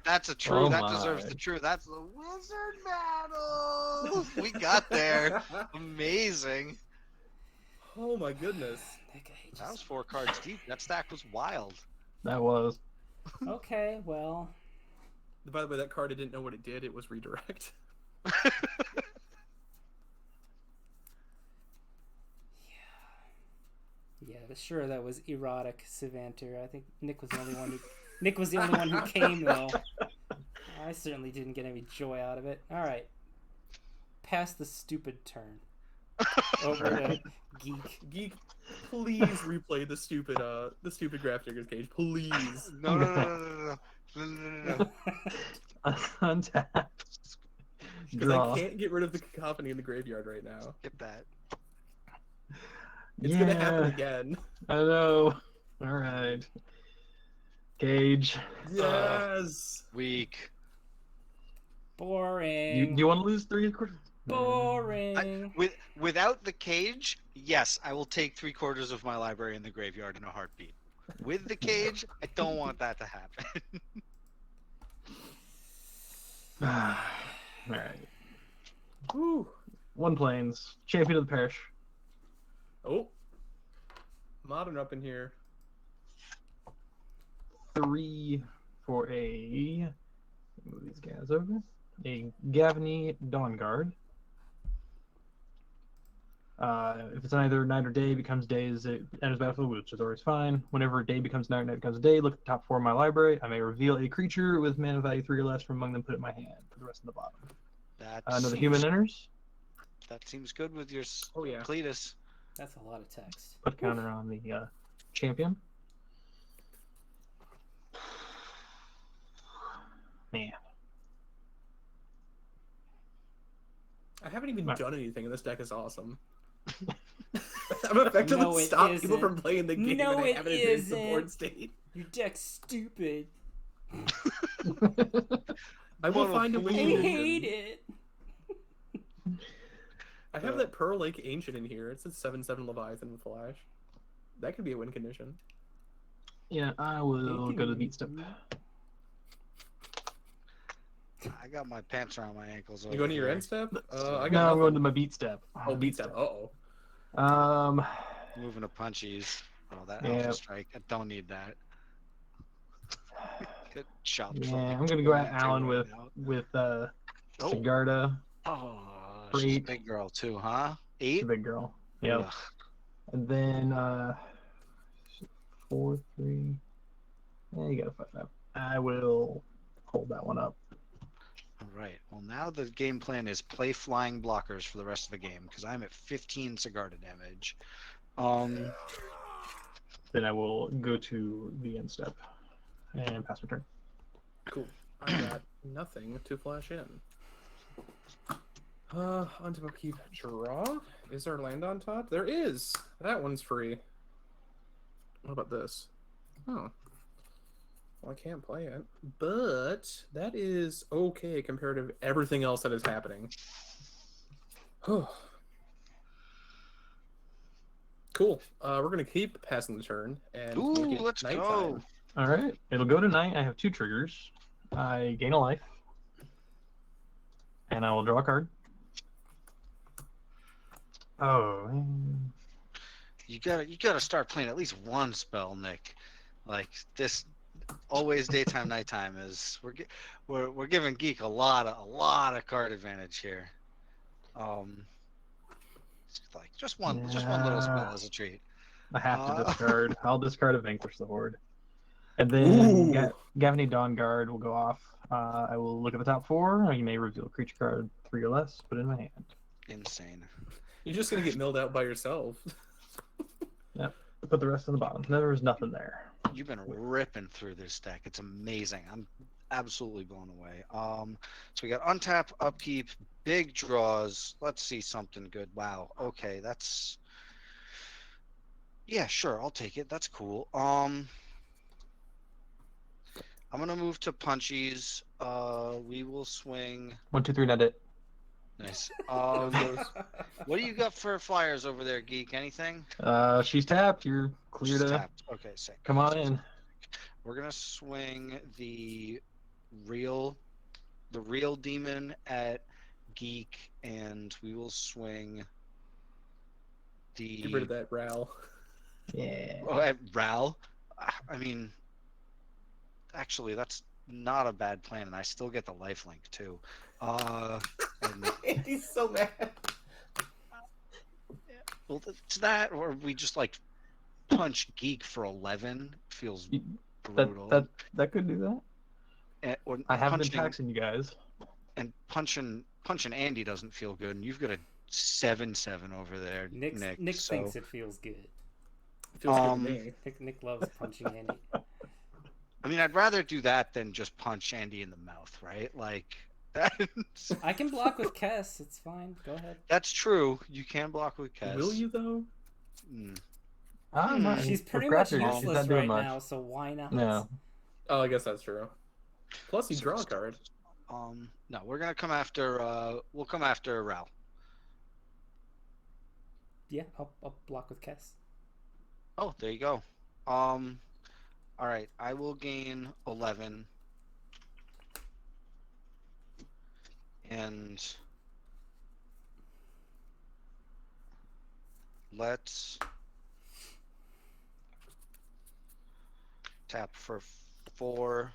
S4: That's a true.
S3: Oh
S4: that
S3: my.
S4: deserves the true. That's the wizard battle. We got there. Amazing.
S2: Oh my goodness.
S1: Nick, I hate
S4: That was 4 cards deep. That stack was wild.
S3: That was.
S1: Okay, well,
S2: By the way, that card I didn't know what it did. It was redirect.
S1: yeah, sure, that was erotic, Savanter. I think Nick was the only one who. Nick was the only one who came though. I certainly didn't get any joy out of it. All right, pass the stupid turn. Over to Geek.
S2: Geek, please replay the stupid Grafdigger's Cage, please.
S4: No.
S3: Untap.
S2: Because
S3: Draw.
S2: I can't get rid of the cacophony in the graveyard right now.
S4: Get that.
S2: It's gonna happen again.
S3: I know. All right. Cage.
S2: Yes.
S4: Weak.
S1: Boring.
S3: You want to lose 3 quarters?
S1: Boring.
S4: Without the cage, yes, I will take 3/4 of my library in the graveyard in a heartbeat. With the cage, I don't want that to happen.
S3: All right.
S2: Woo.
S3: 1 planes. Champion of the parish.
S2: Oh. Modern up in here.
S3: 3 for a. Move these guys over. A Gavany Dawn Guard. If it's either night or day, it becomes days. It enters battlefield, which is always fine. Whenever day becomes night, night becomes day. Look at the top 4 of my library. I may reveal a creature with mana value 3 or less from among them. Put it in my hand. Put the rest in the bottom. Another human enters.
S4: That seems good with your
S2: Oh yeah.
S4: Cletus.
S1: That's a lot of text.
S3: Put counter on the champion. Man.
S2: I haven't even
S3: Right.
S2: done anything, and this deck is awesome. I'm effectively
S1: No, it
S2: stopping people
S1: isn't.
S2: from playing the game
S1: No,
S2: and I
S1: it
S2: haven't advanced the
S1: isn't.
S2: board state.
S1: Your deck's stupid.
S2: I will find a
S1: I
S2: win
S1: hate
S2: condition.
S1: it.
S2: I have that Pearl Lake Ancient in here. It's a 7/7 Leviathan with Flash. That could be a win condition.
S3: Yeah, I will go to the beat step.
S4: I got my pants around my ankles.
S2: You going to your end step? I got
S3: No, I'm
S2: nothing.
S3: going to my beat step.
S2: Oh, beat step. Uh-oh.
S4: Moving to punchies. Oh, that
S3: Yeah.
S4: Alpha Strike. I don't need that. Good shot.
S3: Yeah, I'm gonna go at Alan with Sigarda,
S4: Oh,
S3: For
S4: she's a
S3: 8.
S4: big girl too, huh?
S3: the
S4: 8?
S3: big girl. Yep.
S4: Ugh.
S3: And then 4, 3. Yeah, you got a 5/5. I will hold that one up.
S4: All right. Well, now the game plan is play flying blockers for the rest of the game because I'm at 15 Sigarda damage.
S3: Then I will go to the end step and pass my turn.
S2: Cool. I got nothing to flash in. Onto upkeep. Draw. Is there land on top? There is. That one's free. What about this? Oh. Well, I can't play it. But that is okay compared to everything else that is happening. Cool. We're gonna keep passing the turn and
S4: Ooh,
S2: make it
S4: let's
S2: nighttime.
S4: go.
S3: All right, it'll go tonight. I have 2 triggers. I gain a life, and I will draw a card. Oh, man.
S4: You gotta start playing at least one spell, Nick. Like this, always daytime, nighttime is we're giving Geek a lot of card advantage here. Like just one little spell
S3: Yeah.
S4: as a treat.
S3: I have to discard. I'll discard a Vanquish the Horde. And
S2: Ooh.
S3: then Gavany Dawn Guard will go off. I will look at the top 4. You may reveal a creature card 3 or less. Put it in my hand.
S4: Insane.
S2: You're just gonna get milled out by yourself.
S3: Put the rest on the bottom. There was nothing there.
S4: You've been ripping through this deck. It's amazing. I'm absolutely blown away. So we got untap, upkeep, big draws. Let's see something good. Wow. Okay, that's yeah, sure. I'll take it. That's cool. I'm gonna move to punchies. We will swing.
S3: 1, 2, 3, net it.
S4: Nice. What do you got for flyers over there, Geek? Anything?
S3: She's tapped. You're clear
S4: Just
S3: to
S4: tapped. Okay, sick.
S3: come on in.
S4: We're gonna swing the real demon at Geek, and we will swing
S2: Get rid of
S4: the
S2: that Ral.
S3: Yeah.
S4: Oh, Ral. I mean, actually, that's not a bad plan, and I still get the lifelink too. And
S2: He's so mad.
S4: well, it's that, or we just like punch Geek for 11 feels brutal.
S3: That could do that.
S4: Or
S3: I have been
S4: punching
S3: taxing you guys.
S4: and punching Andy doesn't feel good, and you've got a 7/7 over there, Nick.
S1: Nick
S4: so,
S1: thinks it feels good.
S2: Feels good to me.
S1: Nick loves punching Andy.
S4: I mean, I'd rather do that than just punch Andy in the mouth, right? Like,
S1: I can block with Kess. It's fine. Go ahead.
S4: that's true. You can block with Kess.
S2: Will you though?
S3: No,
S1: She's
S3: with
S1: pretty much
S3: Raptors, she's
S1: useless
S3: not doing
S1: right
S3: much.
S1: now, so why not?
S3: No.
S2: Oh, I guess that's true. Plus, you draw a card.
S4: No, we're gonna come after. We'll come after Ral.
S1: Yeah, I'll block with Kess.
S4: Oh, there you go. All right, I will gain 11, and let's tap for 4,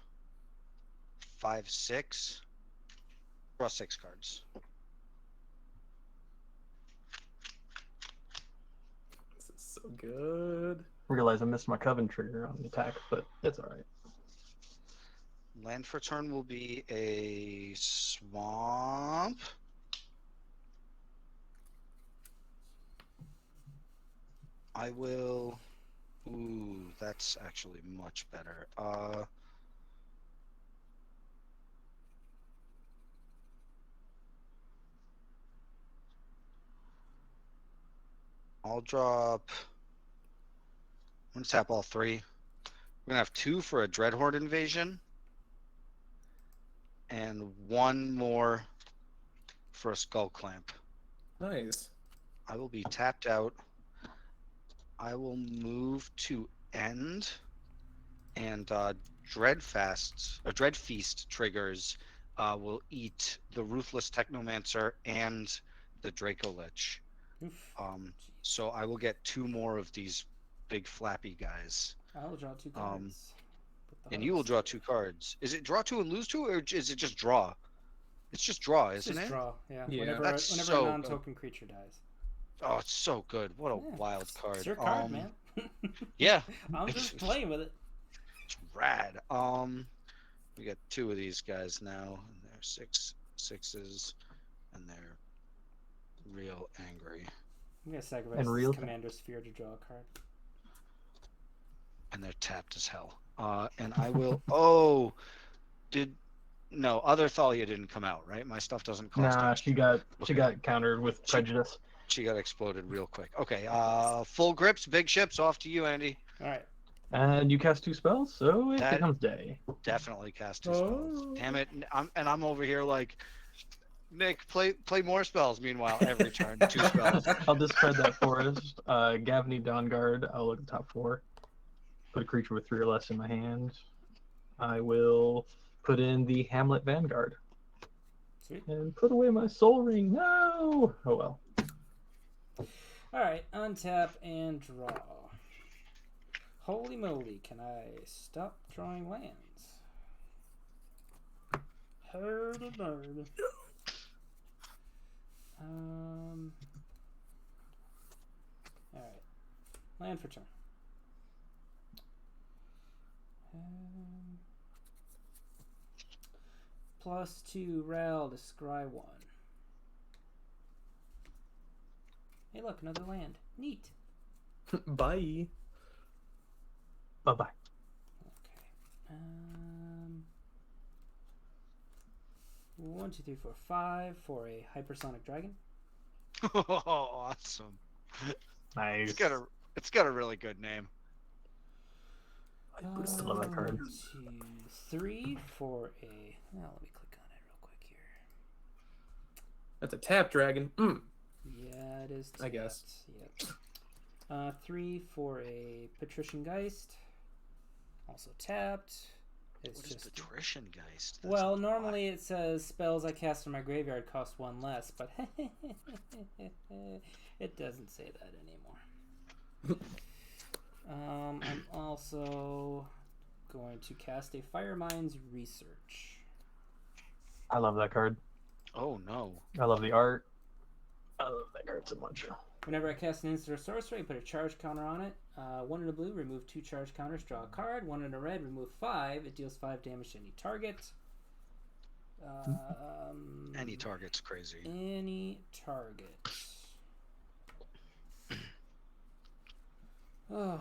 S4: 5, 6. Draw 6 cards.
S2: This is so good.
S3: Realize I missed my Coven trigger on the attack, but it's alright.
S4: Land for turn will be a swamp. I will. Ooh, that's actually much better. I'll drop. I'm gonna tap all 3. We're gonna have 2 for a Dreadhorde invasion, and 1 more for a Skull Clamp.
S2: Nice.
S4: I will be tapped out. I will move to end, and Dread Feast triggers will eat the Ruthless Technomancer and the Draco Lich.
S1: Oof.
S4: So I will get 2 more of these big flappy guys.
S1: I will draw 2 cards.
S4: And you will draw 2 cards. Is it draw 2 and lose 2, or is it just draw? It's just draw,
S1: It's
S4: isn't
S1: just
S4: it?
S1: draw, yeah.
S2: Yeah.
S1: Whenever
S4: That's
S1: a
S4: so
S1: non-token creature dies.
S4: Oh, it's so good. What a
S1: Yeah,
S4: wild card.
S1: It's your card, man.
S4: Yeah.
S1: I'm just playing with it.
S4: It's rad. We got 2 of these guys now, and they're 6/6s, and they're real angry.
S1: I'm gonna sacrifice
S3: And
S1: this
S3: real
S1: Commander Sphere to draw a card.
S4: And they're tapped as hell. And I will. Oh, no, other Thalia didn't come out, right? My stuff doesn't cost.
S3: Nah,
S4: extra.
S3: she got countered with prejudice.
S4: She got exploded real quick. Okay. Full grips, big ships. Off to you, Andy.
S1: All right.
S3: And you cast 2 spells, so it
S4: That-
S3: becomes day.
S4: Definitely cast 2 spells.
S2: Oh.
S4: Damn it! I'm over here like, Nick, play more spells. Meanwhile, every turn 2 spells.
S3: I'll discard that forest. Gavny Dawnguard, I'll look at the top 4. Put a creature with 3 or less in my hand. I will put in the Hamlet Vanguard.
S1: Sweet.
S3: And put away my Soul Ring. No! Oh well.
S1: All right. Untap and draw. Holy moly! Can I stop drawing lands? Heard a bird. All right. Land for turn. +2 Ral to scry 1. Hey, look, another land. Neat.
S2: Bye.
S3: Bye-bye.
S1: Okay. 1, 2, 3, 4, 5 for a Hypersonic Dragon.
S4: Oh, awesome!
S3: Nice.
S4: It's got a really good name.
S3: I still love that card.
S1: 1, 2, 3 for a. Well, let me click on it real quick here.
S2: That's a tap dragon.
S1: Yeah, it is.
S2: I guess.
S1: Yep. 3 for a Patrician Geist. Also tapped. It's
S4: What is
S1: just.
S4: Patrician Geist? That's
S1: Well,
S4: a
S1: normally it says spells I cast from my graveyard cost 1 less, but it doesn't say that anymore. I'm also going to cast a Fire Mines Research.
S3: I love that card.
S4: Oh no.
S3: I love the art. I love that card so much.
S1: Whenever I cast an instant or sorcery, I put a charge counter on it. 1 in a blue, remove 2 charge counters, draw a card. 1 in a red, remove 5. It deals 5 damage to any target.
S4: Any target's crazy.
S1: Any target. Oh.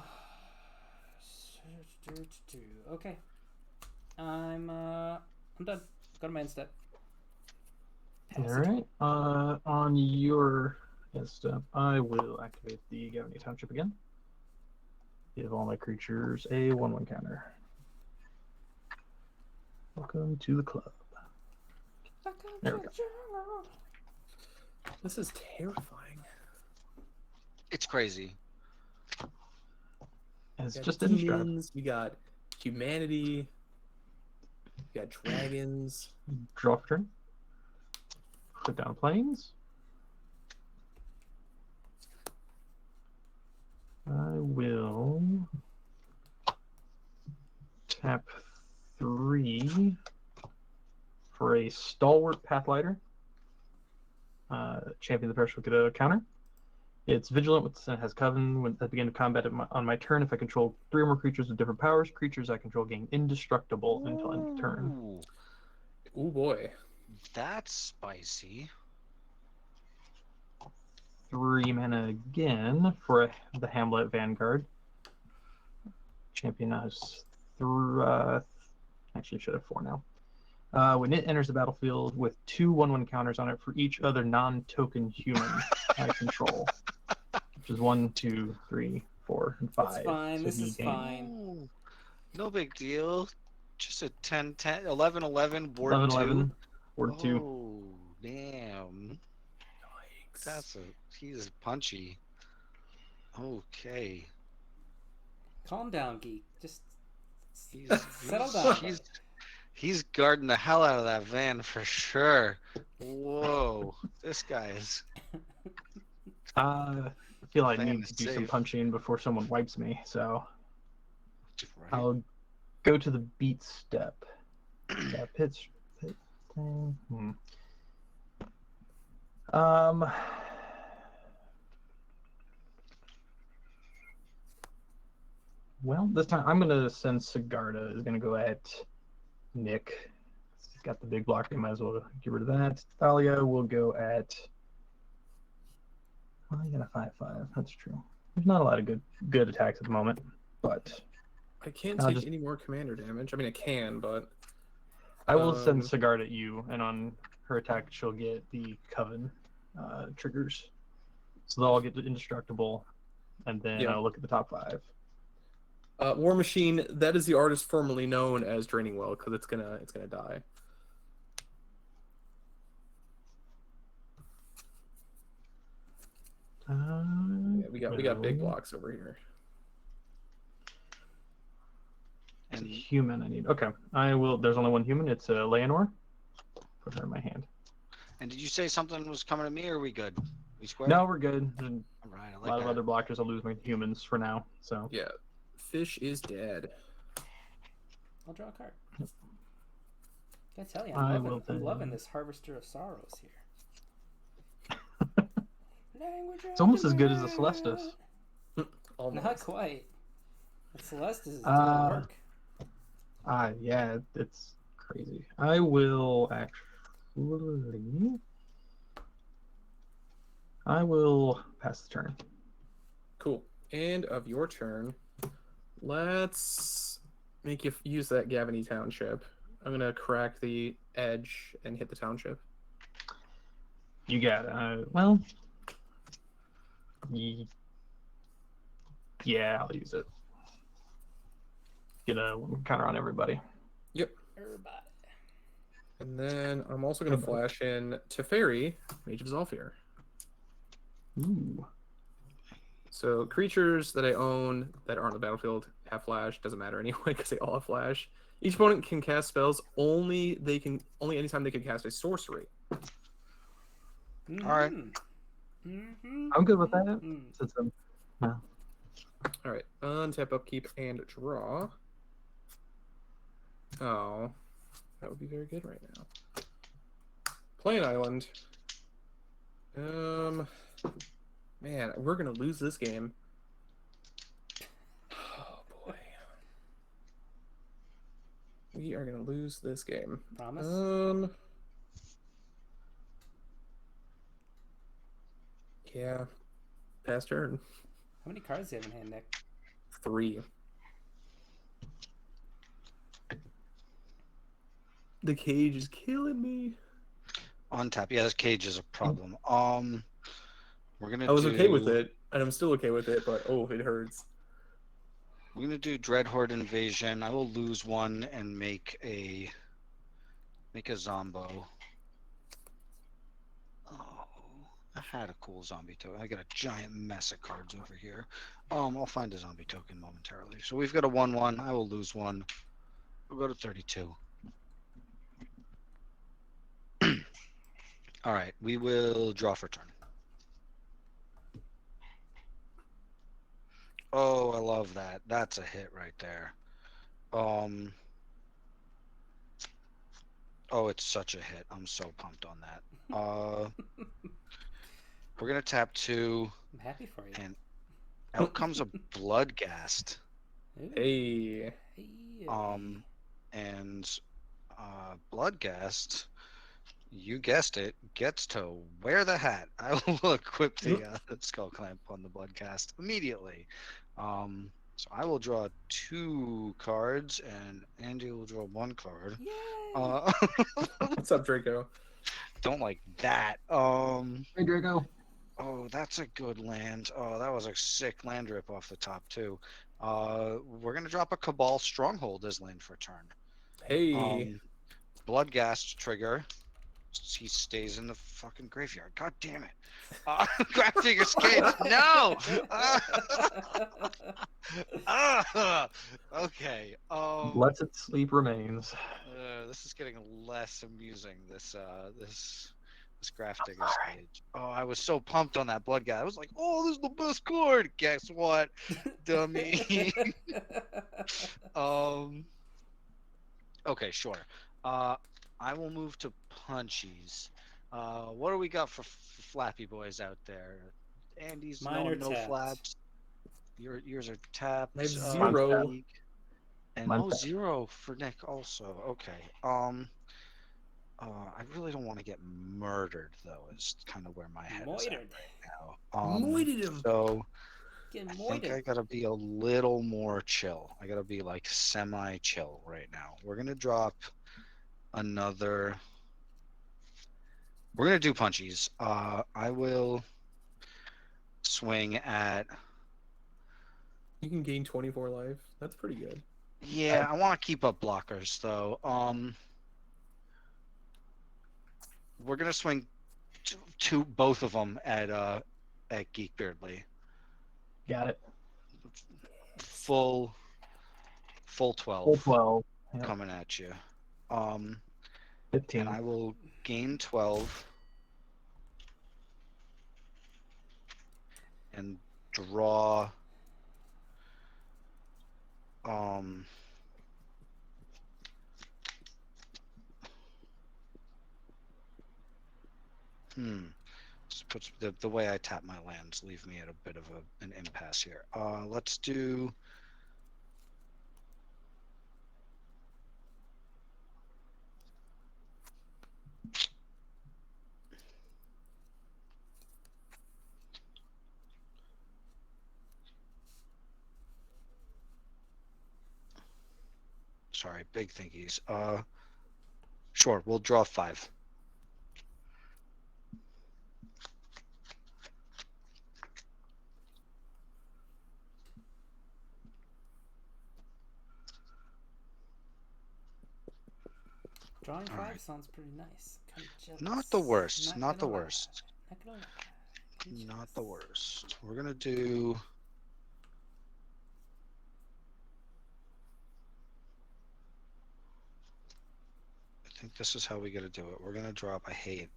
S1: Okay. I'm done. Go to my end step.
S3: All right. On your end step, I will activate the Gaymers Township again. Give all my creatures a 1/1 counter. Welcome to the club. There we go.
S2: This is terrifying.
S4: It's crazy.
S3: It's
S2: We got
S3: just in Scrap.
S2: demons, we got humanity, we got dragons.
S3: Draw for turn. Put down planes. I will tap 3 for a Stalwart Pathlighter. Champion of the Parish will get a counter. It's vigilant with has Coven. When at the beginning of combat on my turn, if I control 3 or more creatures with different powers, creatures I control gain indestructible until end of turn.
S4: Ooh,
S2: Oh boy.
S4: that's spicy.
S3: 3 mana again for the Hamlet Vanguard. Champion has actually should have 4 now. When it enters the battlefield with 2 1/1 counters on it for each other non-token human I control, which is 1, 2, 3, 4, and 5.
S1: That's fine.
S3: So
S1: This
S3: he
S1: is
S3: gains
S1: fine.
S4: Ooh, no big deal. Just a 10, 10, 11, 11, board
S3: 11,
S4: 2.
S3: 11, board 2.
S4: Oh, damn.
S2: Yikes.
S4: He's punchy. Okay.
S1: Calm down, geek. Just
S4: He's,
S1: settle down.
S4: He's guarding the hell out of that van for sure. Whoa. This guy is.
S3: I feel like I
S4: Van
S3: need
S4: is
S3: to do some
S4: safe.
S3: punching before someone wipes me, so
S4: Right.
S3: I'll go to the beat step. Yeah, pitch thing. Well, this time I'm gonna send Sigarda. Is gonna go at Nick. He's got the big blocker. Might as well get rid of that. Thalia will go at. Well, you got a 5/5. That's true. There's not a lot of good attacks at the moment, but
S2: I can't
S3: I'll
S2: take
S3: just-
S2: any more commander damage. I mean, I can, but
S3: I will send
S2: Um,
S3: Sigarda at you, and on her attack, she'll get the Coven triggers. So they'll all get indestructible, and then
S2: Yeah.
S3: I'll look at the top 5.
S2: War Machine. That is the artist formerly known as Draining Well, because it's gonna die. Yeah, we got big blocks over here.
S3: It's a
S4: And
S3: human I need. Okay, I will. There's only one human. It's Leonor. Put her in my hand.
S4: and did you say something was coming to me, or are we good? We square?
S3: No, we're good. There's
S4: All right. I
S3: a
S4: like
S3: lot of
S4: that.
S3: other blockers. I'll lose my humans for now. So
S2: Yeah, Fish is dead.
S1: I'll draw a card. I tell you,
S3: I
S1: I'm
S3: will
S1: loving
S3: then.
S1: this Harvester of Sorrows here.
S3: it's almost as good as the Celestis.
S2: Almost.
S1: Not quite. The Celestis is doing
S3: Uh,
S1: work.
S3: Yeah, it's crazy. I will actually. I will pass the turn.
S2: Cool. And of your turn, let's make you use that Gavany Township. I'm gonna crack the edge and hit the township.
S3: You got well. Yeah, I'll use it. Get a counter on everybody.
S1: Everybody.
S2: And then I'm also gonna flash in Teferi, Mage of Zolfir.
S3: Ooh.
S2: So creatures that I own that aren't on the battlefield have flash. Doesn't matter anyway because they all have flash. Each opponent can cast spells only anytime they can cast a sorcery.
S4: All right.
S1: Mm-hmm.
S3: I'm good with that.
S1: Mhm.
S3: Since
S2: All right. Untap, upkeep, and draw. Oh, that would be very good right now. Play an island. Man, we're gonna lose this game. Oh boy, we are gonna lose this game.
S1: Promise?
S2: Yeah. Pass turn.
S1: How many cards do you have in hand, Nick?
S2: 3. The cage is killing me.
S4: On tap. Yeah, this cage is a problem. We're gonna.
S2: I was okay with it, and I'm still okay with it, but oh, it hurts.
S4: We're gonna do Dreadhorde Invasion. I will lose one and make a Zombo. Oh, I had a cool zombie token. I got a giant mess of cards over here. I'll find a zombie token momentarily. So we've got a 1/1. I will lose one. We'll go to 32. All right, we will draw for turn. Oh, I love that. That's a hit right there. Oh, it's such a hit. I'm so pumped on that. We're gonna tap 2.
S1: I'm happy for you.
S4: And out comes a Bloodghast.
S1: Ooh.
S2: Hey.
S4: And Bloodghast, you guessed it, gets to wear the hat. I will equip the skull clamp on the Bloodghast immediately. So I will draw 2 cards, and Andy will draw 1 card.
S1: Yay!
S2: What's up, Draco?
S4: Don't like that.
S3: Hey, Draco.
S4: Oh, that's a good land. Oh, that was a sick land rip off the top too. We're gonna drop a Cabal Stronghold as land for turn.
S2: Hey.
S4: Bloodghast trigger. He stays in the fucking graveyard. God damn it. Grafdigger's Cage. No. Okay.
S3: Lets it sleep remains.
S4: This is getting less amusing. This Grafdigger's Cage. Oh, I was so pumped on that Blood guy. I was like, oh, this is the best card. Guess what, dummy? Okay, sure. I will move to Punchies. What do we got for Flappy Boys out there? Andy's
S1: Mine
S4: no
S1: are
S4: flaps. Yours are tapped.
S2: I have 0.
S4: And
S3: Mine's
S4: 0 for Nick also. Okay. I really don't want to get murdered though. Is kind of where my head is at right now.
S2: Moited him.
S4: So
S1: Getting
S4: I think
S1: moited.
S4: I gotta be a little more chill. I gotta be like semi-chill right now. We're gonna drop another. We're gonna do punchies. I will swing at.
S2: You can gain 24 life. That's pretty good.
S4: Yeah, I want to keep up blockers though. We're gonna swing both of them at Geek Beardly.
S3: Got it.
S4: Full 12.
S3: Full 12. Yep.
S4: Coming at you.
S3: 15.
S4: And I will gain 12 and draw puts the way I tap my lands leave me at a bit of an impasse here. Let's do sorry, big thinkies. Sure, we'll draw 5.
S1: Drawing 5
S4: right.
S1: sounds pretty nice. Kind of jealous.
S4: Not the worst. Not the
S1: gonna lie.
S4: worst.
S1: Not gonna lie. Kind of
S4: Not the
S1: jealous.
S4: worst. We're gonna do. I think this is how we gotta do it. We're gonna drop. I hate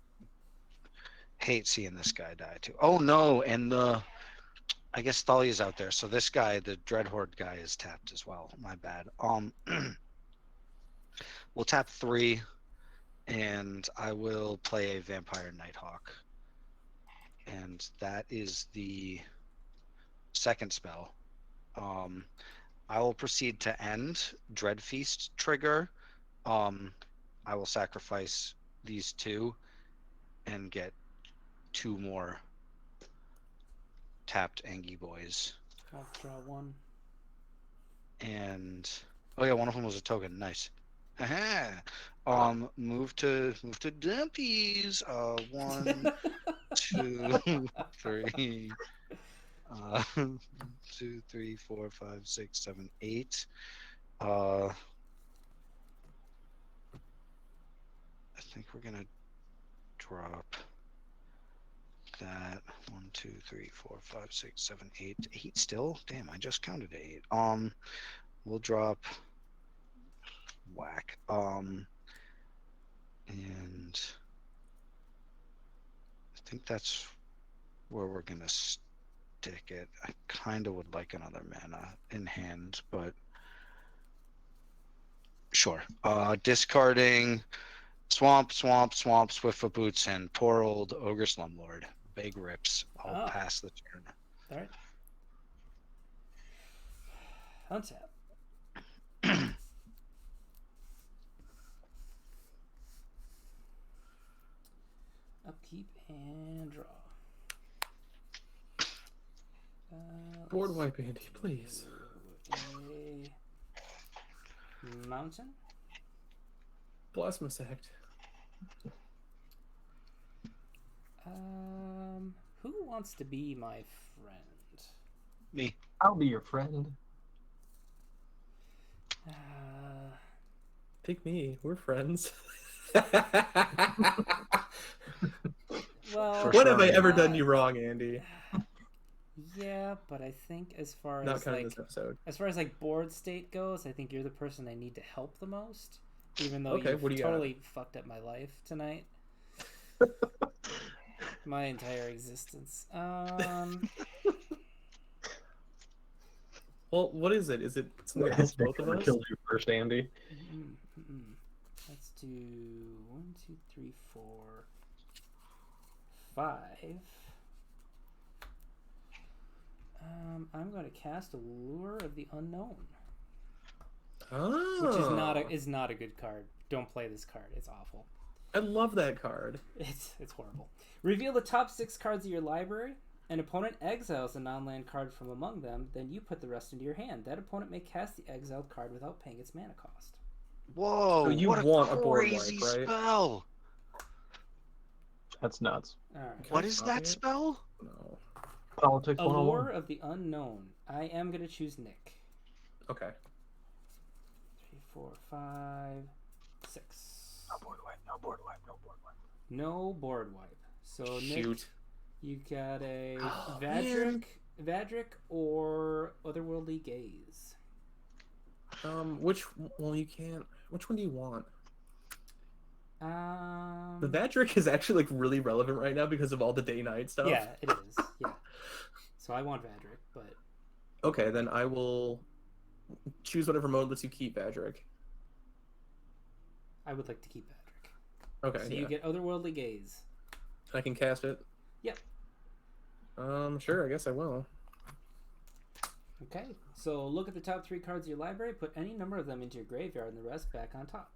S4: seeing this guy die too. Oh no! And I guess Thalia's out there. So this guy, the Dreadhorde guy, is tapped as well. My bad. We'll tap 3, and I will play a Vampire Nighthawk. And that is the second spell. I will proceed to end Dread Feast trigger. I will sacrifice these 2 and get 2 more tapped Angie boys.
S1: I'll draw 1.
S4: And oh yeah, one of them was a token. Nice. Move to dumpies. 1, 2, 3. 2, 3, 4, 5, 6, 7, 8. I think we're gonna drop that 1, 2, 3, 4, 5, 6, 7, 8. 8 still? Damn, I just counted 8. We'll drop whack. And I think that's where we're gonna stick it. I kind of would like another mana in hand, but sure. Discarding Swamp, Swift of Boots, and poor old Ogre Slumlord. Big rips. I'll pass the turn.
S1: All right. Untap. Upkeep and draw.
S2: Board wipe, Andy, please.
S1: A mountain.
S2: Blasphemous act.
S1: Who wants to be my friend?
S4: Me.
S3: I'll be your friend.
S2: Pick me. We're friends.
S1: Well,
S2: What have I ever done you wrong, Andy?
S1: Yeah, but I think as far
S2: Not
S1: as
S2: counting
S1: like
S2: this episode.
S1: as far as like board state goes, I think you're the person I need to help the most. Even though
S2: Okay,
S1: you've
S2: what do you
S1: totally fucked up my life tonight. My entire existence.
S2: Well, what is it? Is it something that helps both of us?
S3: Killed you first, Andy.
S1: Let's do 1, 2, 3, 4, 5. I'm going to cast Allure of the Unknown,
S2: Oh.
S1: which is not a good card. Don't play this card. It's awful.
S2: I love that card.
S1: It's horrible. Reveal the top 6 cards of your library. An opponent exiles a non-land card from among them, then you put the rest into your hand. That opponent may cast the exiled card without paying its mana cost.
S4: Whoa!
S2: So you
S4: what
S2: want
S4: a
S2: a board
S4: crazy
S2: wipe, right?
S4: spell!
S3: That's nuts.
S1: Alright.
S4: What is that spell?
S2: No.
S3: Politics
S1: Allure
S3: 101.
S1: of the Unknown. I am going to choose Nick.
S2: Okay.
S1: 3, 4, 5, 6.
S3: No board wipe, no board wipe, no board wipe.
S1: No board wipe. So Nick,
S2: Shoot.
S1: you got a
S2: Oh,
S1: Vadric or Otherworldly Gaze.
S2: Well, you can't. Which one do you want?
S1: Um,
S2: The Vadric is actually like really relevant right now because of all the day-night stuff.
S1: Yeah, it is. Yeah. So I want Vadric, but
S2: Okay, then I will choose whatever mode lets you keep Vadric.
S1: I would like to keep Vadric.
S2: Okay,
S1: So
S2: yeah.
S1: you get Otherworldly Gaze.
S2: I can cast it.
S1: Yep.
S2: Sure, I guess I will.
S1: Okay. So look at the top 3 cards of your library. Put any number of them into your graveyard, and the rest back on top.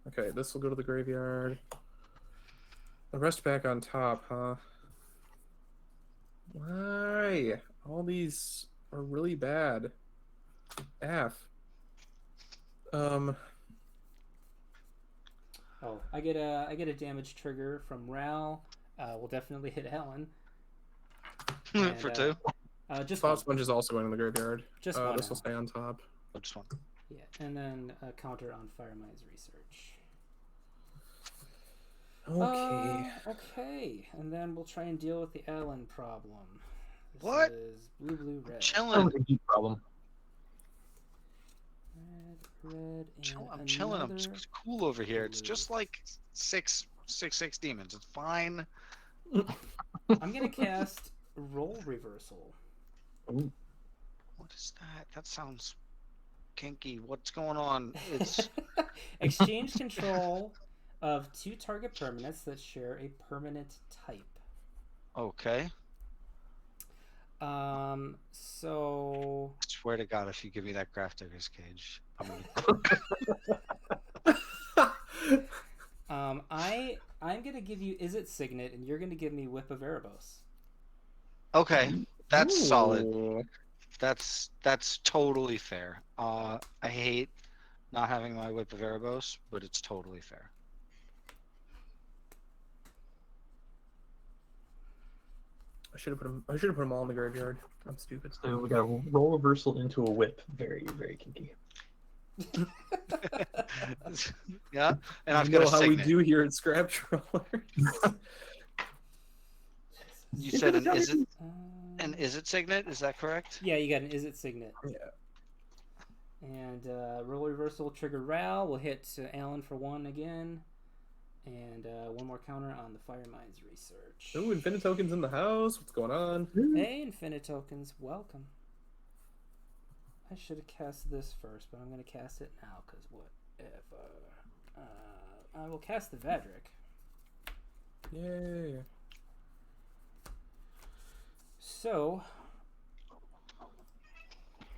S2: Okay, this will go to the graveyard. The rest back on top, huh? Why? All these are really bad. F.
S1: Oh, I get a damage trigger from Ral. We'll definitely hit Helen. And,
S4: For 2?
S1: Just
S2: Spot
S1: one.
S2: Sponge is also going in the graveyard.
S1: Just one.
S2: This will
S1: now.
S2: stay on top.
S4: Oh, just one.
S1: Yeah, and then a counter on Firemind's Research.
S2: Okay.
S1: Okay, and then we'll try and deal with the Allen problem. This
S4: What?
S1: is blue, blue, red.
S3: That
S4: Chilling.
S3: was a deep problem.
S1: Red, and
S4: I'm chilling. I'm
S1: another
S4: just cool over here. It's
S1: blue.
S4: just like six demons. It's fine.
S1: I'm gonna cast Role Reversal.
S3: Ooh.
S4: What is that? That sounds kinky. What's going on? It's
S1: Exchange control of 2 target permanents that share a permanent type.
S4: okay.
S1: So
S4: I swear to God, if you give me that Grafdigger's Cage, I'm gonna.
S1: I'm gonna give you Is It Signet, and you're gonna give me Whip of Erebos.
S4: Okay, that's solid.
S2: Ooh.
S4: That's totally fair. I hate not having my Whip of Erebos, but it's totally fair.
S2: I should have put them all in the graveyard. I'm stupid.
S3: So we got a roll reversal into a whip. Very, very kinky.
S4: Yeah, and I've
S2: you
S4: got
S2: know
S4: a
S2: how
S4: signet.
S2: we do here at Scrap Trawlers.
S4: You said an is it signet? Is that correct?
S1: Yeah, you got an Is It Signet.
S2: Yeah.
S1: And Role Reversal will trigger Ral. We'll hit Alan for 1 again. And 1 more counter on the Fire Mines Research.
S2: Ooh, Infinite Tokens in the house. What's going on?
S1: Hey, Infinite Tokens, welcome. I should have cast this first, but I'm going to cast it now, because whatever. I will cast the Vadric.
S2: Yay. So,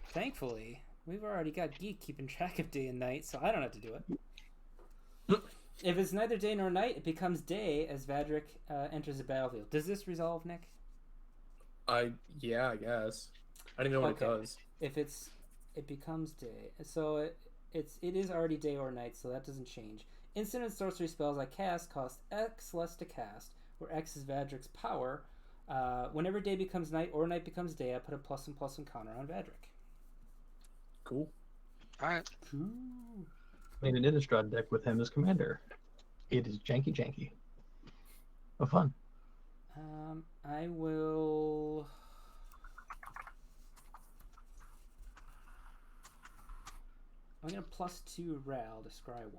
S1: thankfully, we've already got Geek keeping track of day and night, so I don't have to do it. If it's neither day nor night, it becomes day as Vadric enters the battlefield. Does this resolve, Nick?
S2: yeah, I guess. I didn't know what it does.
S1: If it becomes day, so it is already day or night, so that doesn't change. Instant and sorcery spells I cast cost X less to cast, where X is Vadric's power. Whenever day becomes night or night becomes day, I put a +1/+1 counter on Vadric.
S2: Cool.
S4: All right.
S1: Cool.
S3: Made an Innistrad deck with him as commander. It is janky. Oh, fun.
S1: I will. I'm gonna +2 Ral to scry 1.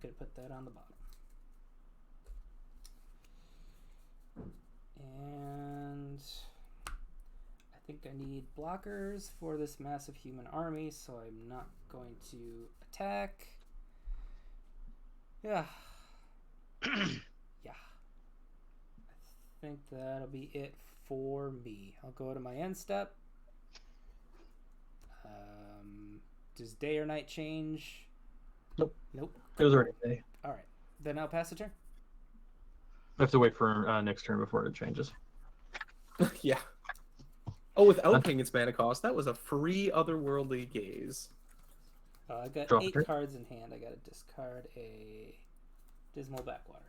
S1: Gonna put that on the bottom. And I think I need blockers for this massive human army, so I'm not going to attack. Yeah. Yeah. I think that'll be it for me. I'll go to my end step. Does day or night change?
S3: Nope.
S1: Nope.
S3: It was already day.
S1: All right. Then I'll pass the turn.
S3: I have to wait for next turn before it changes.
S2: Yeah. Oh, without paying its mana cost, that was a free otherworldly gaze.
S1: I've got
S3: Draw
S1: 8
S3: turn.
S1: cards in hand. I got to discard a Dismal Backwater.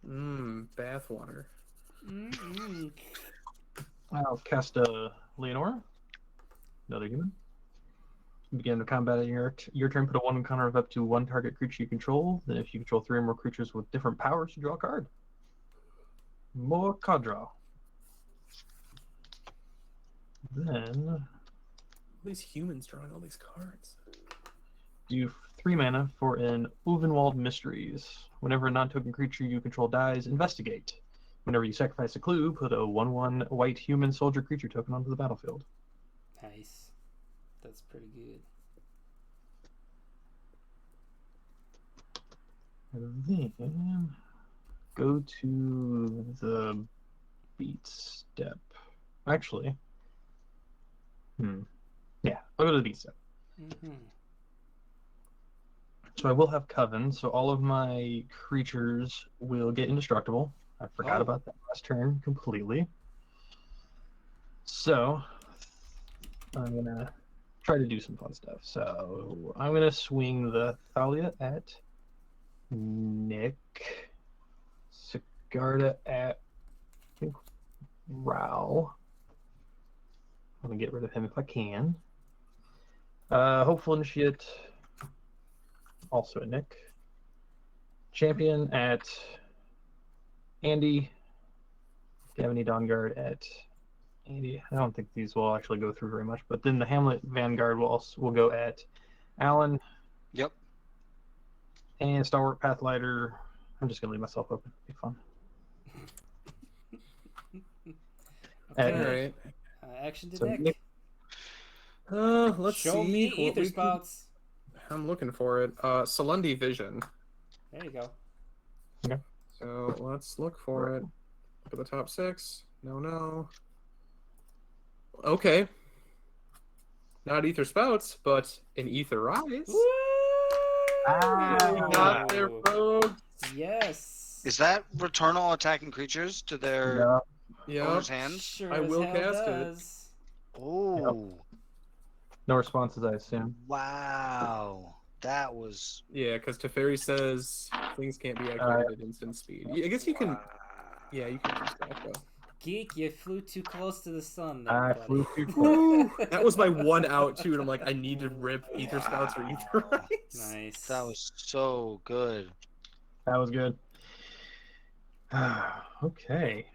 S2: Bathwater.
S1: Mm-hmm.
S3: I'll cast a Leonora, another human. Begin the combat at your turn. Put a 1 counter of up to 1 target creature you control. Then, if you control 3 or more creatures with different powers, you draw a card. More card draw. Then
S2: These humans drawing all these cards.
S3: do 3 mana for an Ulvenwald Mysteries. Whenever a non-token creature you control dies, investigate. Whenever you sacrifice a clue, put a 1/1 white human soldier creature token onto the battlefield.
S1: Nice. That's pretty good.
S3: And then go to the beat step. Actually, yeah, I'll go to the beat step.
S1: Mm-hmm.
S3: So I will have Coven, so all of my creatures will get indestructible. I forgot about that last turn completely. So I'm gonna try to do some fun stuff. So I'm gonna swing the Thalia at Nick, Sigarda at I think Ral. I'm gonna get rid of him if I can. Hopeful Initiate also at Nick. Champion at Andy. Gavany Dawnguard at Andy. I don't think these will actually go through very much, but then the Hamlet Vanguard will go at Alan,
S4: Yep.
S3: And Stalwart Pathlighter. I'm just gonna leave myself open. Be fun.
S1: Okay.
S2: All right.
S1: Action to
S3: So
S1: Nick.
S3: Nick-
S2: Let's
S1: Show
S2: see
S1: me
S2: what
S1: ether
S2: we can-
S1: spouts.
S2: I'm looking for it. Salundi Vision.
S1: There you go.
S2: So let's look for it. Look at the top 6. No. Okay. Not Ether Spouts, but an Ether Rise.
S1: Woo!
S2: Got there, folks.
S1: Yes.
S4: Is that return all attacking creatures to their
S3: Yeah.
S2: Yep.
S4: owner's hands?
S1: Sure
S2: I
S1: as
S2: will
S1: hell
S2: cast it.
S1: does.
S4: Oh,
S3: No responses, I assume.
S4: wow. That was.
S2: Yeah, because Teferi says things can't be activated at instant speed. I guess you can.
S4: Wow.
S2: Yeah, you can do stuff, though.
S1: Geek, you flew too close to the sun there,
S3: I
S1: buddy.
S3: flew too close.
S2: That was my one out, too, and I'm like, I need to rip Ether Spouts or Ether
S4: Wow.
S2: Rise.
S1: Nice.
S4: That was so good.
S3: That was good. Okay.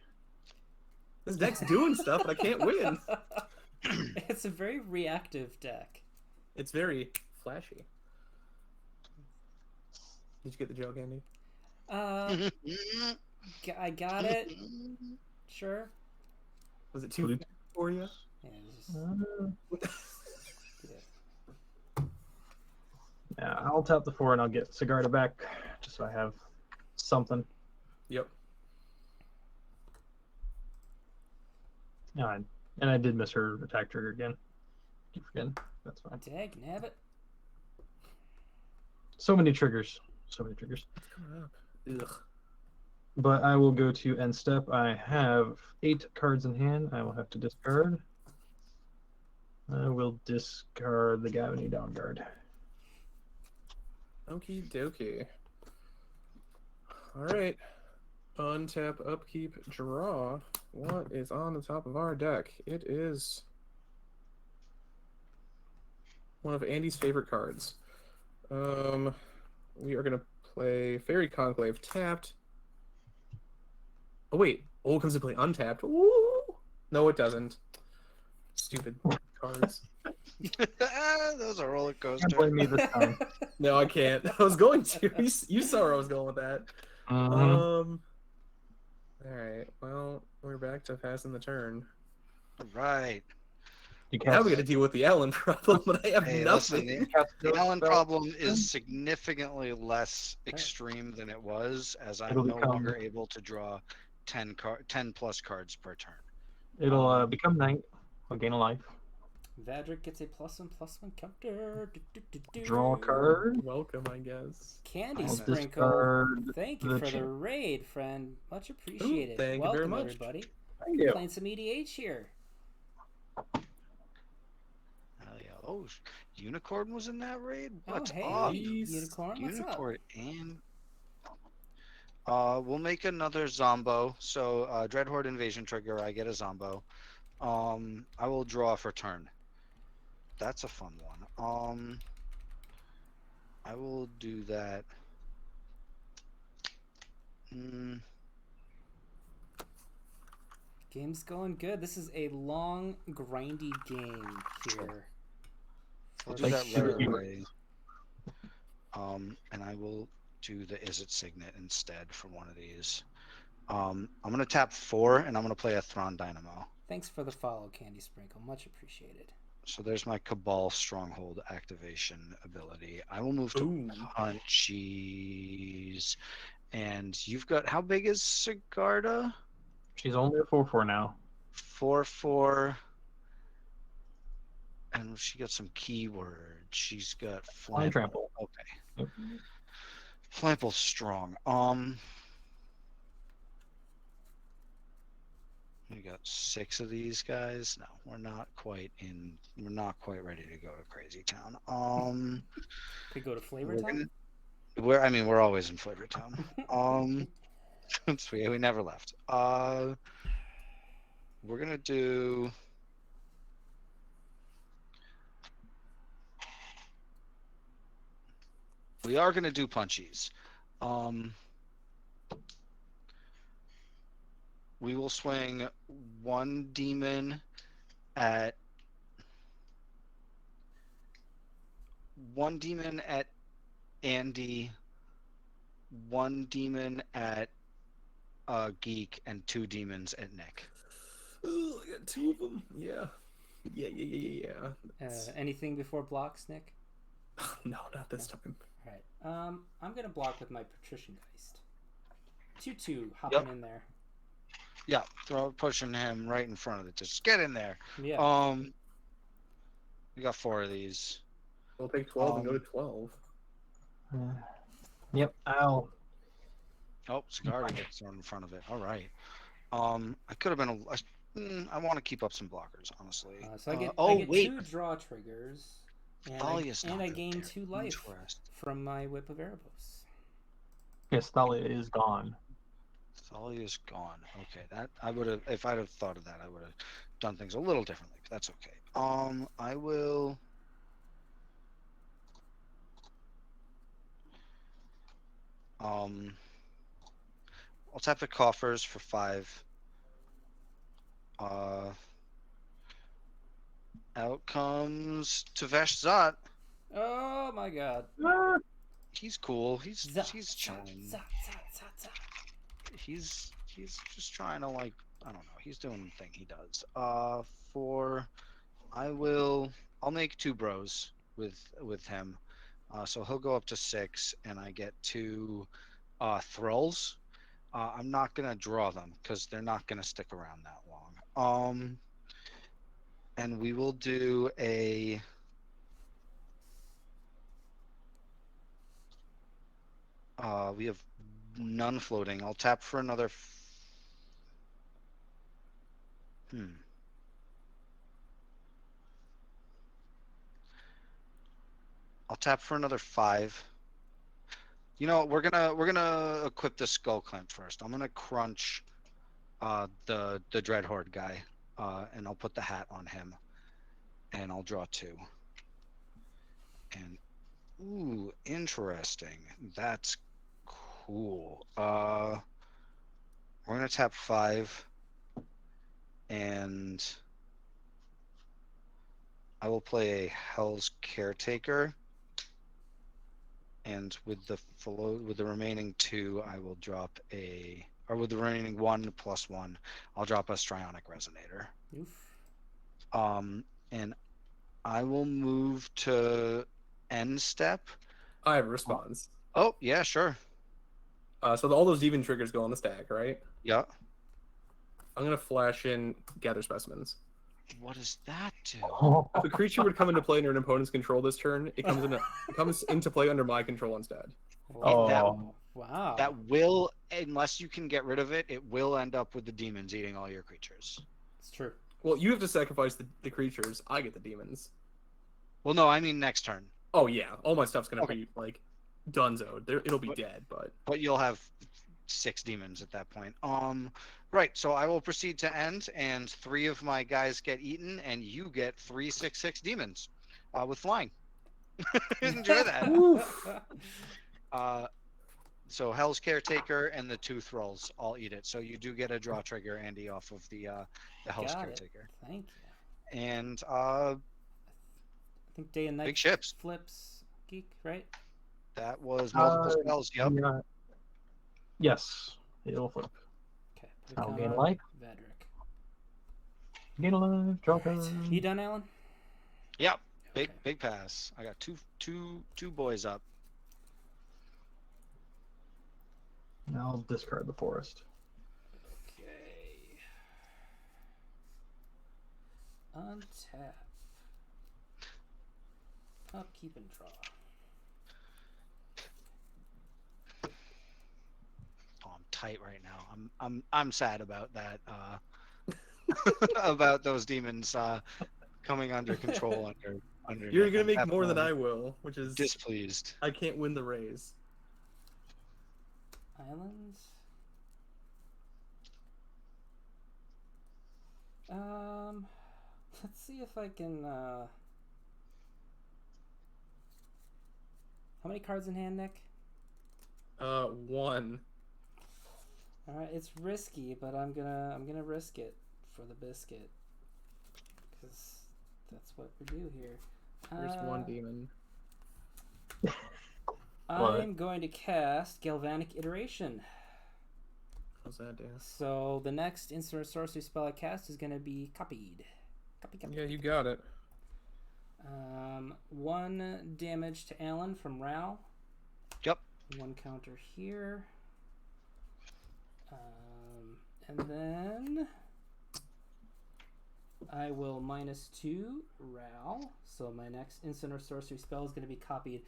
S2: This deck's doing stuff, but I can't win.
S1: It's a very reactive deck.
S2: It's very flashy. Did you get the joke, Andy?
S1: I got it. Sure.
S2: Was it too for you?
S1: Yeah, it's just-
S3: Yeah, I'll tap the 4 and I'll get Sigarda back, just so I have something.
S2: Yep.
S3: Yeah, and I did miss her attack trigger again. Keep forgetting. That's fine.
S1: Dag nabbit.
S3: So many triggers. So many triggers.
S2: What's coming up? Ugh.
S3: But I will go to end step. I have 8 cards in hand. I will have to discard. I will discard the Gavany Down Guard.
S2: Okie dokie. Alright. Untap, upkeep, draw. What is on the top of our deck? It is one of Andy's favorite cards. We are gonna play Fairy Conclave tapped. Oh wait, comes to play untapped. Ooh! No, it doesn't. Stupid cards.
S4: Those are roller
S3: Can't
S4: coaster.
S3: blame me this time.
S2: No, I can't. I was going to. You saw where I was going with that.
S3: Mhm.
S2: All right. Well, we're back to passing the turn.
S4: Right.
S3: You
S2: Now we got to deal with the Allen problem, but I have
S4: Hey,
S2: nothing.
S4: listen, the Allen problem is significantly less extreme than it was, as I'm
S3: It'll
S4: no
S3: become-
S4: longer able to draw 10 plus cards per turn.
S3: It'll become night. I'll gain a life.
S1: Vadric gets a +1/+1 counter.
S3: Draw a card.
S2: Welcome, I guess.
S1: Candy
S3: I'll
S1: Sprinkle.
S3: discard
S1: Thank you
S3: the
S1: for the
S3: champ.
S1: raid, friend. Much appreciated.
S2: thank you
S1: Welcome,
S2: very much.
S1: everybody.
S2: Thank you.
S1: Playing some EDH here.
S4: Hell yeah. Oh, Unicorn was in that raid? What's
S1: oh, hey,
S4: up?
S2: Jeez.
S1: Unicorn, what's
S4: Unicorn and we'll make another Zombo. So Dreadhorde Invasion trigger, I get a Zombo. I will draw for turn. That's a fun one. I will do that.
S1: Game's going good. This is a long, grindy game here.
S4: I'll
S1: For
S4: do
S1: the
S4: that
S3: sure.
S4: right away. And I will do the Is It Signet instead for one of these. I'm gonna tap 4 and I'm gonna play a Thron Dynamo.
S1: Thanks for the follow, Candy Sprinkle. Much appreciated.
S4: So there's my Cabal Stronghold activation ability. I will move to
S2: Ooh.
S4: Punchies. And you've got, how big is Sigarda?
S3: She's only a 4/4 now.
S4: 4/4. And she got some keywords. She's got
S3: Flying Trample.
S4: Okay.
S3: Yep.
S4: Flample's strong. We got 6 of these guys. No, we're not quite ready to go to Crazy Town.
S1: Could go to Flavor
S4: We're
S1: Town.
S4: we're always in Flavor Town. We never left. We're gonna do. We are gonna do punchies. We will swing 1 demon at Andy, 1 demon at Geek, and 2 demons at Nick.
S2: Ooh, I got 2 of them. Yeah.
S1: Anything before blocks, Nick?
S2: No, not this time.
S1: All right. I'm gonna block with my Patrician Geist. 2/2
S4: Yep.
S1: hopping in there.
S4: Yeah, pushing him right in front of it. Just get in there.
S1: Yeah.
S4: We got 4 of these.
S2: We'll take 12 and go to 12.
S3: Yep. Ow.
S4: Oh, Sigarda gets thrown in front of it. All right. I could have been I want to keep up some blockers, honestly.
S1: So I get,
S4: wait.
S1: 2 draw triggers, and
S4: Thalia's
S1: I
S4: not
S1: gain
S4: there.
S1: 2 life
S4: Interesting.
S1: from my Whip of Erebos.
S3: Yes, Thalia is gone.
S4: Thalia's gone. Okay, that I would have. If I'd have thought of that, I would have done things a little differently. But that's okay. I will. I'll tap the coffers for 5. Out comes Tavesh Zot.
S1: Oh my god.
S4: He's cool. He's
S1: Zot,
S4: chilling.
S1: zot, zot, zot, zot.
S4: He's just trying to, like, I don't know. He's doing the thing he does. I'll make 2 bros with him. So he'll go up to 6, and I get 2 thralls. I'm not gonna draw them because they're not gonna stick around that long. And we will do a. We have none floating. I'll tap for another. I'll tap for another 5. You know, we're gonna equip the skull clamp first. I'm gonna crunch the dread horde guy, and I'll put the hat on him, and I'll draw 2. And ooh, interesting. That's cool. We're gonna tap 5, and I will play a Hell's Caretaker. And with the remaining 2, I will drop with the remaining 1 plus 1, I'll drop a Strionic Resonator.
S1: Oof.
S4: And I will move to end step.
S2: I have a response.
S4: Oh, yeah, sure.
S2: So all those demon triggers go on the stack, right?
S4: Yeah.
S2: I'm gonna flash in Gather Specimens.
S4: What does that do?
S2: If a creature would come into play under an opponent's control this turn, it comes into play under my control instead.
S1: Oh, wow.
S4: That will, unless you can get rid of it, it will end up with the demons eating all your creatures.
S1: It's true.
S2: Well, you have to sacrifice the creatures. I get the demons.
S4: Well, no, I mean next turn.
S2: Oh yeah, all my stuff's gonna be like dunzoed. It'll be dead, but
S4: you'll have 6 demons at that point. Right. So I will proceed to end, and 3 of my guys get eaten, and you get 3/6/6 demons, with flying. Enjoy that. So Hell's Caretaker and the 2 thralls all eat it. So you do get a draw trigger, Andy, off of the Hell's Caretaker.
S1: Thank you.
S4: And
S1: I think Day and Night
S4: big ships
S1: flips Geek, right?
S4: That was multiple spells. Yep.
S3: Yeah. Yes, it'll flip.
S1: Okay.
S3: I'll gain life.
S1: Vedrick.
S3: Gain a life. Draw
S1: Right.
S3: card.
S1: You done, Alan?
S4: Yep.
S1: Okay.
S4: Big pass. I got two boys up.
S3: I'll discard the forest.
S1: Okay. Untap. Upkeep and draw.
S4: Oh, I'm tight right now. I'm sad about that. About those demons coming under control under.
S2: you're gonna make more than I will, which is
S4: displeased.
S2: I can't win the raise.
S1: Islands. Let's see if I can. How many cards in hand, Nick?
S2: 1.
S1: All right, it's risky, but I'm gonna risk it for the biscuit, because that's what we do here.
S2: Here's 1 demon.
S1: I'm going to cast Galvanic Iteration.
S2: How's that, Dan?
S1: So the next instant sorcery spell I cast is going to be copied. Copy.
S2: Yeah, you got it.
S1: 1 damage to Alan from Ral.
S4: Yep.
S1: 1 counter here. And then I will -2 Ral. So my next instant or sorcery spell is going to be copied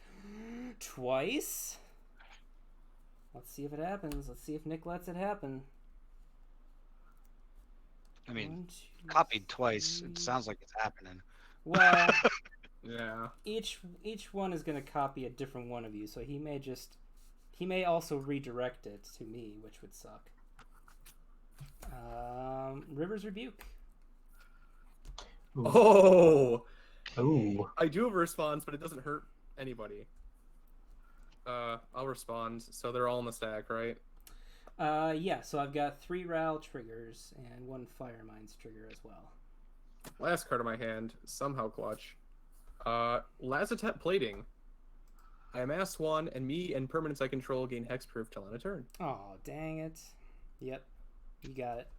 S1: twice. Let's see if it happens. Let's see if Nick lets it happen.
S4: I mean,
S1: 1, 2,
S4: copied twice.
S1: 3.
S4: It sounds like it's happening.
S1: Well,
S2: Yeah.
S1: each one is going to copy a different one of you, so he may also redirect it to me, which would suck. River's Rebuke.
S2: Oh!
S3: Ooh.
S2: I do have a response, but it doesn't hurt anybody. I'll respond. So they're all in the stack, right?
S1: Yeah, so I've got 3 Ral triggers and 1 Fire Mines trigger as well.
S2: Last card of my hand, somehow clutch. Lazatep Plating. I amass 1, and me and permanents I control gain hexproof till end of turn.
S1: Oh, dang it. Yep, you got it.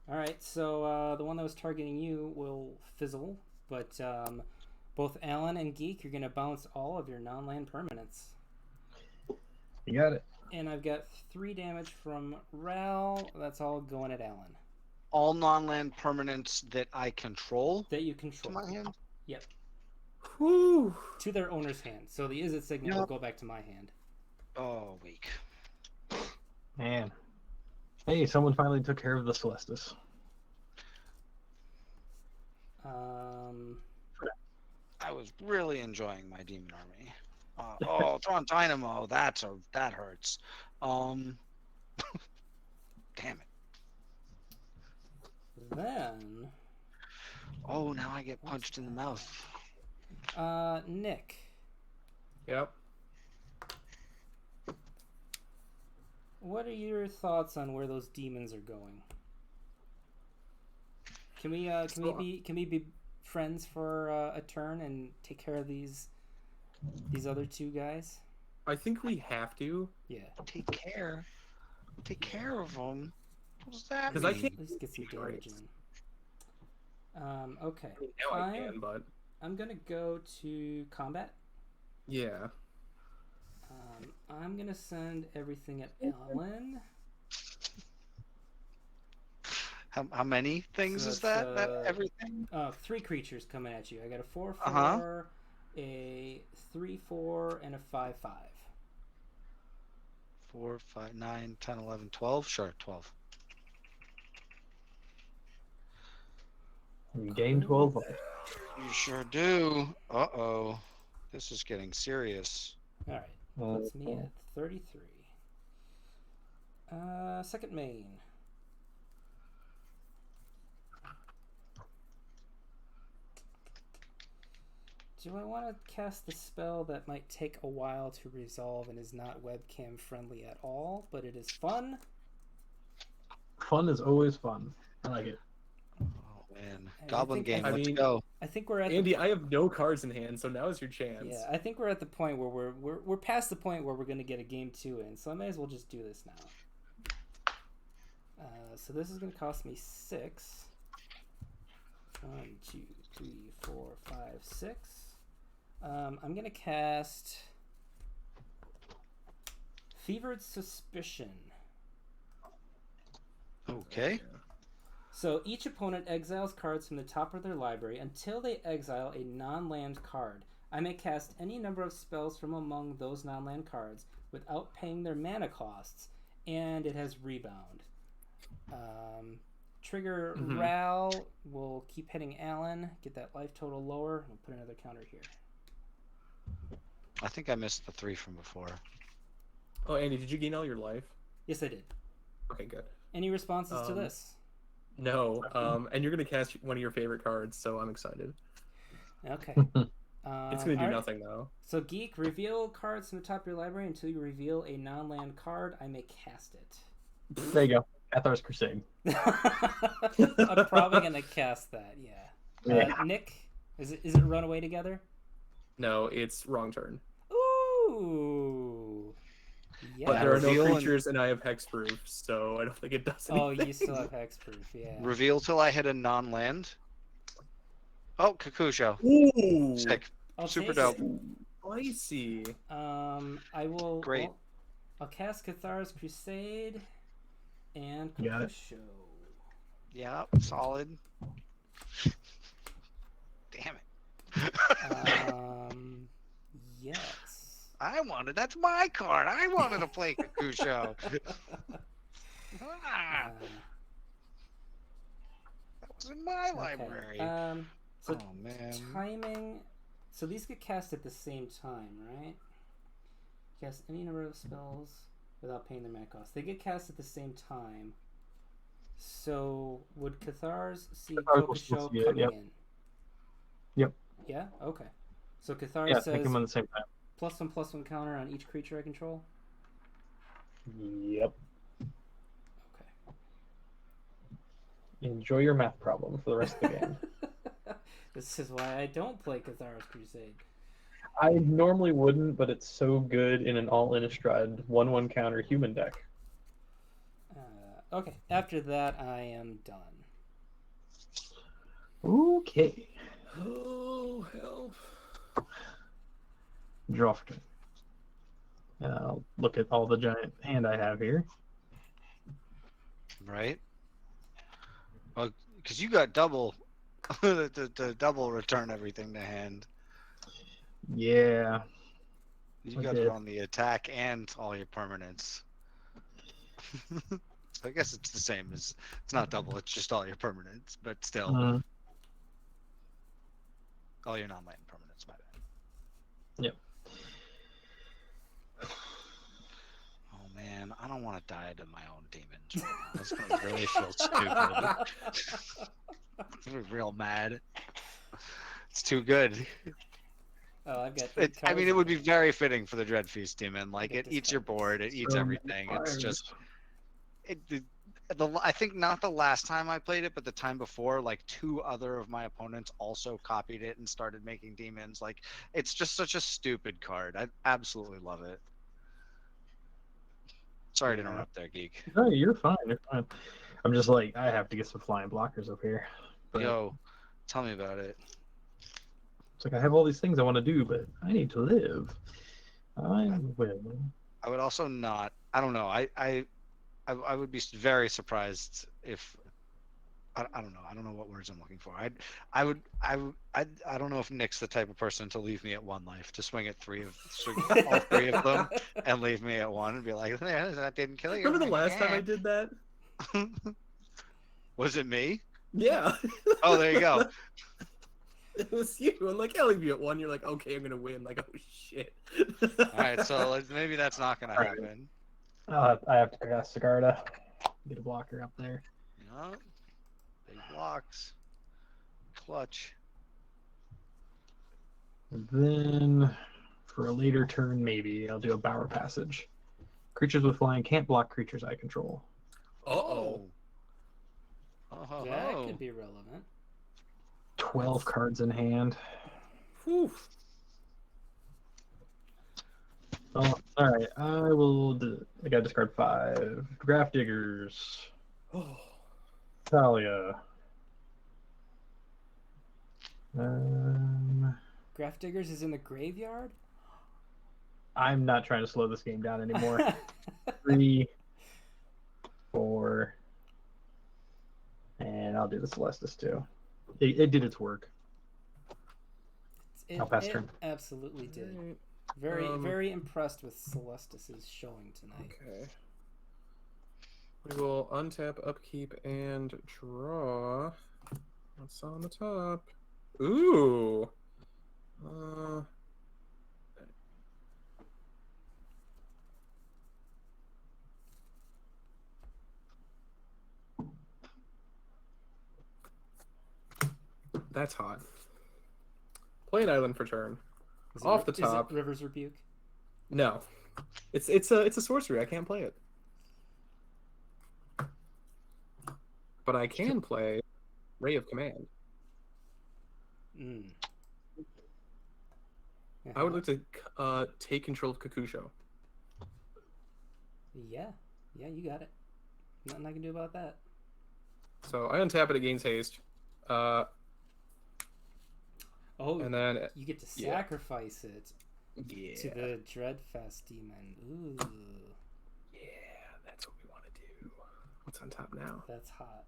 S1: Alright, so the one that was targeting you will fizzle, but both Alan and Geek, you're going to bounce all of your non-land permanents.
S3: You got it.
S1: And I've got 3 damage from Ral. That's all going at Alan.
S4: All non-land permanents that I control
S1: That you
S4: to
S1: control.
S4: my hand.
S1: Yep.
S2: Whew.
S1: To their owner's hand. So the Izzet Signet will
S4: Yep.
S1: go back to my hand.
S4: Oh, weak.
S3: Man. Hey, someone finally took care of the Celestis.
S4: I was really enjoying my demon army. Oh, Tron Dynamo. That hurts. Damn it.
S1: Then,
S4: Oh, now I get punched in the mouth.
S1: Nick.
S2: Yep.
S1: What are your thoughts on where those demons are going? Can we be friends for a turn and take care of these other 2 guys?
S2: I think we have to.
S1: Yeah.
S4: Take care of them. What does that
S2: 'Cause
S4: mean?
S2: I can't-
S1: At least get some damage in. Okay.
S2: Now I can, but
S1: I'm gonna go to combat.
S2: yeah.
S1: I'm gonna send everything at Alan.
S4: How many things
S1: So
S4: is that?
S1: it's,
S4: That everything?
S1: 3 creatures coming at you. I got a 4/4,
S4: Uh-huh.
S1: a 3/4, and a 5/5.
S4: 4, 5, 9, 10, 11, 12. Sure, 12.
S3: You gain 12 life.
S4: You sure do. Uh-oh. This is getting serious.
S1: All right. That's me at 33. Second main. Do I want to cast the spell that might take a while to resolve and is not webcam friendly at all, but it is fun?
S3: Fun is always fun. I like it.
S4: Oh, man.
S1: I
S4: Goblin
S1: think-
S4: game,
S2: I
S4: let's
S2: mean-
S4: go.
S1: I think we're at
S2: Andy, I have no cards in hand, so now is your chance.
S1: yeah, I think we're at the point where we're past the point where we're going to get a game 2 in, so I may as well just do this now. So this is going to cost me 6. 1, 2, 3, 4, 5, 6. I'm going to cast Fevered Suspicion.
S4: Okay.
S1: So each opponent exiles cards from the top of their library until they exile a non-land card. I may cast any number of spells from among those non-land cards without paying their mana costs, and it has rebound. Trigger Ral will keep hitting Alan, get that life total lower, and we'll put another counter here.
S4: I think I missed the 3 from before.
S2: Oh, Andy, did you gain all your life?
S1: Yes, I did.
S2: Okay, good.
S1: Any responses to this?
S2: No, and you're gonna cast one of your favorite cards, so I'm excited.
S1: Okay.
S2: It's gonna do
S1: alright.
S2: nothing though.
S1: So, Geek, reveal cards from the top of your library until you reveal a non-land card. I may cast it.
S3: There you go. Athar's Crusade.
S1: I'm probably gonna cast that. Yeah.
S3: Yeah.
S1: Nick, is it Runaway Together?
S2: No, it's wrong turn.
S1: Ooh. Yeah.
S2: But there are no
S4: Reveal and-
S2: creatures, and I have hexproof, so I don't think it does
S1: Oh,
S2: anything.
S1: you still have hexproof, yeah.
S4: Reveal till I hit a non-land. Oh, Kakusho.
S2: Ooh,
S4: Sick.
S1: I'll
S4: Super
S1: take
S4: dope.
S1: it.
S2: spicy.
S1: I will.
S4: Great.
S1: Well, I'll cast Cathar's Crusade and
S3: Got it.
S1: Kakusho.
S4: Yeah, solid. Damn it.
S1: Yes.
S4: That's my card. I wanted to play Kakusho.
S1: Uh,
S4: That was in my
S1: okay.
S4: library.
S1: So
S4: Oh, man.
S1: timing. So these get cast at the same time, right? Cast any number of spells without paying their mana cost. They get cast at the same time. So would Cathar's see
S3: Cathars will still
S1: Kokusho
S3: see it,
S1: coming
S3: yep.
S1: in?
S3: Yep.
S1: Yeah. Okay. So Cathar
S3: Yeah,
S1: says
S3: take them at the same time.
S1: +1/+1 counter on each creature I control.
S3: Yep.
S1: Okay.
S3: Enjoy your math problem for the rest of the game.
S1: This is why I don't play Cathar's Crusade.
S3: I normally wouldn't, but it's so good in an all Innistrad 1/1 counter human deck.
S1: Okay. After that, I am done.
S3: Okay.
S2: Oh, help.
S3: Draw for turn. And I'll look at all the giant hand I have here.
S4: Right? Well, because you got double to double return everything to hand.
S3: Yeah.
S4: You
S3: I
S4: got
S3: did.
S4: it on the attack and all your permanents. So I guess it's the same as it's not double, it's just all your permanents, but still
S3: Mhm.
S4: all your non-land permanents, my bad.
S3: Yep.
S4: Oh man, I don't want to die to my own demons right now. That's gonna really feel stupid. I'm gonna be real mad. It's too good.
S1: Oh, I've got.
S4: I mean, it would be very fitting for the Dread Feast demon. Like,
S1: Get
S4: it eats your
S1: discounts.
S4: board, it eats
S3: So
S4: everything. It's
S3: fires.
S4: just, I think not the last time I played it, but the time before, like 2 other of my opponents also copied it and started making demons. Like, it's just such a stupid card. I absolutely love it. Sorry to
S3: Yeah.
S4: interrupt there, Geek.
S3: No, you're fine. You're fine. I'm just like, I have to get some flying blockers up here. But
S4: Yo, tell me about it.
S3: it's like I have all these things I want to do, but I need to live. I will.
S4: I would also not. I don't know. I would be very surprised if. I don't know. I don't know what words I'm looking for. I don't know if Nick's the type of person to leave me at 1 life, to swing at all 3 of them and leave me at 1 and be like, yeah, that didn't kill you.
S2: Remember the last time I did that?
S4: Was it me?
S2: Yeah.
S4: Oh, there you go.
S2: It was you. I'm like, I'll leave you at 1. You're like, okay, I'm gonna win. Like, oh shit.
S4: All right, so maybe that's not gonna
S3: Alright.
S4: happen.
S3: I have to cast Sigarda. Get a blocker up there.
S4: No, big blocks, clutch.
S3: Then, for a later turn, maybe I'll do a Bower Passage. Creatures with flying can't block creatures I control.
S2: Uh-oh.
S4: Oh,
S1: That could be relevant.
S3: 12 cards in hand.
S2: Whew.
S3: Oh, all right. I gotta discard 5. Graph Diggers.
S2: Oh.
S3: Talia.
S1: Graph Diggers is in the graveyard.
S3: I'm not trying to slow this game down anymore. 3, 4, and I'll do the Celestis too. It did its work. I'll pass turn.
S1: Absolutely did.
S2: Alright.
S1: Very impressed with Celestis' showing tonight.
S2: Okay. We will untap, upkeep, and draw. What's on the top? Ooh. That's hot. Play an island for turn.
S1: Is
S2: Off the
S1: is it
S2: top.
S1: River's Rebuke.
S2: No. It's a sorcery. I can't play it. But I can play Ray of Command.
S1: Mm.
S2: I would like to take control of Kakusho.
S1: Yeah, you got it. Nothing I can do about that.
S2: So I untap it, it gains haste.
S1: Oh,
S2: And then
S1: you get to
S2: yeah.
S1: sacrifice it
S2: Yeah.
S1: to the Dreadfest demon. Ooh,
S2: Yeah, that's what we want to do. What's on top now?
S1: that's hot.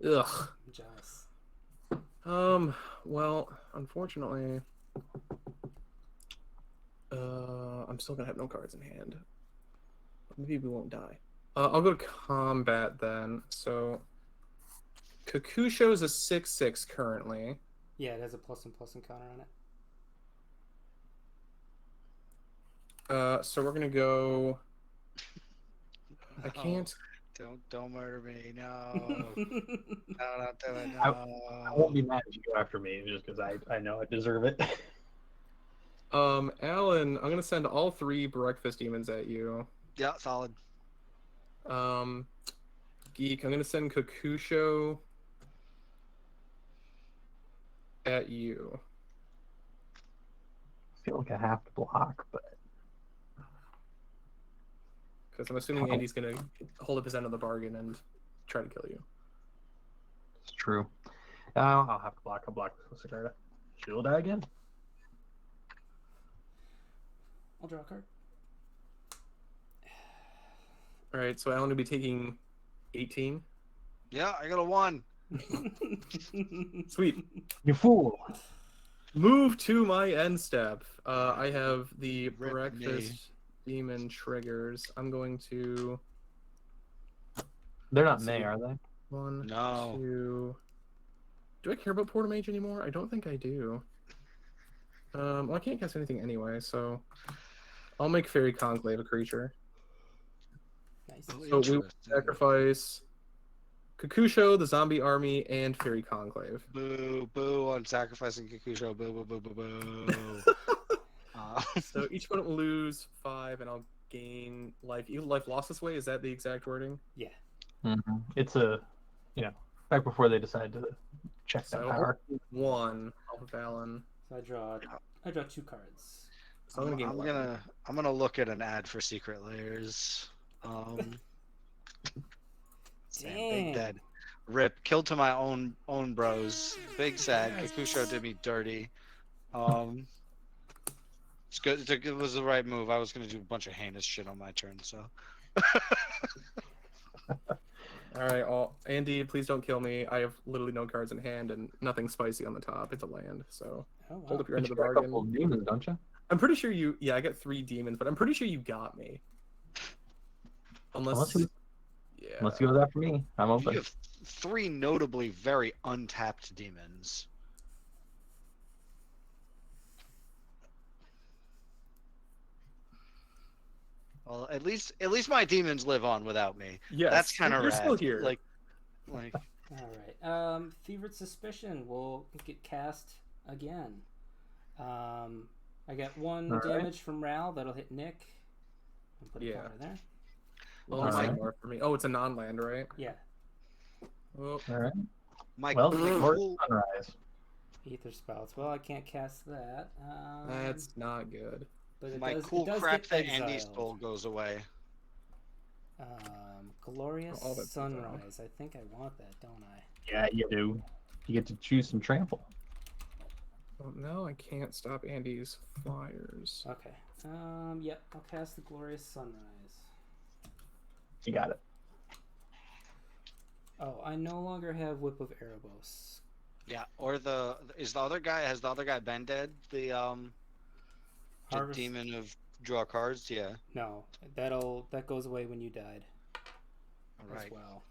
S2: Ugh.
S1: I'm jealous.
S2: Well, unfortunately, I'm still gonna have no cards in hand. Maybe we won't die. I'll go to combat then. So, Kakusho is a 6/6 currently.
S1: Yeah, it has a plus and counter on it.
S2: So we're gonna go. I
S4: No,
S2: can't.
S4: Don't murder me. No. No, not do it.
S3: I
S4: No.
S3: won't be mad if you go after me just because I know I deserve it.
S2: Alan, I'm gonna send all 3 breakfast demons at you.
S4: Yeah, solid.
S2: Geek, I'm gonna send Kakusho at you.
S3: I feel like I have to block, but
S2: Because I'm assuming Andy's gonna hold up his end of the bargain and try to kill you.
S3: it's true. I'll have to block. I'll block with Sigarda. She'll die again.
S1: I'll draw a card.
S2: All right, so Alan will be taking 18.
S4: Yeah, I got a 1.
S2: Sweet.
S3: You fool!
S2: Move to my end step. I have the
S4: Rip
S2: breakfast demon triggers. I'm going to
S3: They're not
S2: Let's
S3: May,
S2: see.
S3: are they?
S2: 1,
S4: No.
S2: 2. Do I care about Portal Mage anymore? I don't think I do. Well, I can't cast anything anyway, so I'll make Fairy Conclave a creature.
S1: Nice.
S4: Oh,
S2: So we will
S4: interesting.
S2: sacrifice Kakusho, the zombie army, and Fairy Conclave.
S4: Boo, boo on sacrificing Kakusho. Boo, boo, boo, boo, boo.
S2: So each opponent will lose 5, and I'll gain life. You life lost this way? Is that the exact wording?
S1: Yeah.
S3: Mm-hmm. It's back before they decided to check that
S2: So
S3: power.
S2: 1 off of Alan.
S1: So I draw 2 cards.
S2: So I'm gonna gain 11.
S4: I'm gonna look at an ad for Secret Layers. Damn,
S1: Dang.
S4: big dead. Rip. Killed to my own bros. Big sad. Kakusho did me dirty. It's good. It was the right move. I was gonna do a bunch of heinous shit on my turn. So.
S2: All right, Andy, please don't kill me. I have literally no cards in hand and nothing spicy on the top. It's a land, so
S1: Oh, wow.
S2: hold up your end
S3: But
S2: of
S3: you
S2: the
S3: got a
S2: bargain.
S3: couple of demons, don't you?
S2: I'm pretty sure you. Yeah, I got 3 demons, but I'm pretty sure you got me. Unless
S3: you go after me, I'm
S4: You
S3: open.
S4: have 3 notably very untapped demons. Well, at least my demons live on without me.
S2: Yes,
S4: That's kind of
S2: you're
S4: rad.
S2: still here.
S4: Like,
S1: All right. Fevered Suspicion will get cast again. I got 1
S3: All right.
S1: damage from Ral that'll hit Nick. I'll put a
S2: Yeah.
S1: counter there.
S2: well,
S3: All
S2: it's
S3: right.
S2: more for me. Oh, it's a non-land, right?
S1: Yeah.
S2: Oh,
S3: All right.
S4: my
S3: Well,
S4: cool,
S3: Glorious Sunrise.
S1: Ether Spouts. Well, I can't cast that.
S2: that's not good.
S1: But it
S4: my
S1: does,
S4: cool
S1: it does
S4: crap
S1: get
S4: that Andy
S1: exiled.
S4: stole goes away.
S1: Glorious
S2: all that's
S1: Sunrise. I think I want that, don't I?
S3: Yeah, you do. You get to choose some trample.
S2: Well, now I can't stop Andy's flyers.
S1: Okay. Yep. I'll cast the Glorious Sunrise.
S3: You got it.
S1: Oh, I no longer have Whip of Erebos.
S4: Yeah, or has the other guy been dead? The
S1: Harvest-
S4: demon of draw cards, yeah.
S1: No, that goes away when you died
S4: All
S1: as
S4: right.
S1: well.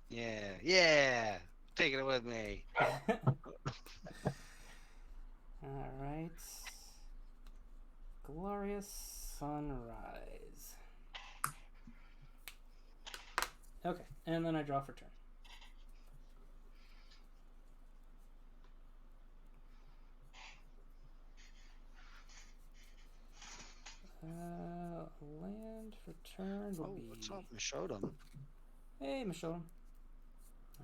S4: Yeah. Taking it with me.
S1: All right. Glorious Sunrise. Okay, and then I draw for turn. Land for turn will
S4: Oh,
S1: be.
S4: what's up, Mishodum?
S1: Hey, Michelle.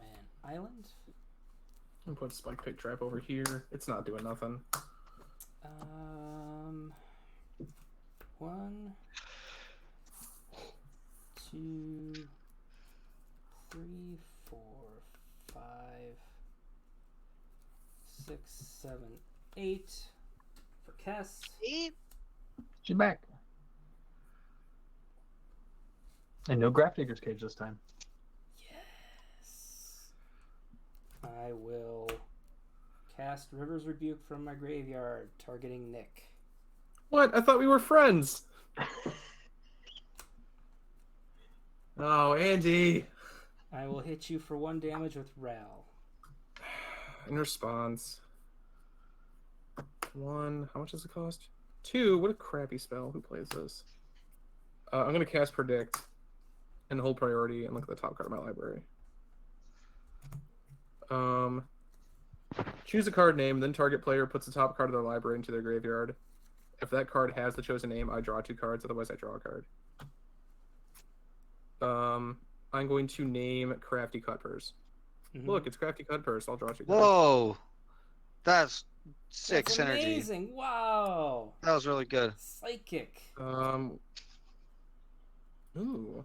S1: And island.
S2: I'm put Spike Pick Trap over here. It's not doing nothing.
S1: 1, 2, 3, 4, 5, 6, 7, 8 for Kess.
S4: 8?
S3: She's back. And no Grafdigger's Cage this time.
S1: Yes. I will cast River's Rebuke from my graveyard, targeting Nick.
S2: What? I thought we were friends. Oh, Andy.
S1: I will hit you for 1 damage with Ral.
S2: In response. 1. How much does it cost? 2. What a crappy spell. Who plays this? I'm going to cast Predict and hold priority and look at the top card of my library. Choose a card name, then target player puts the top card of their library into their graveyard. If that card has the chosen name, I draw 2 cards, otherwise I draw a card. I'm going to name Crafty Cutpurse.
S1: Mm-hmm.
S2: Look, it's Crafty Cutpurse. I'll draw 2 cards.
S4: Whoa. That's sick
S1: That's
S4: synergy.
S1: amazing. Wow.
S4: That was really good.
S1: Psychic.
S2: Ooh.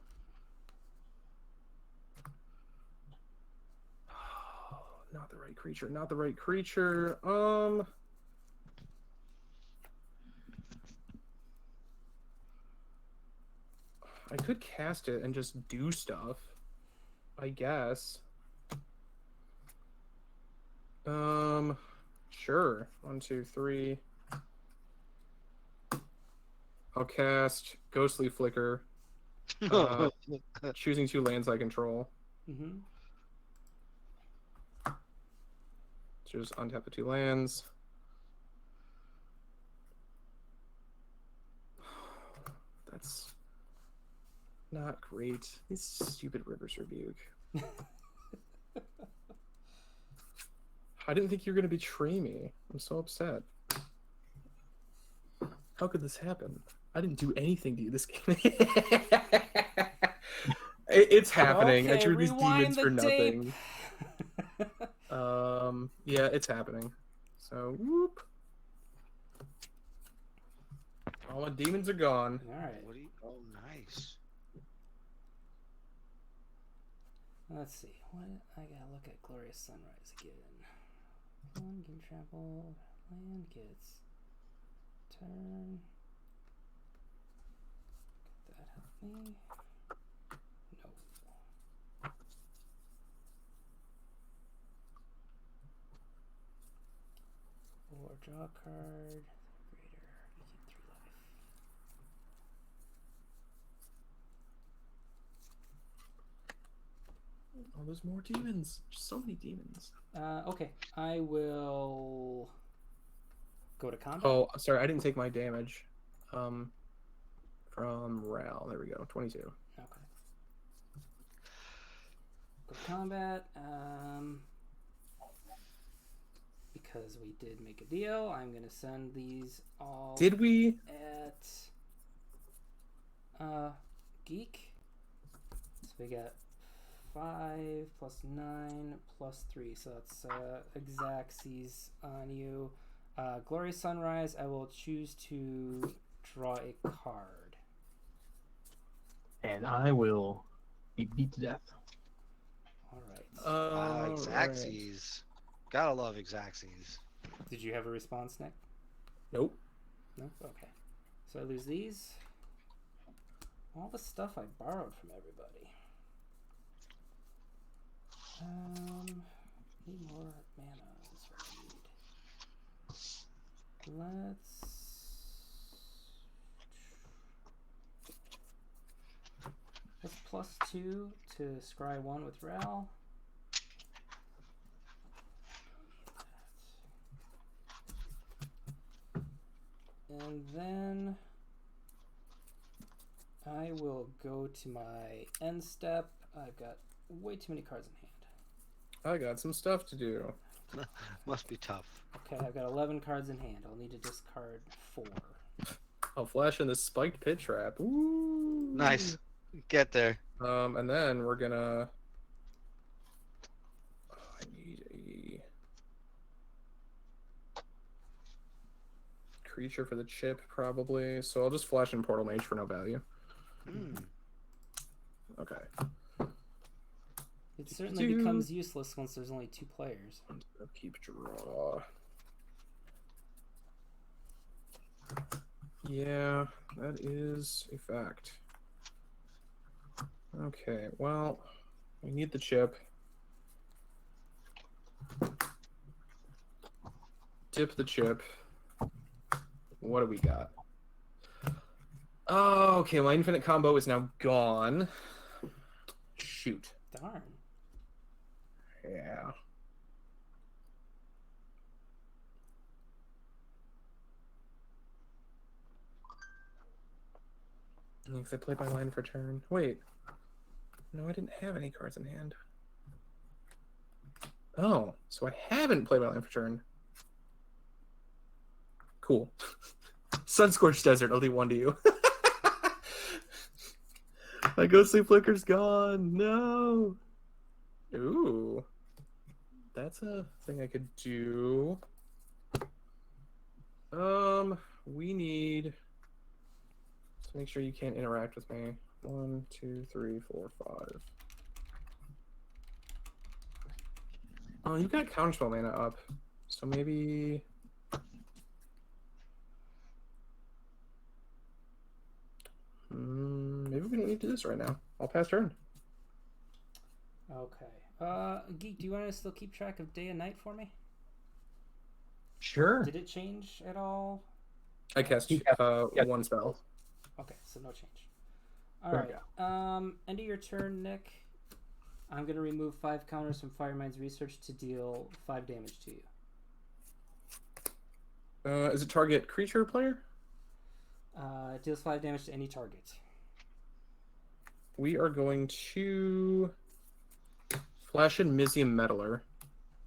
S2: Not the right creature. Not the right creature. I could cast it and just do stuff, I guess. Sure. 1, 2, 3. I'll cast Ghostly Flicker. Choosing 2 lands I control.
S1: Mm-hmm.
S2: Just untap the 2 lands. That's not great. These stupid River's Rebuke. I didn't think you were going to betray me. I'm so upset. How could this happen? I didn't do anything to you this game. It's happening.
S1: Okay,
S2: I drew these demons for
S1: tape.
S2: nothing. Yeah, it's happening. So, whoop. All my demons are gone.
S1: All right.
S4: What do you... Oh, nice.
S1: Let's see. What I gotta look at Glorious Sunrise again. 1 can trample. Land gets turn. Could that help me? No. Or draw a card. Greater. You keep 3 life.
S2: Oh, there's more demons. Just so many demons.
S1: Okay. I will go to combat.
S2: Oh, sorry, I didn't take my damage. From Ral. There we go. 22.
S1: Okay. Go to combat. Because we did make a deal, I'm gonna send these all.
S2: Did we?
S1: At Geek. So we got 5 plus 9 plus 3, so that's Exaxes on you. Glorious Sunrise, I will choose to draw a card.
S3: And I will be beat to death.
S1: Alright.
S4: Exaxes. Gotta love Exaxes.
S1: Did you have a response, Nick?
S2: Nope.
S1: No? Okay. So I lose these. All the stuff I borrowed from everybody. Need more mana. That's what I need. Let's +2 to scry 1 with Ral. And then I will go to my end step. I've got way too many cards in hand.
S2: I got some stuff to do.
S4: Must be tough.
S1: Okay, I've got 11 cards in hand. I'll need to discard 4.
S2: I'll flash in the Spiked Pit Trap. Ooh.
S4: Nice. Get there.
S2: And then we're gonna... I need a creature for the chip, probably. So I'll just flash in Portal Mage for no value. Okay.
S1: It certainly becomes useless once there's only 2 players.
S2: Upkeep draw. Yeah, that is a fact. Okay, well, we need the chip. Dip the chip. What do we got? Oh, okay, my infinite combo is now gone. Shoot.
S1: Darn.
S2: Yeah. Because I played my line for turn. Wait. No, I didn't have any cards in hand. Oh, so I haven't played my line for turn. Cool. Sunscorched Desert, I'll do 1 to you. My ghostly flicker's gone. No. Ooh. That's a thing I could do. We need to make sure you can't interact with me. 1, 2, 3, 4, 5. Oh, you've got counterspell mana up. So maybe maybe we don't need to do this right now. I'll pass turn.
S1: Okay. Geek, do you want to still keep track of day and night for me?
S3: Sure.
S1: Did it change at all?
S2: I cast
S3: Yeah.
S2: 1 spell.
S1: Okay, so no change. All right. End of your turn, Nick. I'm going to remove 5 counters from Firemind's Research to deal 5 damage to you.
S2: Is it target creature or player?
S1: It deals 5 damage to any target.
S2: We are going to flash in Mizium Meddler.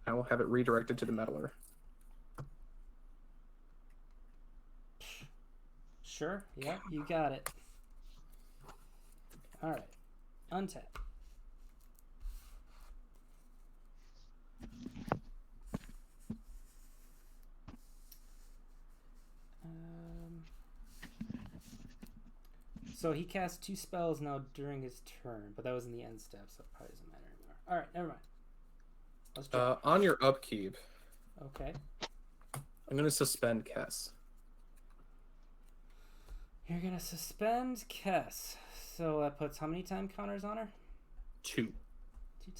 S2: I will have it redirected to the Meddler.
S1: Sure. Yeah, you got it. All right. Untap. So he cast 2 spells now during his turn, but that was in the end step, so it probably doesn't matter anymore. All right, never mind. Let's try.
S2: On your upkeep,
S1: Okay.
S2: I'm going to suspend Kess.
S1: You're going to suspend Kess. So that puts how many time counters on her?
S2: 2.
S1: 2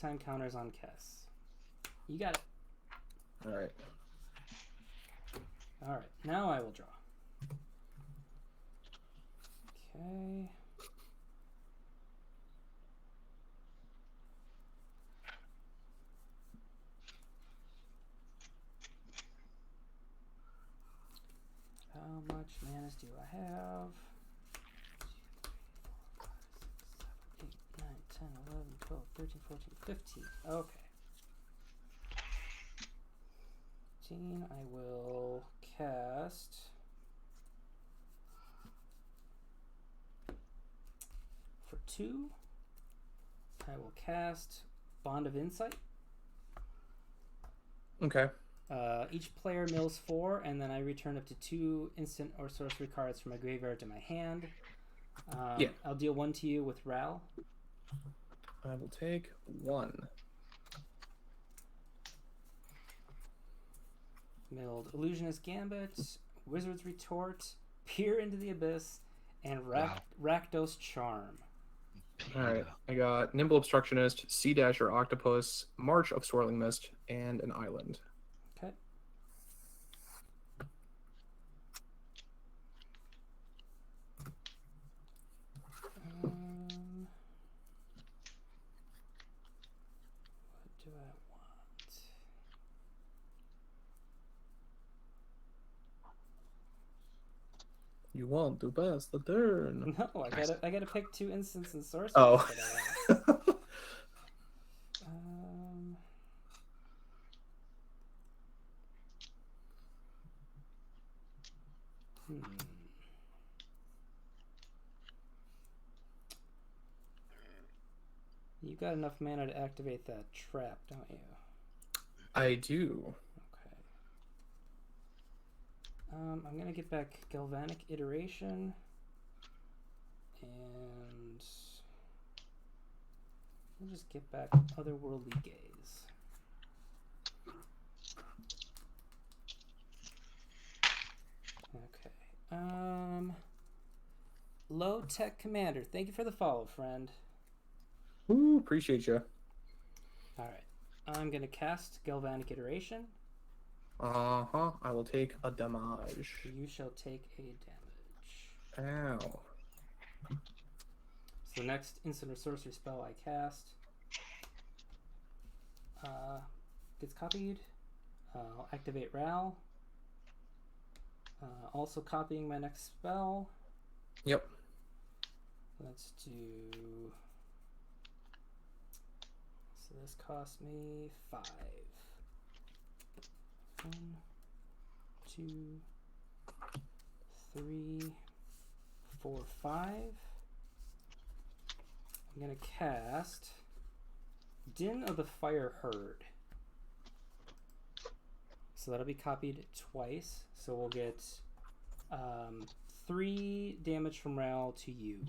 S1: time counters on Kess. You got it.
S2: All right.
S1: All right, now I will draw. Okay. How much manas do I have? 2, 3, 4, 5, 6, 7, 8, 9, 10, 11, 12, 13, 14, 15. Okay. 15, I will cast. For 2, I will cast Bond of Insight.
S2: Okay.
S1: Each player mills 4, and then I return up to 2 instant or sorcery cards from my graveyard to my hand.
S2: Yeah.
S1: I'll deal 1 to you with Ral.
S2: I will take 1.
S1: Milled Illusionist Gambit, Wizard's Retort, Peer into the Abyss, and Rakdos Charm.
S2: All right. I got Nimble Obstructionist, Sea Dasher Octopus, March of Swirling Mist, and an Island.
S1: Okay. What do I want?
S2: You want to pass the turn.
S1: No, I gotta pick 2 instants and sorceries.
S2: Oh.
S1: That I want. You got enough mana to activate that trap, don't you?
S2: I do.
S1: Okay. I'm gonna get back Galvanic Iteration and We'll just get back otherworldly gaze. Okay. Low Tech Commander. Thank you for the follow, friend.
S2: Ooh, appreciate you.
S1: All right. I'm gonna cast Galvanic Iteration.
S2: I will take a damage.
S1: You shall take a damage.
S2: Ow.
S1: So the next instant or sorcery spell I cast gets copied. I'll activate Ral. Also copying my next spell.
S2: Yep.
S1: Let's do. So this cost me 5. 1, 2, 3, 4, 5. I'm gonna cast Din of the Fire Herd. So that'll be copied twice. So we'll get 3 damage from Ral to you.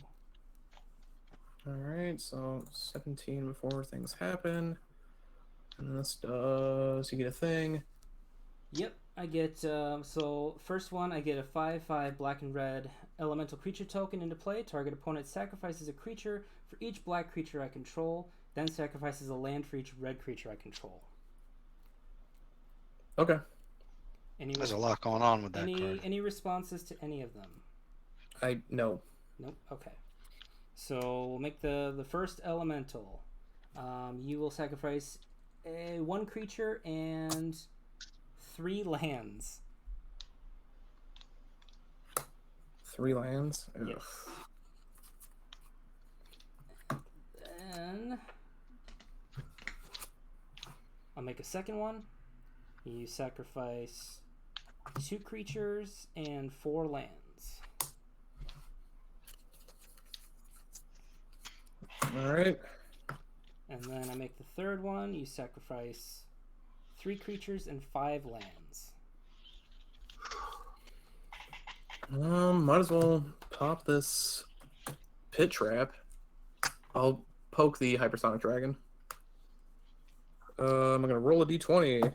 S2: Alright, so 17 before things happen. And this does... You get a thing.
S1: Yep, I get, so first one, I get a 5/5 black and red elemental creature token into play. Target opponent sacrifices a creature for each black creature I control, then sacrifices a land for each red creature I control.
S2: Okay.
S4: There's a lot going on with that card.
S1: Any responses to any of them?
S2: No.
S1: Nope, okay. So we'll make the first elemental. You will sacrifice 1 creature and 3 lands.
S2: 3 lands? Ugh.
S1: Yes. Then I'll make a second one. You sacrifice 2 creatures and 4 lands.
S2: Alright.
S1: And then I make the third one. You sacrifice 3 creatures and 5 lands.
S2: Might as well pop this pit trap. I'll poke the Hypersonic Dragon. I'm gonna roll a d20.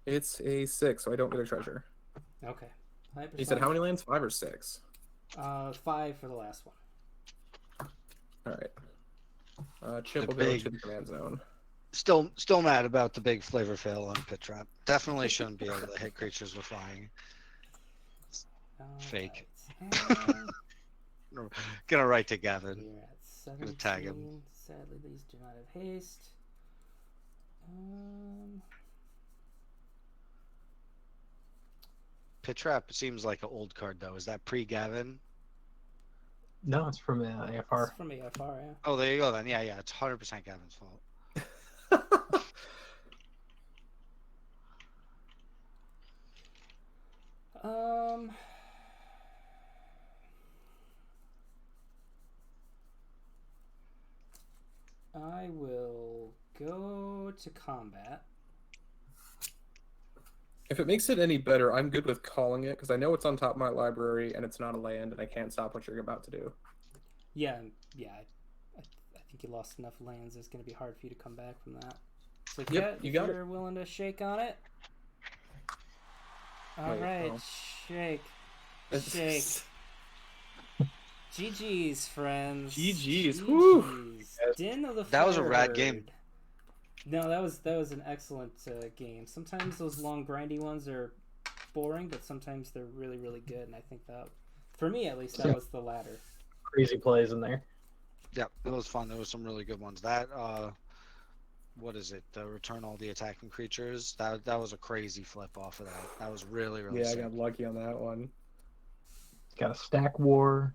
S2: It's a 6, so I don't get a treasure.
S1: Okay.
S2: You said how many lands? 5 or 6?
S1: 5 for the last one.
S2: Alright. Chip
S4: The
S2: will go
S4: big-
S2: to the command zone.
S4: Still mad about the big flavor fail on Pit Trap. Definitely shouldn't be able to hit creatures with flying. Fake.
S1: Alright.
S4: Gonna write to Gavin.
S1: We're at 17.
S4: Gonna tag him.
S1: Sadly, these do not have haste.
S4: Pit Trap seems like an old card though. Is that pre-Gavin?
S3: No, it's from AFR.
S1: It's from AFR, yeah.
S4: Oh, there you go then. Yeah, it's 100% Gavin's fault.
S1: I will go to combat.
S2: If it makes it any better, I'm good with calling it, because I know it's on top of my library, and it's not a land, and I can't stop what you're about to do.
S1: Yeah. I think you lost enough lands. It's going to be hard for you to come back from that. So
S2: Yep, you got it.
S1: you're willing to shake on it. All
S2: Wait,
S1: right,
S2: oh.
S1: shake. Shake. GG's, friends.
S2: GG's. Woo.
S1: GG's. Din of the
S4: That was a
S1: Fire
S4: rad game.
S1: Herd. No, that was an excellent game. Sometimes those long grindy ones are boring, but sometimes they're really, really good. And I think that, for me at least, that was the latter.
S3: Crazy plays in there.
S4: Yeah, it was fun. There was some really good ones. That what is it? The return all the attacking creatures. That was a crazy flip off of that. That was really, really
S2: Yeah,
S4: sick.
S2: I got lucky on that one.
S3: Got a stack war.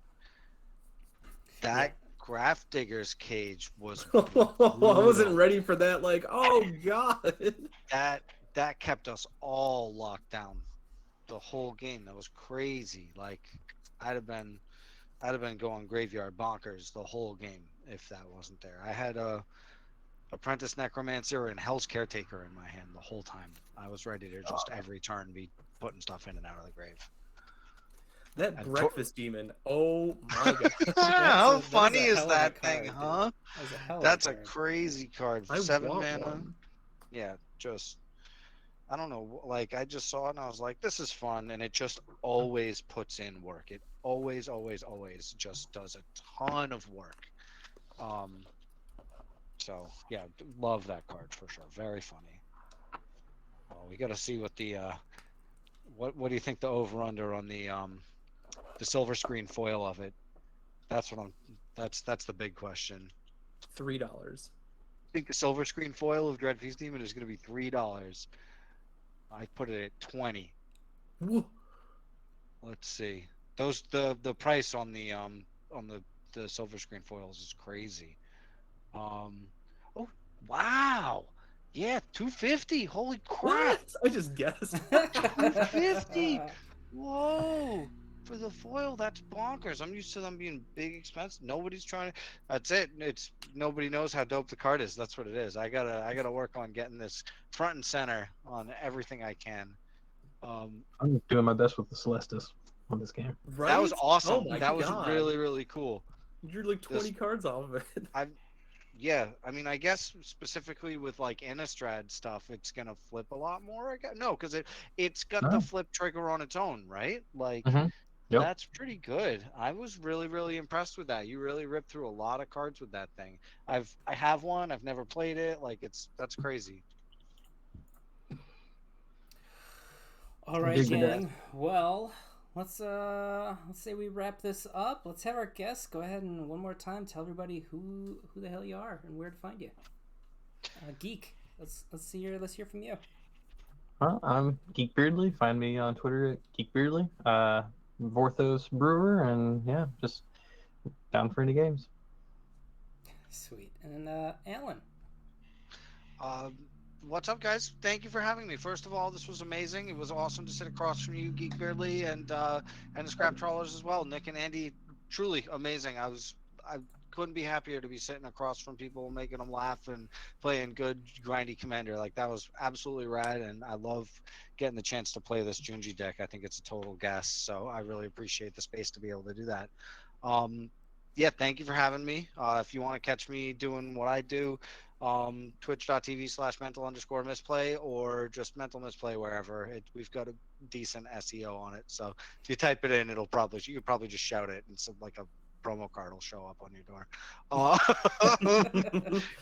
S4: That Graph Digger's Cage was
S2: I wasn't
S4: brutal.
S2: ready for that. Like, oh god.
S4: That kept us all locked down the whole game. That was crazy. Like I'd have been going graveyard bonkers the whole game if that wasn't there. I had a Apprentice Necromancer and Hell's Caretaker in my hand the whole time. I was ready to just every turn be putting stuff in and out of the grave.
S2: That
S4: And
S2: breakfast demon. Oh my god.
S4: How
S1: that is
S4: funny
S1: a
S4: is
S1: hell of a
S4: that thing,
S1: card, dude.
S4: huh?
S1: That was a hell of
S4: That's
S1: a
S4: a
S1: card.
S4: crazy card.
S2: I
S4: 7
S2: want
S4: mana.
S2: one.
S4: Yeah, just I don't know. Like I just saw it and I was like, this is fun, and it just always puts in work. It always, always, always just does a ton of work. So yeah, love that card for sure. Very funny. Well, we got to see what the what do you think the over under on the silver screen foil of it? That's the big question.
S2: $3.
S4: I think the silver screen foil of Dread Feast Demon is going to be $3. I put it at 20.
S2: Woo.
S4: Let's see. The price on the silver screen foils is crazy. Oh wow. Yeah, 250. Holy crap.
S2: What? I just guessed.
S4: 250. Whoa. For the foil, that's bonkers. I'm used to them being big expense. Nobody's trying to. That's it. It's nobody knows how dope the card is. That's what it is. I gotta work on getting this front and center on everything I can.
S3: I'm doing my best with the Celestis on this game.
S2: Right?
S4: That was awesome.
S2: Oh my
S4: That was
S2: God.
S4: really, really cool.
S2: You're like 20 cards off of it.
S4: Yeah, I mean, I guess specifically with like Innistrad stuff, it's gonna flip a lot more. I guess no, because it's got the flip trigger on its own, right? Like that's pretty good. I was really, really impressed with that. You really ripped through a lot of cards with that thing. I have one. I've never played it. Like that's crazy.
S1: All right, gang. Well, let's say we wrap this up. Let's have our guests go ahead and one more time tell everybody who the hell you are and where to find you. Geek, let's hear from you.
S3: I'm Geek Beardly. Find me on Twitter at Geek Beardly. Vorthos Brewer, and yeah, just down for any games.
S1: Sweet. And Alan.
S4: What's up, guys? Thank you for having me. First of all, this was amazing. It was awesome to sit across from you, Geek Beardly, and the Scrap Trawlers as well. Nick and Andy, truly amazing. I couldn't be happier to be sitting across from people, making them laugh and playing good grindy Commander. Like that was absolutely rad, and I love getting the chance to play this Junji deck. I think it's a total guess, so I really appreciate the space to be able to do that. Yeah, thank you for having me. If you want to catch me doing what I do, twitch.tv/mental_misplay or just mental misplay wherever. We've got a decent SEO on it, so if you type it in, you could probably just shout it, and so like a promo card will show up on your door.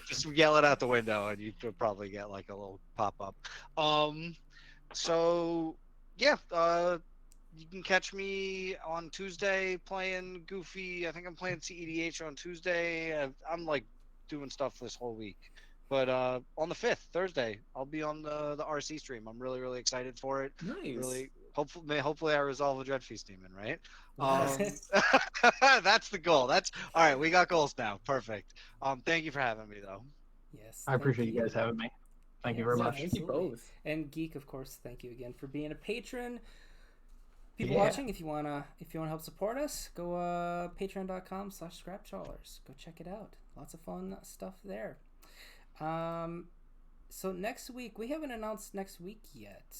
S4: Just yell it out the window, and you could probably get like a little pop up. So yeah, you can catch me on Tuesday playing Goofy. I think I'm playing CEDH on Tuesday. I'm like doing stuff this whole week. But on the 5th, Thursday, I'll be on the RC stream. I'm really, really excited for it.
S2: Nice.
S4: Really, hopefully I resolve a Dread Feast demon, right?
S1: Yes.
S4: That's the goal. That's all right. We got goals now. Perfect. Thank you for having me, though.
S1: Yes.
S3: I appreciate you guys having me. Thank you very much.
S2: Thank you both.
S1: And Geek, of course, thank you again for being a patron. People watching, if you wanna help support us, go patreon.com/ScrapTrawlers. Go check it out. Lots of fun stuff there. So next week, we haven't announced next week yet.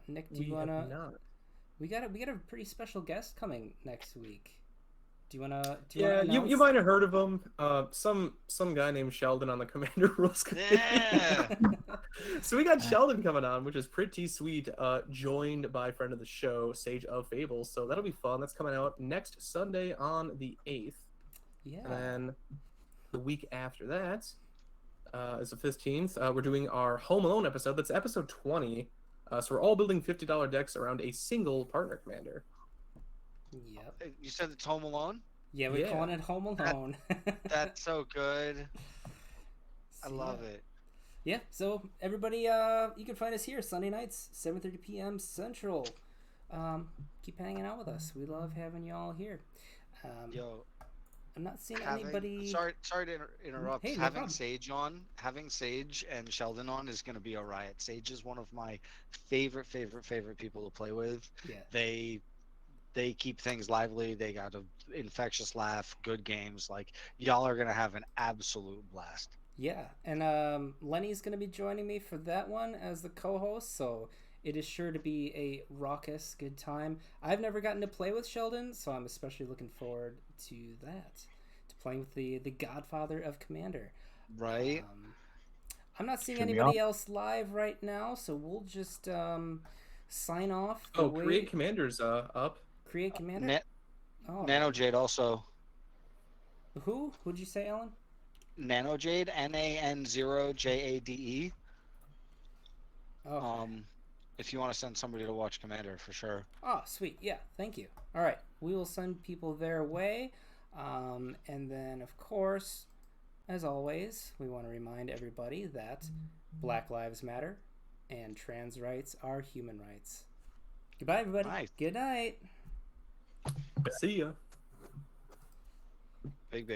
S1: Nick, do you wanna?
S2: Not.
S1: We got a pretty special guest coming next week. Do you wanna?
S2: Yeah, you might have heard of him. Some guy named Sheldon on the Commander Rules Committee.
S4: Yeah.
S2: So we got Sheldon coming on, which is pretty sweet. Joined by a friend of the show, Sage of Fables. So that'll be fun. That's coming out next Sunday on the 8th.
S1: Yeah.
S2: And then the week after that is the 15th. We're doing our Home Alone episode. That's episode 20. So we're all building $50 decks around a single partner commander.
S1: Yep.
S4: You said it's Home Alone?
S1: Yeah, we're calling it Home Alone.
S4: That's so good. I love it.
S1: Yeah, so everybody, you can find us here Sunday nights, 7:30 p.m. Central. Keep hanging out with us. We love having y'all here.
S4: Yo,
S1: I'm not seeing anybody.
S4: Sorry to interrupt.
S1: Hey, no
S4: having
S1: problem.
S4: Sage and Sheldon on is going to be a riot. Sage is one of my favorite people to play with.
S1: Yeah.
S4: They keep things lively. They got an infectious laugh, good games. Like y'all are going to have an absolute blast.
S1: Yeah, and Lenny's going to be joining me for that one as the co-host. So It is sure to be a raucous good time. I've never gotten to play with Sheldon, so I'm especially looking forward to that. To playing with the godfather of Commander.
S4: Right.
S1: I'm not seeing
S3: Should we
S1: anybody else live right now, so we'll just sign off.
S2: Create Commander's up.
S1: Create Commander?
S4: Nano Jade also.
S1: Who? Who'd you say, Ellen?
S4: Nano Jade, NAN0JADE.
S1: Oh.
S4: If you want to send somebody to watch Commander, for sure.
S1: Oh, sweet. Yeah, thank you. All right, we will send people their way. And then, of course, as always, we want to remind everybody that Black Lives Matter and trans rights are human rights. Goodbye, everybody.
S4: Nice.
S1: Good night.
S2: See ya.
S4: Big.